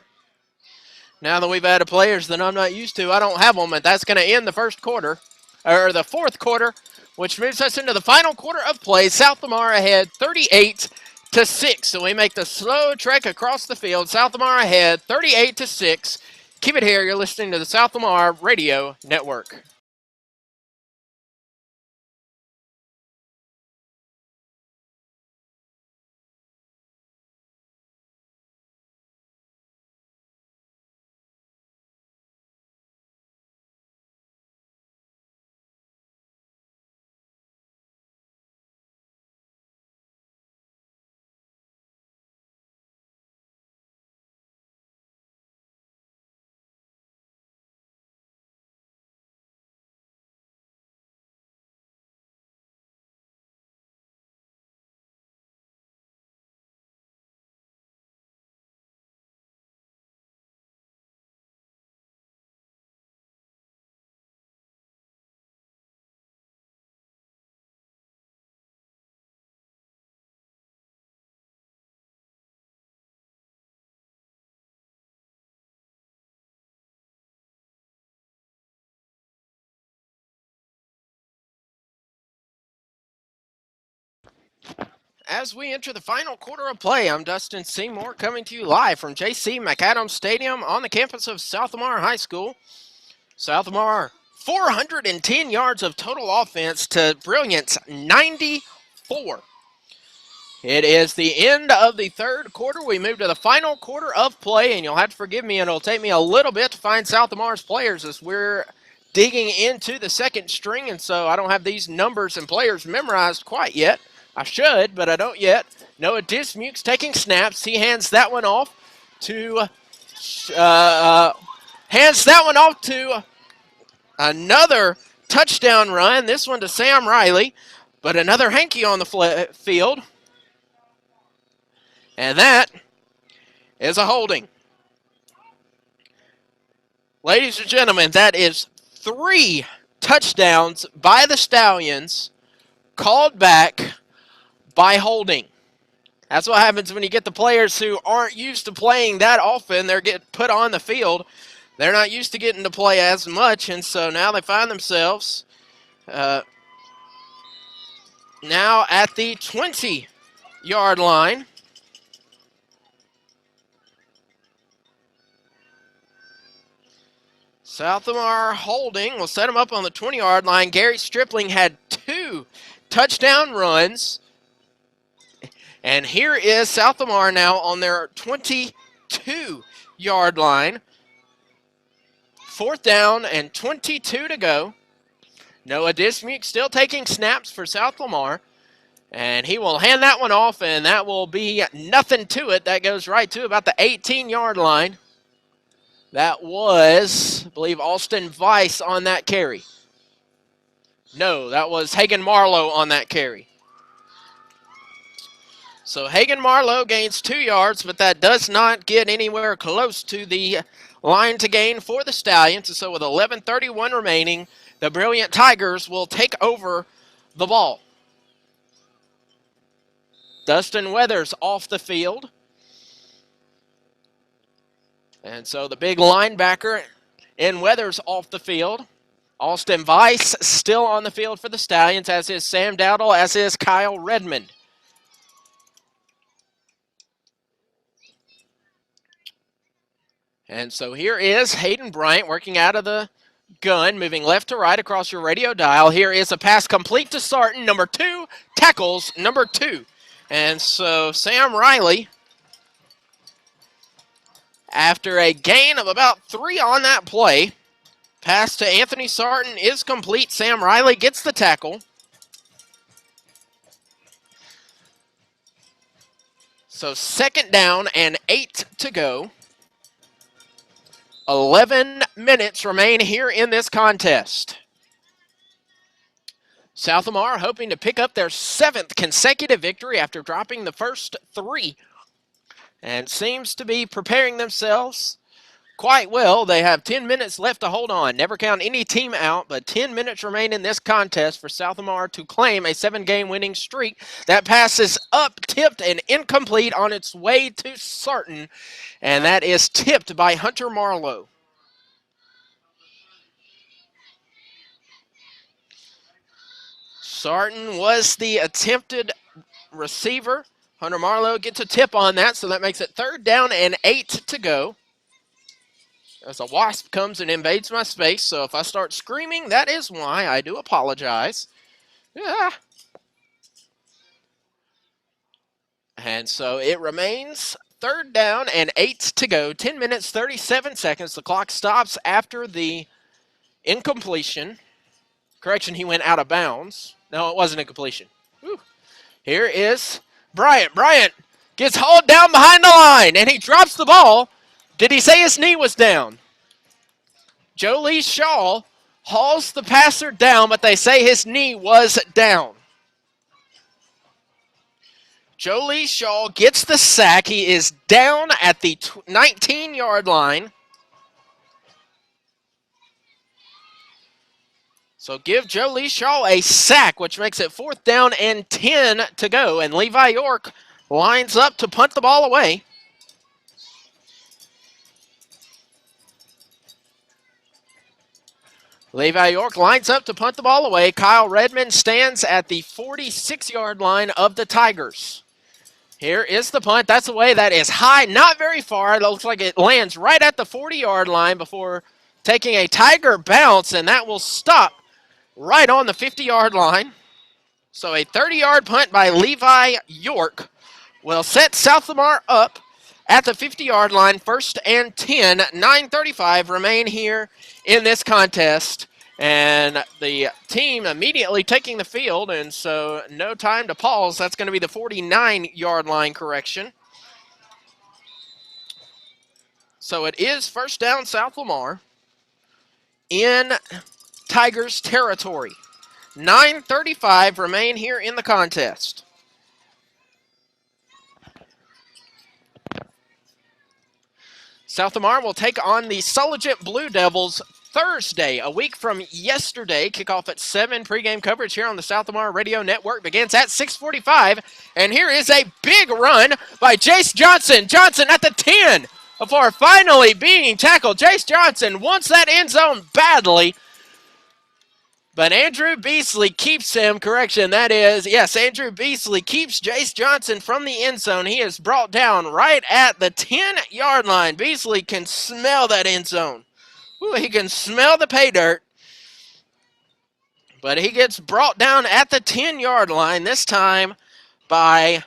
Now that we've added players that I'm not used to, I don't have them, and that's going to end the 1st quarter, or the 4th quarter, which moves us into the final quarter of play. South Lamar ahead 38-6. So we make the slow trek across the field. South Lamar ahead 38-6. Keep it here. You're listening to the South Lamar Radio Network. As we enter the final quarter of play, I'm Dustin Seymour coming to you live from J.C. McAdams Stadium on the campus of South Lamar High School. South Lamar, 410 yards of total offense to Brilliant's 94. It is the end of the 3rd quarter. We move to the final quarter of play, and you'll have to forgive me, and it'll take me a little bit to find South Lamar's players as we're digging into the 2nd string, and so I don't have these numbers and players memorized quite yet. I should, but I don't yet. Noah Dismuke's taking snaps. He hands that one off to another touchdown run. This one to Sam Riley, but another hanky on the field. And that is a holding. Ladies and gentlemen, that is 3 touchdowns by the Stallions called back by holding. That's what happens when you get the players who aren't used to playing that often. They get put on the field. They're not used to getting to play as much, and so now they find themselves now at the 20-yard line. South Lamar holding will set him up on the 20-yard line. Gary Stripling had 2 touchdown runs. And here is South Lamar now on their 22-yard line. 4th down and 22 to go. Noah Dismuke still taking snaps for South Lamar. And he will hand that one off, and that will be nothing to it. That goes right to about the 18-yard line. That was, I believe, Austin Weiss on that carry. No, that was Hagan Marlowe on that carry. So Hagan Marlowe gains 2 yards, but that does not get anywhere close to the line to gain for the Stallions. And so with 11:31 remaining, the Brilliant Tigers will take over the ball. Dustin Weathers off the field. And so the big linebacker in Weathers off the field. Austin Weiss still on the field for the Stallions, as is Sam Dowdle, as is Kyle Redmond. And so here is Hayden Bryant working out of the gun, moving left to right across your radio dial. Here is a pass complete to Sarton, number 2, tackles number 2. And so Sam Riley, after a gain of about 3 on that play, pass to Anthony Sarton is complete. Sam Riley gets the tackle. So 2nd down and 8 to go. 11 minutes remain here in this contest. South Lamar hoping to pick up their 7th consecutive victory after dropping the first 3. And seems to be preparing themselves quite well. They have 10 minutes left to hold on. Never count any team out, but 10 minutes remain in this contest for South Lamar to claim a 7-game winning streak. That pass is up, tipped, and incomplete on its way to Sarton, and that is tipped by Hunter Marlowe. Sarton was the attempted receiver. Hunter Marlowe gets a tip on that, so that makes it 3rd down and 8 to go. As a wasp comes and invades my space, so if I start screaming, that is why. I do apologize. Yeah. And so it remains 3rd down and 8 to go. 10 minutes, 37 seconds. The clock stops after the incompletion. Correction, he went out of bounds. No, it wasn't incompletion. Whew. Here is Bryant. Bryant gets hauled down behind the line, and he drops the ball. Did he say his knee was down? Jolie Shaw hauls the passer down, but they say his knee was down. Jolie Shaw gets the sack. He is down at the 19-yard line. So give Jolie Shaw a sack, which makes it 4th down and 10 to go. And Levi York lines up to punt the ball away. Levi York lines up to punt the ball away. Kyle Redmond stands at the 46-yard line of the Tigers. Here is the punt. That's away. That is high, not very far. It looks like it lands right at the 40-yard line before taking a Tiger bounce, and that will stop right on the 50-yard line. So a 30-yard punt by Levi York will set South Lamar up at the 50-yard line. 1st and 10. 9:35 remain here in this contest. And the team immediately taking the field, and so no time to pause. That's going to be the 49-yard line correction. So it is 1st down South Lamar in Tigers territory. 9:35 remain here in the contest. South Lamar will take on the Sulligent Blue Devils Thursday, a week from yesterday. Kickoff at 7. Pregame coverage here on the South Lamar Radio Network begins at 6:45. And here is a big run by Jace Johnson. Johnson at the 10 before finally being tackled. Jace Johnson wants that end zone badly. But Andrew Beasley keeps him. Correction, that is, yes, Andrew Beasley keeps Jace Johnson from the end zone. He is brought down right at the 10-yard line. Beasley can smell that end zone. Ooh, he can smell the pay dirt. But he gets brought down at the 10-yard line, this time by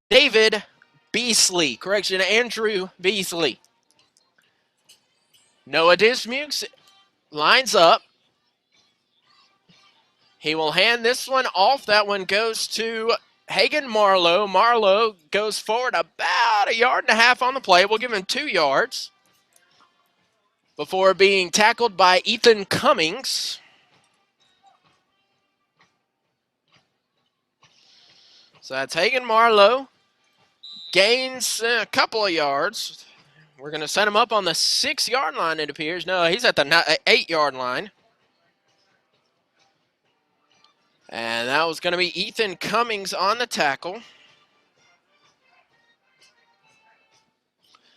David Beasley. Correction, Andrew Beasley. Noah Dismukes lines up. He will hand this one off. That one goes to Hagan Marlowe. Marlowe goes forward about 1.5 yards on the play. We'll give him 2 yards before being tackled by Ethan Cummings. So that's Hagan Marlowe. Gains a couple of yards. We're going to set him up on the 6-yard line, it appears. No, he's at the 8-yard line. And that was going to be Ethan Cummings on the tackle.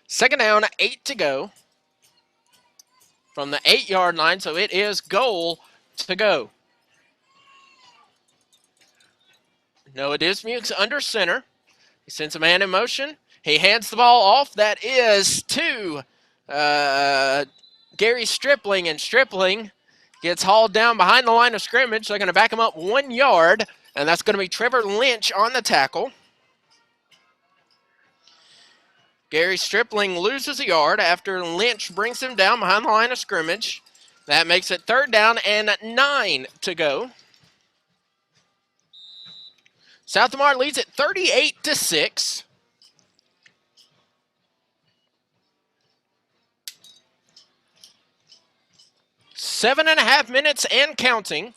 Second down, 8 to go from the 8-yard line, so it is goal to go. Noah Dismukes under center. He sends a man in motion. He hands the ball off. That is to Gary Stripling, and Stripling gets hauled down behind the line of scrimmage. They're going to back him up 1 yard, and that's going to be Trevor Lynch on the tackle. Gary Stripling loses a yard after Lynch brings him down behind the line of scrimmage. That makes it third down and 9 to go. South Lamar leads it 38-6. Seven and a half minutes and counting.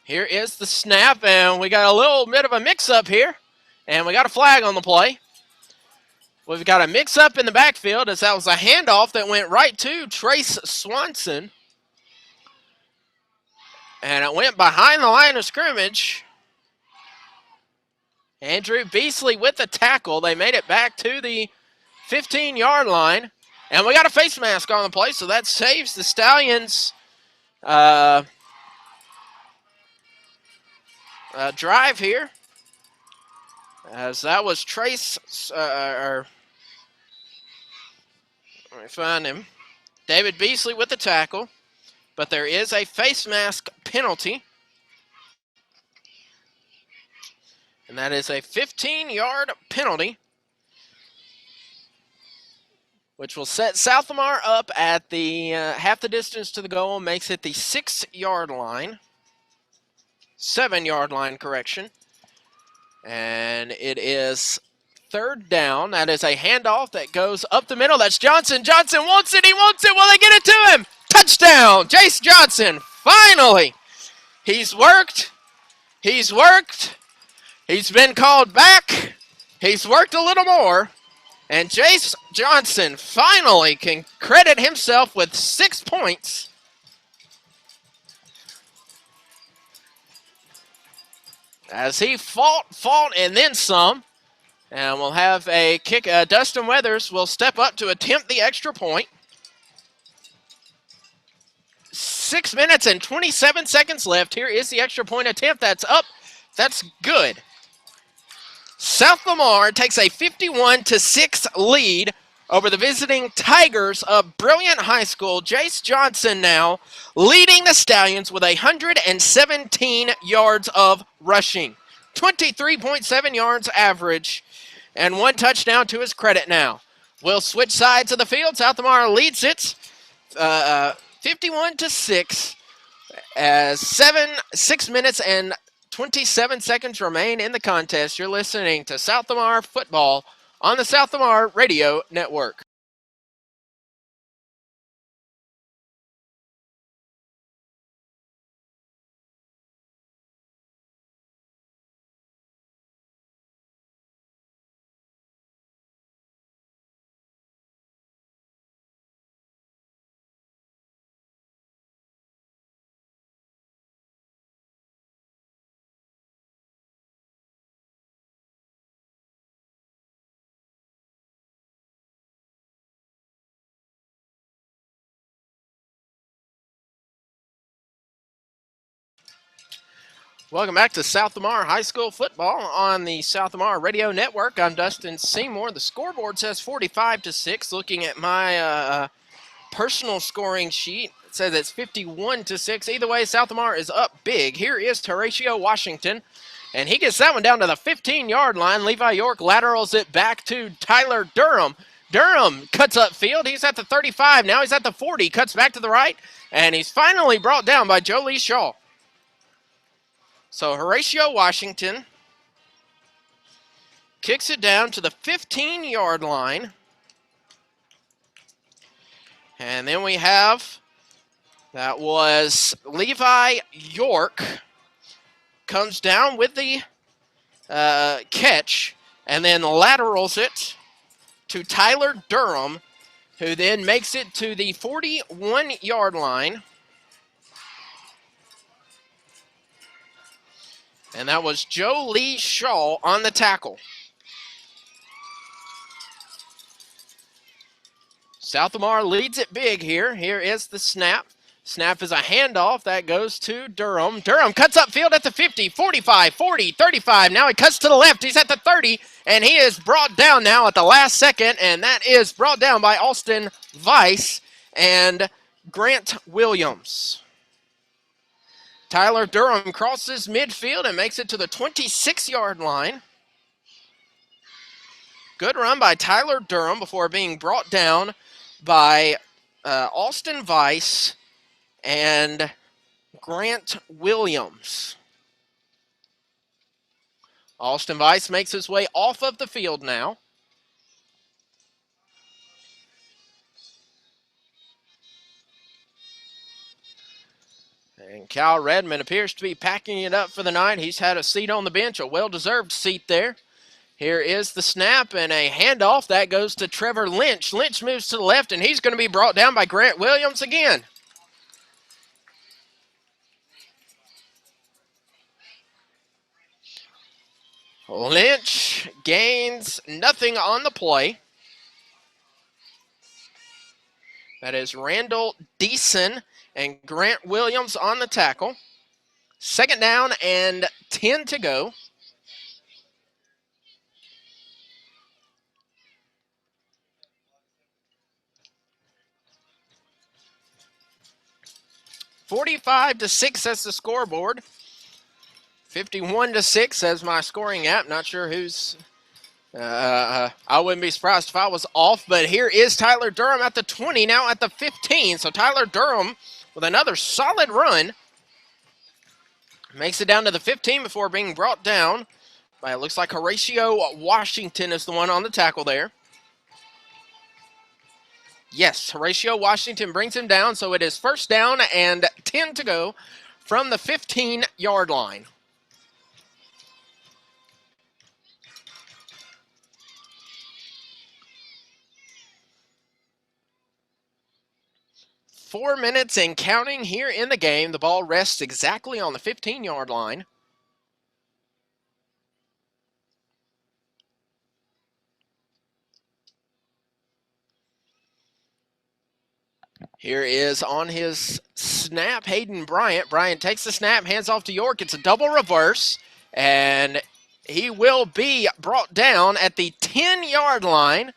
Here is the snap, and we got a little bit of a mix-up here, and we got a flag on the play. We've got a mix-up in the backfield as that was a handoff that went right to Trace Swanson. And it went behind the line of scrimmage. Andrew Beasley with the tackle. They made it back to the 15-yard line. And we got a face mask on the play, so that saves the Stallions' drive here. As that was Trace, let me find him. David Beasley with the tackle. But there is a face mask penalty. And that is a 15-yard penalty, which will set South Lamar up at the half the distance to the goal, makes it the 6-yard line. 7-yard line, correction. And it is third down. That is a handoff that goes up the middle. That's Johnson. Johnson wants it. He wants it. Will they get it to him? Touchdown, Jace Johnson. Finally. He's worked. He's worked. He's been called back. He's worked a little more. And Jace Johnson finally can credit himself with 6 points. As he fought, and then some. And we'll have a kick. Dustin Weathers will step up to attempt the extra point. 6 minutes and 27 seconds left. Here is the extra point attempt. That's up. That's good. South Lamar takes a 51-6 lead over the visiting Tigers of Brilliant High School. Jace Johnson now leading the Stallions with 117 yards of rushing. 23.7 yards average and 1 touchdown to his credit now. We'll switch sides of the field. South Lamar leads it 51-6 as 6 minutes and 27 seconds remain in the contest. You're listening to South Lamar football on the South Lamar Radio Network. Welcome back to South Lamar High School football on the South Lamar Radio Network. I'm Dustin Seymour. The scoreboard says 45-6. Looking at my personal scoring sheet, it says it's 51-6. Either way, South Lamar is up big. Here is Horatio Washington, and he gets that one down to the 15-yard line. Levi York laterals it back to Tyler Durham. Durham cuts upfield. He's at the 35. Now he's at the 40. Cuts back to the right, and he's finally brought down by Jolie Shaw. So Horatio Washington kicks it down to the 15-yard line. And then we have, that was Levi York, comes down with the catch and then laterals it to Tyler Durham, who then makes it to the 41-yard line. And that was Jolie Shaw on the tackle. South Lamar leads it big here. Here is the snap. Snap is a handoff. That goes to Durham. Durham cuts upfield at the 50, 45, 40, 35. Now he cuts to the left. He's at the 30, and he is brought down now at the last second, and that is brought down by Austin Weiss and Grant Williams. Tyler Durham crosses midfield and makes it to the 26-yard line. Good run by Tyler Durham before being brought down by Austin Weiss and Grant Williams. Austin Weiss makes his way off of the field now. And Cal Redmond appears to be packing it up for the night. He's had a seat on the bench, a well-deserved seat there. Here is the snap and a handoff. That goes to Trevor Lynch. Lynch moves to the left, and he's going to be brought down by Grant Williams again. Lynch gains nothing on the play. That is Randall Deason and Grant Williams on the tackle. Second down and 10 to go. (45-6) as the scoreboard. 51-6 as my scoring app. Not sure who's. I wouldn't be surprised if I was off, but here is Tyler Durham at the 20, now at the 15. So Tyler Durham with another solid run makes it down to the 15 before being brought down by, it looks like Horatio Washington is the one on the tackle there. Yes, Horatio Washington brings him down, so it is first down and 10 to go from the 15-yard line. Four minutes and counting here in the game. The ball rests exactly on the 15-yard line. Here is on his snap, Hayden Bryant. Bryant takes the snap, hands off to York. It's a double reverse, and he will be brought down at the 10-yard line.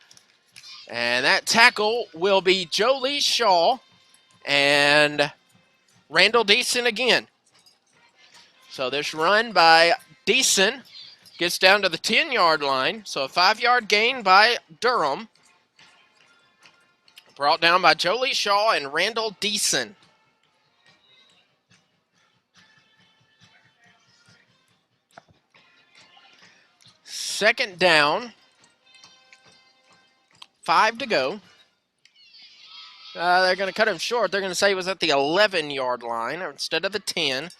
And that tackle will be Jolie Shaw and Randall Deason again. So this run by Deason gets down to the 10-yard line. So a 5-yard gain by Durham. Brought down by Jolie Shaw and Randall Deason. Second down. 5 to go. They're going to cut him short. They're going to say he was at the 11-yard line instead of the 10.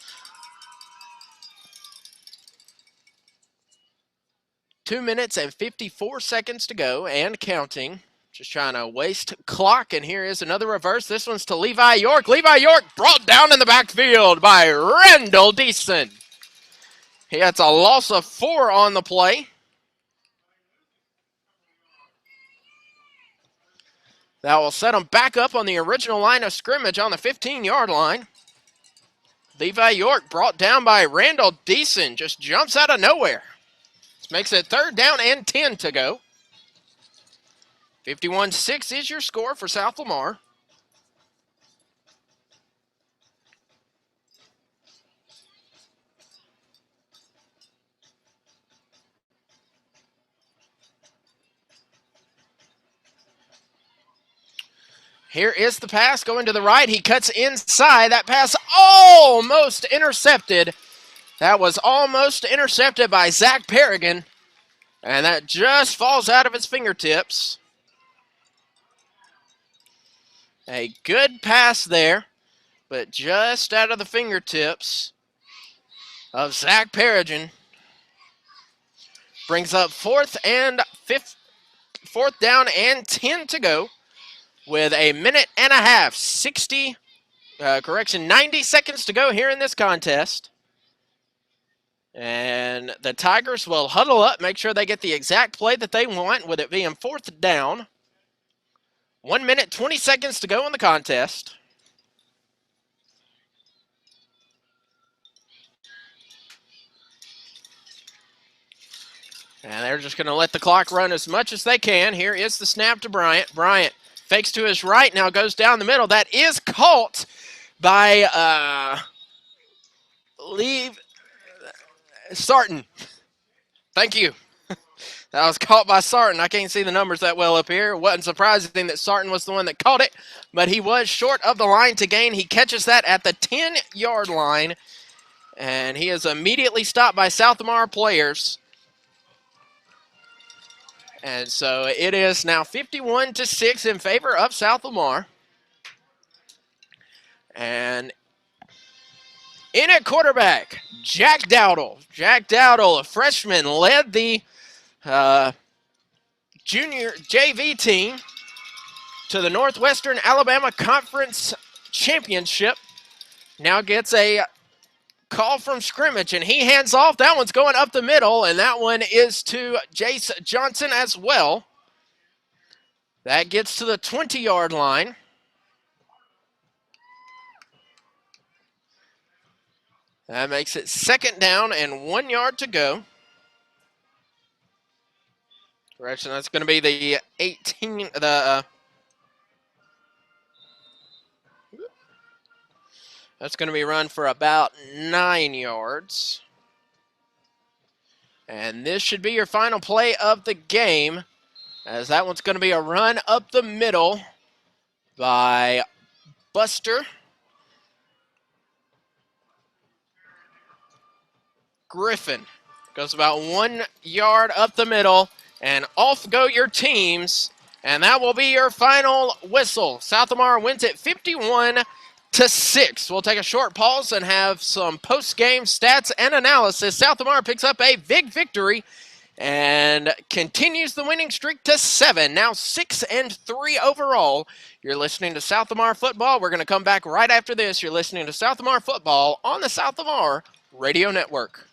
2 minutes and 54 seconds to go and counting. Just trying to waste clock, and here is another reverse. This one's to Levi York. Levi York brought down in the backfield by Randall Deason. He has a loss of 4 on the play. That will set him back up on the original line of scrimmage on the 15-yard line. Levi York brought down by Randall Deason. Just jumps out of nowhere. This makes it 3rd down and 10 to go. 51-6 is your score for South Lamar. Here is the pass going to the right. He cuts inside. That pass almost intercepted. That was almost intercepted by Zach Perrigan. And that just falls out of his fingertips. A good pass there, but just out of the fingertips of Zach Perrigan. Brings up 4th down and 10 to go with a minute and a half, 90 seconds to go here in this contest. And the Tigers will huddle up, make sure they get the exact play that they want, with it being 4th down. 1 minute, 20 seconds to go in the contest. And they're just going to let the clock run as much as they can. Here is the snap to Bryant. Bryant fakes to his right, now goes down the middle. That is caught by Sarton. Thank you. That was caught by Sarton. I can't see the numbers that well up here. It wasn't surprising that Sarton was the one that caught it, but he was short of the line to gain. He catches that at the 10-yard line, and he is immediately stopped by South Lamar players. And so it is now 51-6 in favor of South Lamar. And in at quarterback, Jack Dowdle. Jack Dowdle, a freshman, led the junior JV team to the Northwestern Alabama Conference Championship. Now gets a call from scrimmage, and he hands off. That one's going up the middle, and that one is to Jace Johnson as well. That gets to the 20-yard line. That makes it 2nd down and 1 yard to go. Correction, that's going to be the 18, that's going to be run for about 9 yards. And this should be your final play of the game, as that one's going to be a run up the middle by Buster Griffin. Goes about 1 yard up the middle, and off go your teams. And that will be your final whistle. South Lamar wins it 51-6. We'll take a short pause and have some post-game stats and analysis. South Lamar picks up a big victory and continues the winning streak to 7. Now 6-3 overall. You're listening to South Lamar Football. We're going to come back right after this. You're listening to South Lamar Football on the South Lamar Radio Network.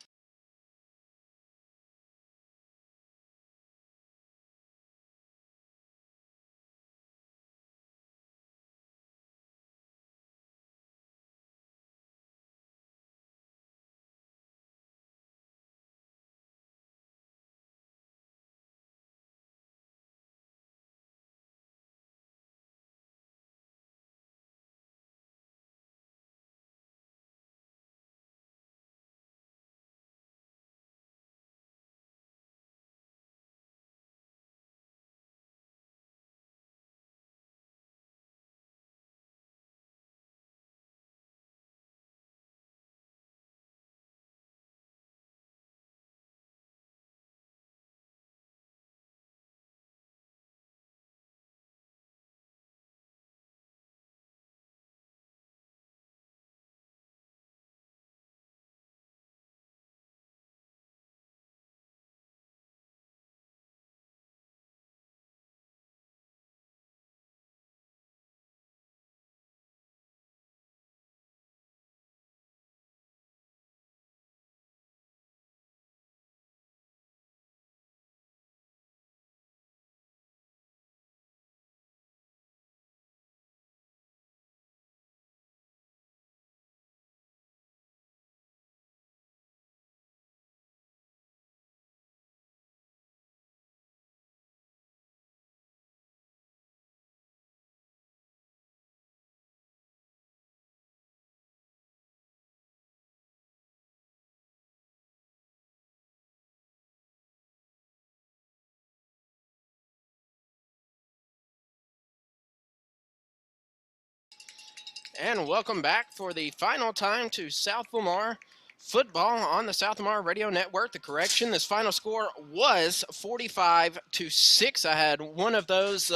And welcome back for the final time to South Lamar football on the South Lamar Radio Network. The correction, this final score was 45-6. I had one of those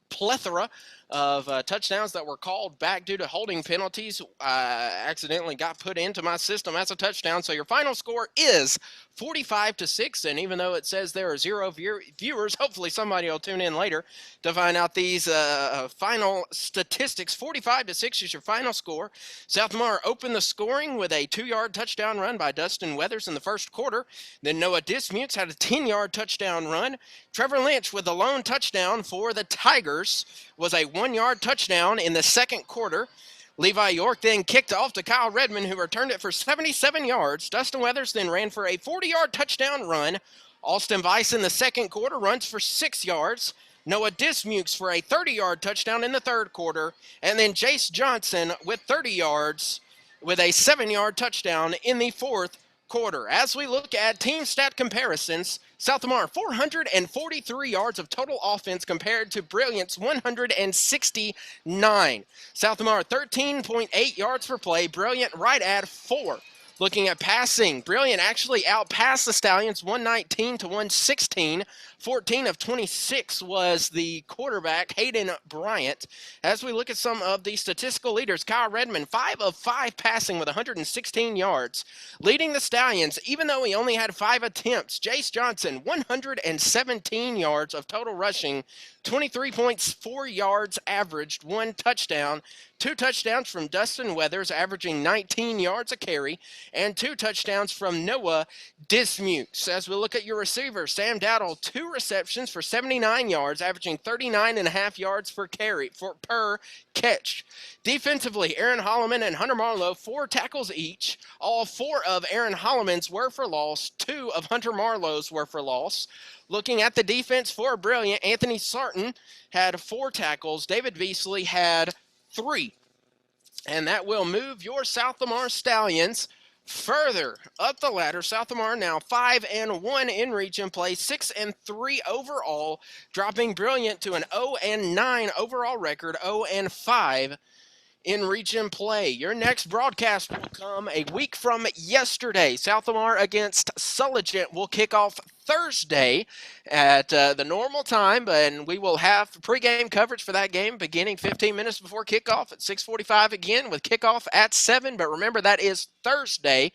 plethora of touchdowns that were called back due to holding penalties. Accidentally got put into my system as a touchdown. So your final score is 45-6. And even though it says there are zero viewers, hopefully somebody will tune in later to find out these final statistics. 45-6 is your final score. South Lamar opened the scoring with a 2-yard touchdown run by Dustin Weathers in the first quarter. Then Noah Dismutes had a 10-yard touchdown run. Trevor Lynch with the lone touchdown for the Tigers was a 1-yard touchdown in the second quarter. Levi York then kicked off to Kyle Redmond, who returned it for 77 yards. Dustin Weathers then ran for a 40-yard touchdown run. Austin Weiss in the second quarter runs for 6 yards. Noah Dismukes for a 30-yard touchdown in the third quarter. And then Jace Johnson with 30 yards with a 7-yard touchdown in the fourth quarter. As we look at team stat comparisons, South Lamar 443 yards of total offense compared to Brilliant's 169. South Lamar 13.8 yards per play, Brilliant right at 4. Looking at passing, Brilliant actually outpassed the Stallions 119 to 116. 14 of 26 was the quarterback, Hayden Bryant. As we look at some of the statistical leaders, Kyle Redmond, 5 of 5 passing with 116 yards. Leading the Stallions, even though he only had 5 attempts, Jace Johnson, 117 yards of total rushing, 23.4 yards averaged, 1 touchdown. 2 touchdowns from Dustin Weathers, averaging 19 yards a carry, and 2 touchdowns from Noah Dismukes. As we look at your receivers, Sam Dowdle, 2 receptions for 79 yards, averaging 39.5 yards per catch. Defensively, Aaron Holloman and Hunter Marlowe, 4 tackles each. All 4 of Aaron Holloman's were for loss. 2 of Hunter Marlowe's were for loss. Looking at the defense for Brilliant, Anthony Sarton had 4 tackles. David Beasley had 3. And that will move your South Lamar Stallions further up the ladder. South Lamar now 5-1 in region play, 6-3 overall, dropping Brilliant to an 0-9 overall record, 0-5 in region play. Your next broadcast will come a week from yesterday. South Lamar against Sulligent will kick off Thursday at the normal time, and we will have pregame coverage for that game beginning 15 minutes before kickoff at 6:45 again, with kickoff at 7. But remember, that is Thursday,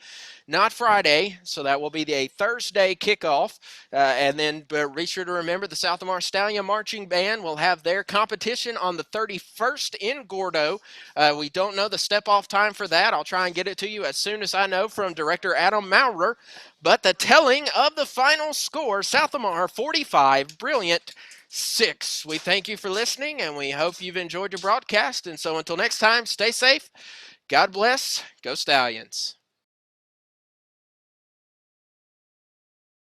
not Friday, so that will be a Thursday kickoff. And then be sure to remember the South Lamar Stallion Marching Band will have their competition on the 31st in Gordo. We don't know the step-off time for that. I'll try and get it to you as soon as I know from Director Adam Maurer. But the telling of the final score, South Lamar 45, Brilliant 6. We thank you for listening, and we hope you've enjoyed your broadcast. And so until next time, stay safe. God bless. Go Stallions.